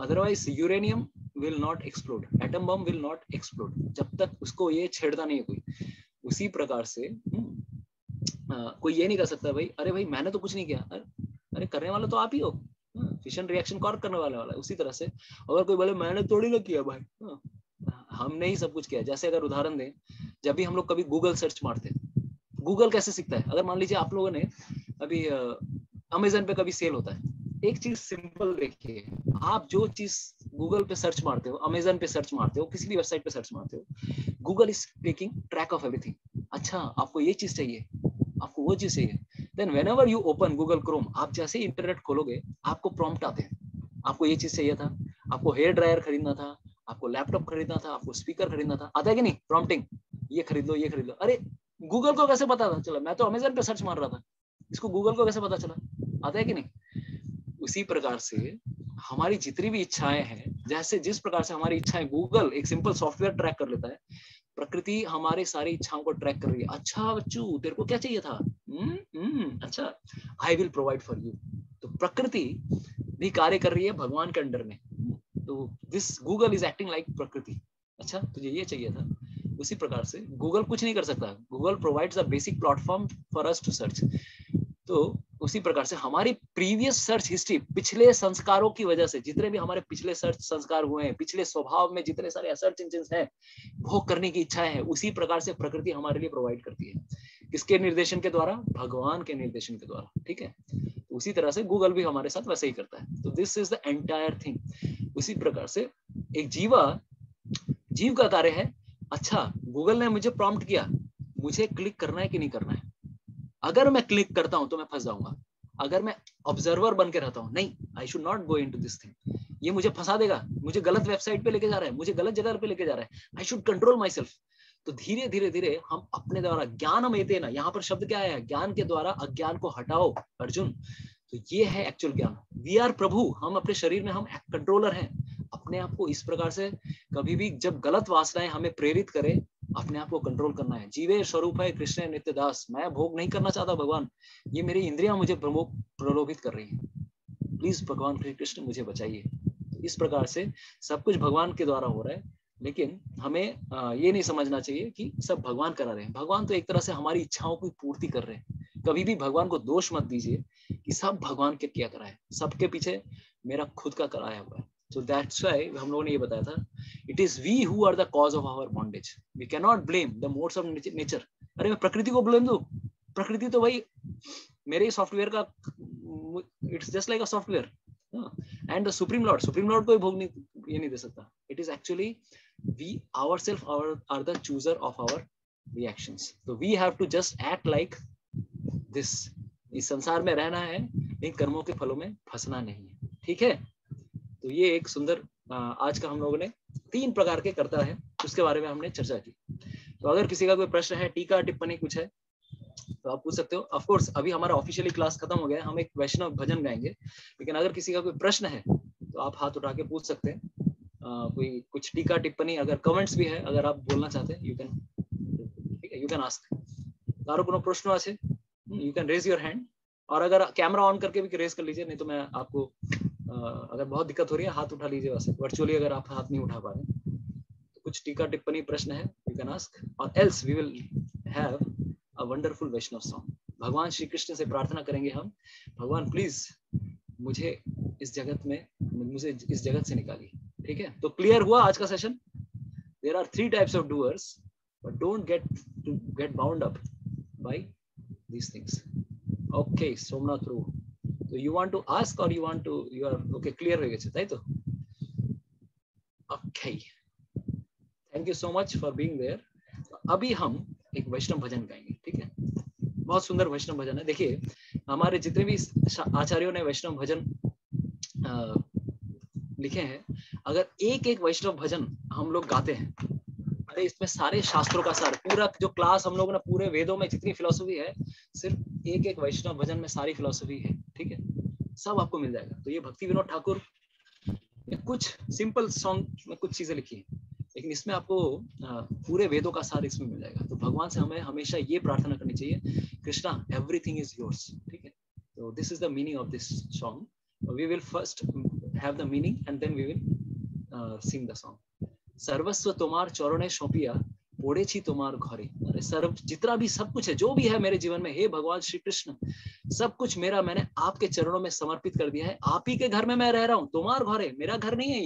otherwise uranium will not explode, atom bomb will not explode जब तक उसको ये छेड़ता नहीं है कोई। उसी प्रकार से कोई ये नहीं कर सकता भाई अरे भाई मैंने तो कुछ नहीं किया, अरे करने वाला तो आप ही हो। फिशन रिएक्शन कौन करने वाला है। उसी तरह से अगर कोई बोले मैंने थोड़ी ना किया भाई, हमने ही सब कुछ किया। जैसे अगर उदाहरण दें, जब भी हम लोग कभी गूगल सर्च मारते हैं, गूगल कैसे सीखता है। अगर मान लीजिए आप लोगों ने अभी अमेजन पे कभी सेल होता है, एक चीज सिंपल देखिए, आप जो चीज गूगल पे सर्च मारते हो, अमेजन पे सर्च मारते हो, किसी भी वेबसाइट पे सर्च मारते हो, Google is taking track of everything. अच्छा आपको ये चीज चाहिए, आपको वो चीज चाहिए, then whenever you open Google Chrome, आप जैसे ही इंटरनेट खोलोगे आपको प्रॉम्प्ट आते हैं, आपको ये चीज चाहिए था, आपको हेयर ड्रायर खरीदना था, आपको लैपटॉप खरीदना था, आपको स्पीकर खरीदना था, आता है कि नहीं प्रॉम्प्टिंग, ये खरीद लो ये खरीद लो। अरे गूगल को कैसे पता था, चला मैं तो अमेजन पे सर्च मार रहा था, इसको गूगल को कैसे पता चला, आता है कि नहीं। उसी प्रकार से हमारी जितनी भी इच्छाएं हैं, जैसे जिस प्रकार से हमारी इच्छाएं गूगल एक सिंपल सॉफ्टवेयर ट्रैक कर लेता है, प्रकृति हमारे सारी इच्छाओं को ट्रैक कर रही है। अच्छा बच्चू तेरे को क्या चाहिए था, अच्छा I will provide for you. तो प्रकृति भी कार्य कर रही है भगवान के अंडर में। तो this Google is acting like प्रकृति। अच्छा तुझे ये चाहिए था, उसी प्रकार से गूगल कुछ नहीं कर सकता, Google provides a basic platform for us to search. तो उसी प्रकार से हमारी प्रीवियस सर्च हिस्ट्री, पिछले संस्कारों की वजह से जितने भी हमारे पिछले सर्च संस्कार हुए हैं, पिछले स्वभाव में जितने सारे सर्च इंजन हैं, भोग करने की इच्छाएं हैं, उसी प्रकार से प्रकृति हमारे लिए प्रोवाइड करती है। किसके निर्देशन के द्वारा, भगवान के निर्देशन के द्वारा। ठीक है, तो उसी तरह से गूगल भी हमारे साथ वैसे ही करता है। तो this is the entire thing. उसी प्रकार से एक जीव का कार्य है, अच्छा गूगल ने मुझे प्रॉम्प्ट किया, मुझे क्लिक करना है कि नहीं करना है। अगर मैं क्लिक करता हूं तो मैं फंस जाऊंगा, अगर मैं ऑब्जर्वर बन के रहता हूं, नहीं I should not go into this thing, ये मुझे फंसा देगा, मुझे गलत वेबसाइट पे लेके जा रहा है, मुझे गलत जगह पे लेके जा रहा है, I should control my self. तो धीरे धीरे धीरे हम अपने द्वारा ज्ञान में ना, यहाँ पर शब्द क्या है, ज्ञान के द्वारा अज्ञान को हटाओ अर्जुन। तो ये है एक्चुअल ज्ञान। वी आर प्रभु, हम अपने शरीर में हम कंट्रोलर हैं। अपने आप को इस प्रकार से कभी भी जब गलत वासनाएं हमें प्रेरित करे, अपने आप को कंट्रोल करना है। जीवे स्वरूप है कृष्ण नित्य दास, मैं भोग नहीं करना चाहता भगवान, ये मेरी इंद्रियां मुझे प्रलोभित कर रही है, प्लीज भगवान श्री कृष्ण मुझे बचाइए। तो इस प्रकार से सब कुछ भगवान के द्वारा हो रहा है, लेकिन हमें ये नहीं समझना चाहिए कि सब भगवान करा रहे हैं। भगवान तो एक तरह से हमारी इच्छाओं की पूर्ति कर रहे हैं। कभी भी भगवान को दोष मत दीजिए कि सब भगवान के किया करा है, सबके पीछे मेरा खुद का कराया हुआ है। So that's why हम लोगों ने ये बताया था, it is we who are the cause of our bondage. We cannot blame the modes of nature. अरे मैं प्रकृति को blame दूं? प्रकृति तो भाई मेरे सॉफ्टवेयर का, it's just like a software. And the Supreme Lord कोई भोग नहीं, ये नहीं दे सकता. It is actually we ourselves are the chooser of our reactions. So we have to just act like this. इस संसार में रहना है, इन कर्मों के फलों में फंसना नहीं है। ठीक है, तो ये एक सुंदर आज का हम लोगों ने 3 प्रकार के कर्ता है, उसके बारे में हमने चर्चा की। तो अगर किसी का कोई प्रश्न है, टीका टिप्पणी कुछ है तो आप पूछ सकते हो। ऑफ कोर्स अभी हमारा ऑफिशियली क्लास खत्म हो गया, हम एक वैष्णव भजन गाएंगे, लेकिन अगर किसी का कोई प्रश्न है तो आप हाथ उठा के पूछ सकते हैं। कोई कुछ टीका टिप्पणी, अगर कमेंट्स भी है, अगर आप बोलना चाहते हैं, यू कैन, ठीक है, यू कैन आस्क। कारो कोनो प्रश्न আছে, you can raise your hand, और अगर कैमरा ऑन करके भी रेज कर लीजिए, नहीं तो मैं आपको अगर बहुत दिक्कत हो रही है हाथ उठा लीजिए, वैसे वर्चुअली अगर आप हाथ नहीं उठा पा रहे तो कुछ टीका टिप्पणी प्रश्न है, you can ask, or else we will have a wonderful Vaishnava song. भगवान श्री कृष्ण से प्रार्थना करेंगे हम, भगवान प्लीज मुझे इस जगत में मुझे इस जगत से निकालिए। ठीक है, तो क्लियर हुआ आज का सेशन? There are 3 types of doers, but don't get bound up by these things. Okay Somnath Prabhu, तो यू वांट टू आस्क और you want to, you are okay, clear हो गए ताई तो? Okay, thank you so much for being there. अभी हम एक वैष्णव भजन गाएंगे। ठीक है, बहुत सुंदर वैष्णव भजन है। देखिए हमारे जितने भी आचार्यों ने वैष्णव भजन लिखे हैं, अगर एक एक वैष्णव भजन हम लोग गाते हैं, अरे इसमें सारे शास्त्रों का सार, पूरा जो क्लास हम लोग ने पूरे वेदों में जितनी फिलोसफी है, सिर्फ एक एक वैष्णव भजन में सारी फिलोसफी है। ठीक है, सब आपको मिल जाएगा। तो ये भक्ति विनोद ठाकुर कुछ सिंपल सॉन्ग में कुछ चीजें लिखी है, लेकिन इसमें आपको पूरे वेदों का सार इसमें मिल जाएगा। तो भगवान से हमें हमेशा ये प्रार्थना करनी चाहिए, कृष्णा एवरीथिंग इज योर्स। ठीक है, तो this is the meaning of this song. We will first have the meaning and then we will sing the song. सर्वस्व तुम्हार चरणें सौंपिया, पड़े छी तुम्हार घरे। अरे सर्व जितना भी सब कुछ है, जो भी है मेरे जीवन में, हे भगवान श्री कृष्ण, सब कुछ मेरा मैंने आपके चरणों में समर्पित कर दिया है। आप ही के घर में मैं रह रहा हूँ। तुम्हार घर है, मेरा घर नहीं है,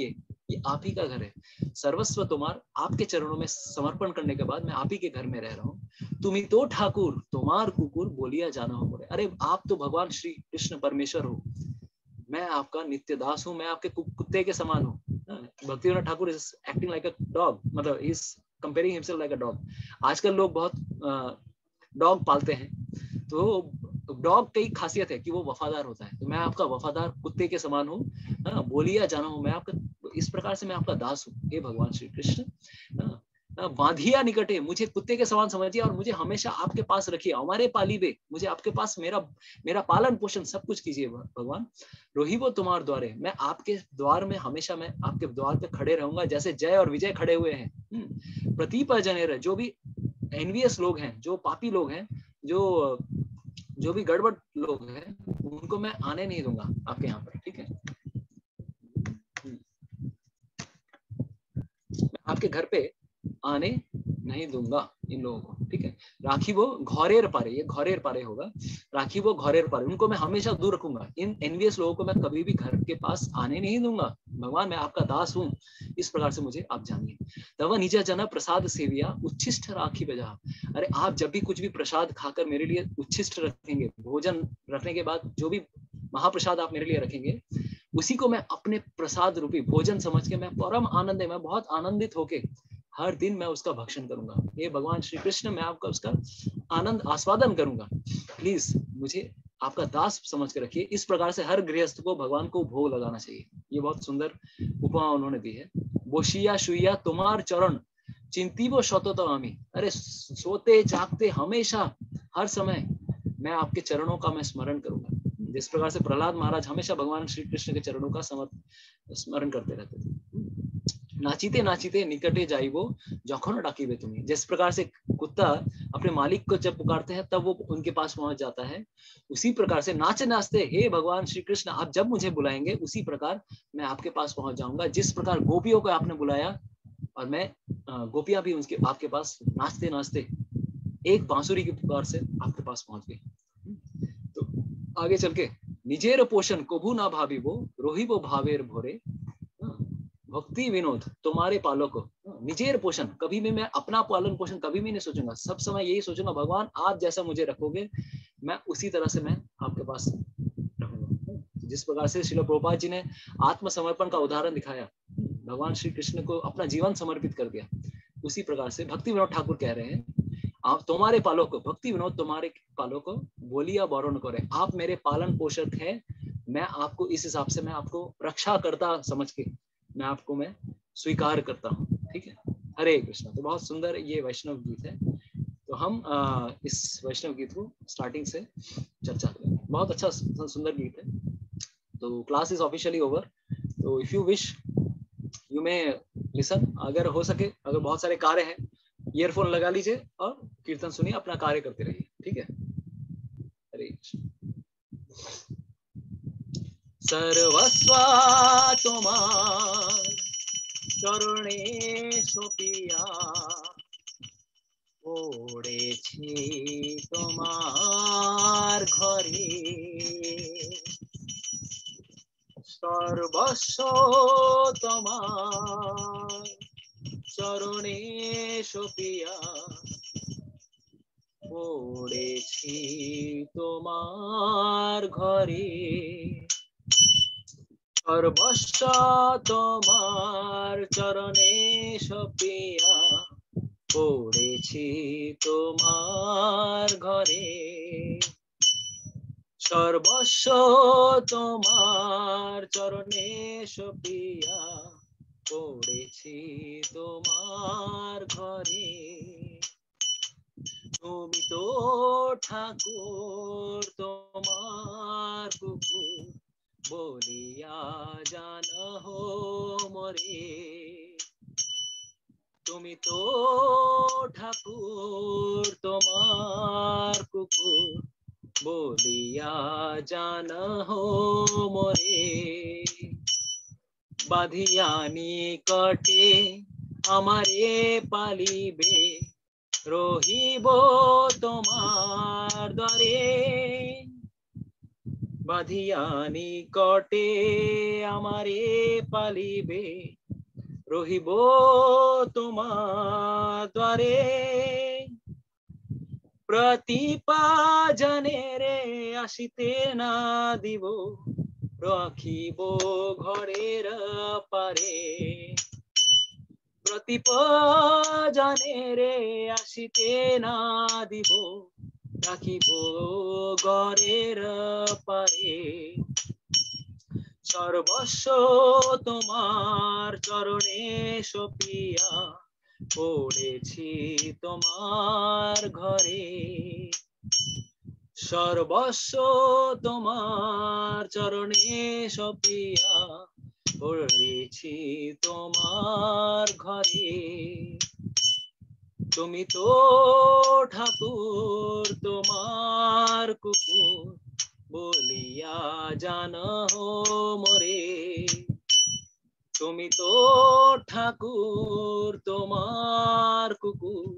ये आप ही का घर है। सर्वस्व तुम्हार, आपके चरणों में समर्पण करने के बाद मैं आप ही के घर में रह रहा हूँ। तुम ही तो ठाकुर तुम्हार कुकुर बोलिया जाना हो मोरे। अरे आप तो भगवान श्री कृष्ण परमेश्वर हो, मैं आपका नित्य दास हूँ, मैं आपके कुत्ते के समान हूँ। Bhakti Vinod Thakur is acting like a dog, मतलब is comparing himself like a dog. आजकल लोग बहुत डॉग पालते हैं, तो डॉग की खासियत है कि वो वफादार होता है। तो मैं आपका वफादार कुत्ते के समान हूँ, बोलिया जाना हूँ मैं आपका, इस प्रकार से मैं आपका दास हूँ हे भगवान श्री कृष्ण। बांधिया निकटे, मुझे कुत्ते के समान समझिए और मुझे हमेशा आपके पास रखिए। हमारे पालीबे, मुझे आपके पास मेरा पालन पोषण सब कुछ कीजिए भगवान। रोही वो तुम्हार द्वारे, मैं आपके द्वार में हमेशा, मैं आपके द्वार पे खड़े रहूंगा जैसे जय और विजय खड़े हुए हैं। प्रतीप जनेर, जो भी एनवियस लोग हैं, जो पापी लोग हैं, जो भी गड़बड़ लोग हैं, उनको मैं आने नहीं दूंगा आपके यहाँ पर। ठीक है, मैं आपके घर पे आने नहीं दूंगा इन लोगों को। ठीक है, राखी वो घौरेर पारे, ये घौरेर पारे होगा, राखी वो घौरेर पारे, उनको मैं हमेशा दूर रखूंगा। इन एनवियस लोगों को मैं कभी भी घर के पास आने नहीं दूंगा। भगवान मैं आपका दास हूँ, इस प्रकार से मुझे आप जानिए। तब निजा जना प्रसाद सेविया उच्छिष्ट राखी बजा। अरे आप जब भी कुछ भी प्रसाद खाकर मेरे लिए उच्छिष्ट रखेंगे, भोजन रखने के बाद जो भी महाप्रसाद आप मेरे लिए रखेंगे, उसी को मैं अपने प्रसाद रूपी भोजन समझ के मैं परम आनंद है, मैं बहुत आनंदित होके हर दिन मैं उसका भक्षण करूंगा। ये भगवान श्री कृष्ण, मैं आपका उसका आनंद आस्वादन करूंगा। प्लीज मुझे आपका दास समझ के रखिए। इस प्रकार से हर गृहस्थ को भगवान को भोग लगाना चाहिए। ये बहुत सुंदर उपमा उन्होंने दी है। बोशिया शुइया तुम्हार चरण चिंती वो शतोतमी। अरे सोते जागते हमेशा हर समय मैं आपके चरणों का मैं स्मरण करूंगा। जिस प्रकार से प्रहलाद महाराज हमेशा भगवान श्री कृष्ण के चरणों का स्मरण करते रहते थे। नाचीते नाचीते निकटे जाइबो जखन डाकिबे तुम्हें। जिस प्रकार से कुत्ता अपने मालिक को जब पुकारते हैं तब वो उनके पास पहुंच जाता है, उसी प्रकार से नाचते नाचते हे भगवान श्री कृष्ण आप जब मुझे बुलाएंगे उसी प्रकार मैं आपके पास पहुंच जाऊंगा। जिस प्रकार गोपियों को आपने बुलाया और मैं गोपियां भी उसके आपके पास नाचते नाचते एक बांसुरी की पुकार से आपके पास पहुंच गई। तो आगे चल के निजेर पोषण कोभू ना भाभी वो रोही वो भावेर भोरे। भक्ति विनोद तुम्हारे पालो को, निजेर पोषण, कभी भी मैं अपना पालन पोषण कभी भी नहीं सोचूंगा। सब समय यही सोचूंगा भगवान आप जैसा मुझे रखोगे मैं उसी तरह से मैं आपके पास रहूंगा। जिस प्रकार से श्रील प्रभुपाद जी ने आत्मसमर्पण का उदाहरण दिखाया, भगवान श्री कृष्ण को अपना जीवन समर्पित कर दिया, उसी प्रकार से भक्ति विनोद ठाकुर कह रहे हैं आप तुम्हारे पालो को, भक्ति विनोद तुम्हारे पालो को बोलिया बौरण करे। आप मेरे पालन पोषक है, मैं आपको इस हिसाब से मैं आपको रक्षा करता समझ के मैं आपको मैं स्वीकार करता हूँ। ठीक है, हरे कृष्णा। तो बहुत सुंदर ये वैष्णव गीत है। तो हम इस वैष्णव गीत को स्टार्टिंग से चर्चा करेंगे। बहुत अच्छा सुंदर गीत है। तो क्लास इज ऑफिशियली ओवर, तो if you wish you may listen. अगर हो सके, अगर बहुत सारे कार्य हैं, ईयरफोन लगा लीजिए और कीर्तन सुनिए, अपना कार्य करते रहिए। ठीक है, हरे कृष्ण। सर्वस्वा तुम्हार चरणे सौंपिया पड़ेছি তোমার ঘরে। সর্বস্ব তোমার চরণে সপিয়া পড়েছি তোমার ঘরে সর্বস্ব তোমার চরণে সপিয়া পড়েছি তোমার ঘরে সর্বস্ব তোমার চরণে সপিয়া পড়েছি তোমার ঘরে তুমি তো ঠাকুর তোমার কুকুর বলিয়া জানহো মরে তুমি তো ঠাকুর তোমার কুকুর বলিয়া জানহো মরে বাঁধিয়া নিকটে আমারে পালিবে রহিব তোমার দ্বারে বাঁধিয়া নিকটে আমারে পালিবে রহিব তোমার দ্বারে প্রতিপাজনে রে আসিতে না দিব রাখিব ঘরের পারে প্রতিপাজনে রে আসিতে না দিব রাখিব ঘরের পারে সর্বস্ব তোমার চরণে সপিয়া পড়েছি তোমার ঘরে সর্বস্ব তোমার চরণে সপিয়া পড়েছি তোমার ঘরে তুমি তো ঠাকুর তোমার কুকুর বলিয়া জানহো মরে তুমি তো ঠাকুর তোমার কুকুর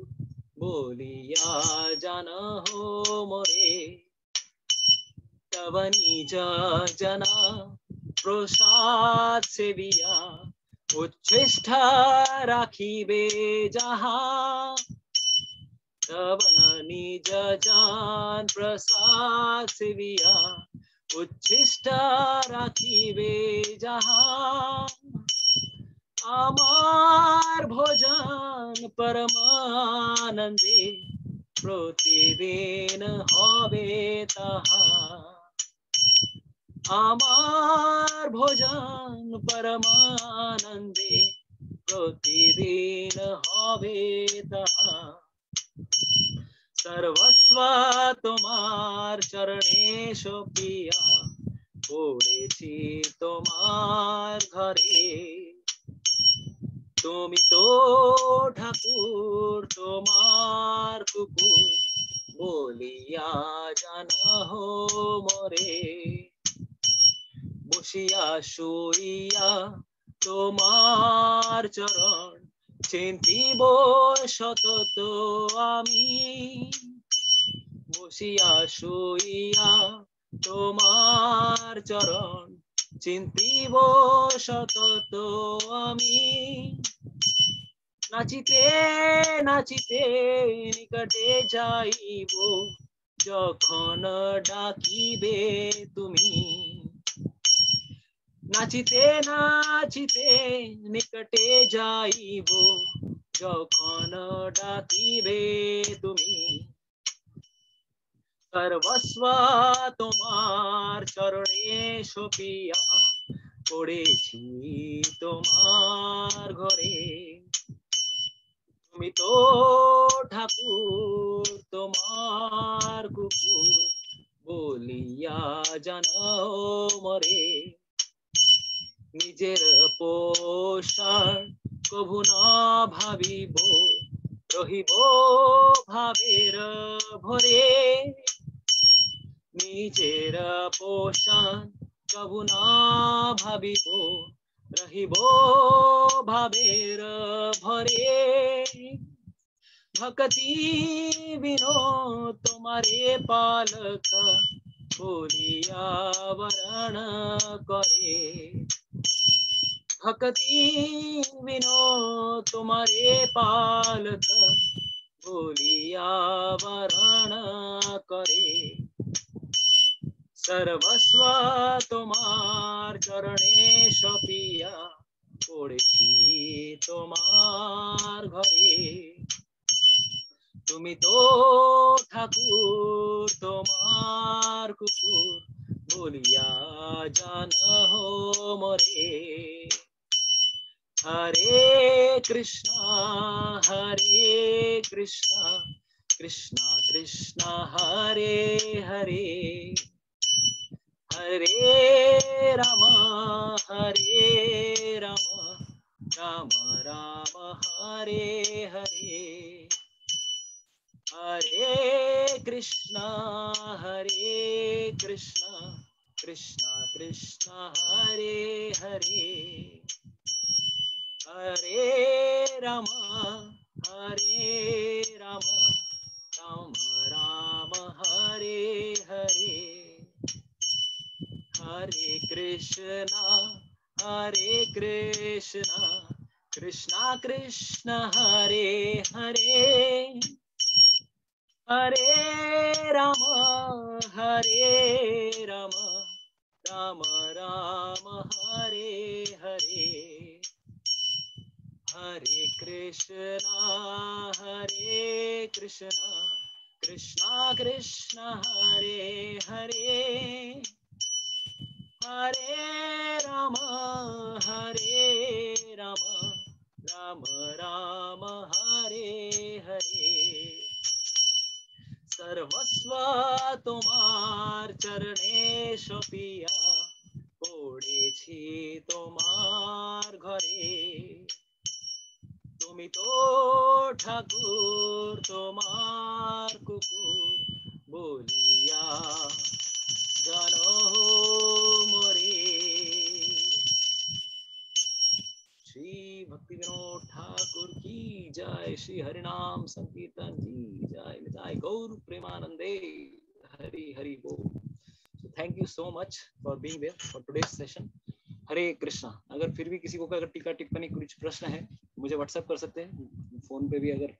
বলিয়া জানহো মরে তব নিজ जना প্রসাদ সেবিয়া উচ্ছিষ্টা রাখিবে যাহা तब निज जान प्रसाद सेविया उच्छिष्टा राखिबे जाहा आमार भोजन परमानंदे प्रतिदिन हबे ताहा आमार भोजन परमानंदे प्रतिदिन हबे ताहा सर्वस्व তোমার চরণে সপিয়া পড়েছি তোমার ঘরে তুমি তো ঠাকুর তোমার কুকুর বলিয়া জানহো মরে বসিয়া শুইয়া তোমার চরণ চিন্তিব সতত আমি বসিয়া শুইয়া তোমার চরণ চিন্তিব সতত আমি নাচিতে নাচিতে নিকটে যাইব যখন ডাকিবে তুমি নাচিতে নাচিতে নিকটে যাইব যখন ডাকিবে তুমি সর্বস্ব তোমার চরণে সপিয়া পড়েছি তোমার ঘরে তুমি তো ঠাকুর তোমার কুকুর বলিয়া জানাও মরে নিজের পোষণ কভু না ভাবিব রহিব ভাবের ভরে নিজের পোষণ কভু না ভাবিব রহিব ভাবের ভরে ভক্তি বিনো তোমারে পালক बोलिया वरण करे। भक्ति विनो तुम्हारे पालक, बोलिया वरण करे। सर्वस्व तुम्हार चरणे सपिया, पड़ेছি তোমার ঘরে। তুমি তো ঠাকুর তোমার কুকুর, বলিয়া জানো মরে। হরে কৃষ্ণা কৃষ্ণা কৃষ্ণা হরে হরে, हरे राम राम राम हरे हरे। हरे कृष्णा कृष्णा कृष्णा हरे हरे। हरे राम राम राम हरे हरे। हरे कृष्णा कृष्णा कृष्णा हरे हरे। हरे राम राम राम हरे हरे। हरे कृष्णा कृष्णा कृष्णा हरे हरे। हरे राम राम राम हरे हरे। सर्वस्व तुम्हार चरणे सपिया, पड़ेছি তোমার ঘরে। তুমি তো ঠাকুর তোমার কুকুর, বলিয়া জানো मोरे। श्री भक्ति विनोद ठाकुर की जय। श्री हरिनाम संकीर्तन की जय। जय गौर प्रेमानंदे। हरि हरि बोल। So thank you so much for being there for today's session. हरे कृष्णा। अगर फिर भी किसी को अगर टीका टिप्पणी कुछ प्रश्न है मुझे व्हाट्सएप कर सकते हैं। फोन पे भी अगर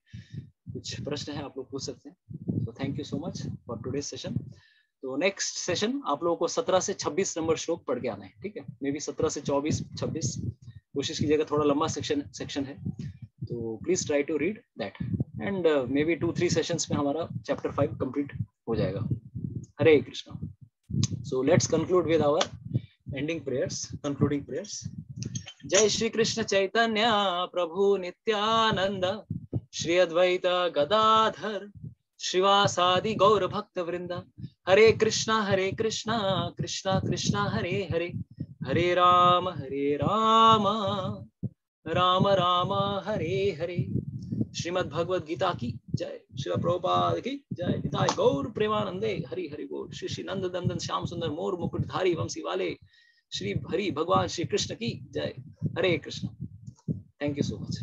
कुछ प्रश्न है आप लोग पूछ सकते हैं। So thank you so much for today's session. तो नेक्स्ट सेशन आप लोगों को 17 से 26 नंबर श्लोक पढ़ के आना है, ठीक है। मे बी 17 से 24 26 कोशिश कीजिएगा, थोड़ा लंबा सेक्शन है तो please try to read that and maybe 2-3 sessions में हमारा चैप्टर 5 कंप्लीट हो जाएगा। Hare Krishna. So let's conclude with our ending prayers, concluding prayers. जय श्री कृष्ण चैतन्य प्रभु नित्यानंद, श्री अद्वैत गदाधर श्रीवासादि गौर भक्त वृंद। हरे कृष्णा कृष्णा कृष्णा हरे हरे, हरे राम राम राम हरे हरे। श्रीमद् भगवद गीता की जय। श्री प्रभुपाद की जय। निताय गौर प्रेमानंदे। हरि हरि बोल। श्री श्री नंद नंदन श्याम सुंदर मोर मुकुटधारी वंशी वाले श्री हरि भगवान श्री कृष्ण की जय। Hare Krishna. Thank you so much.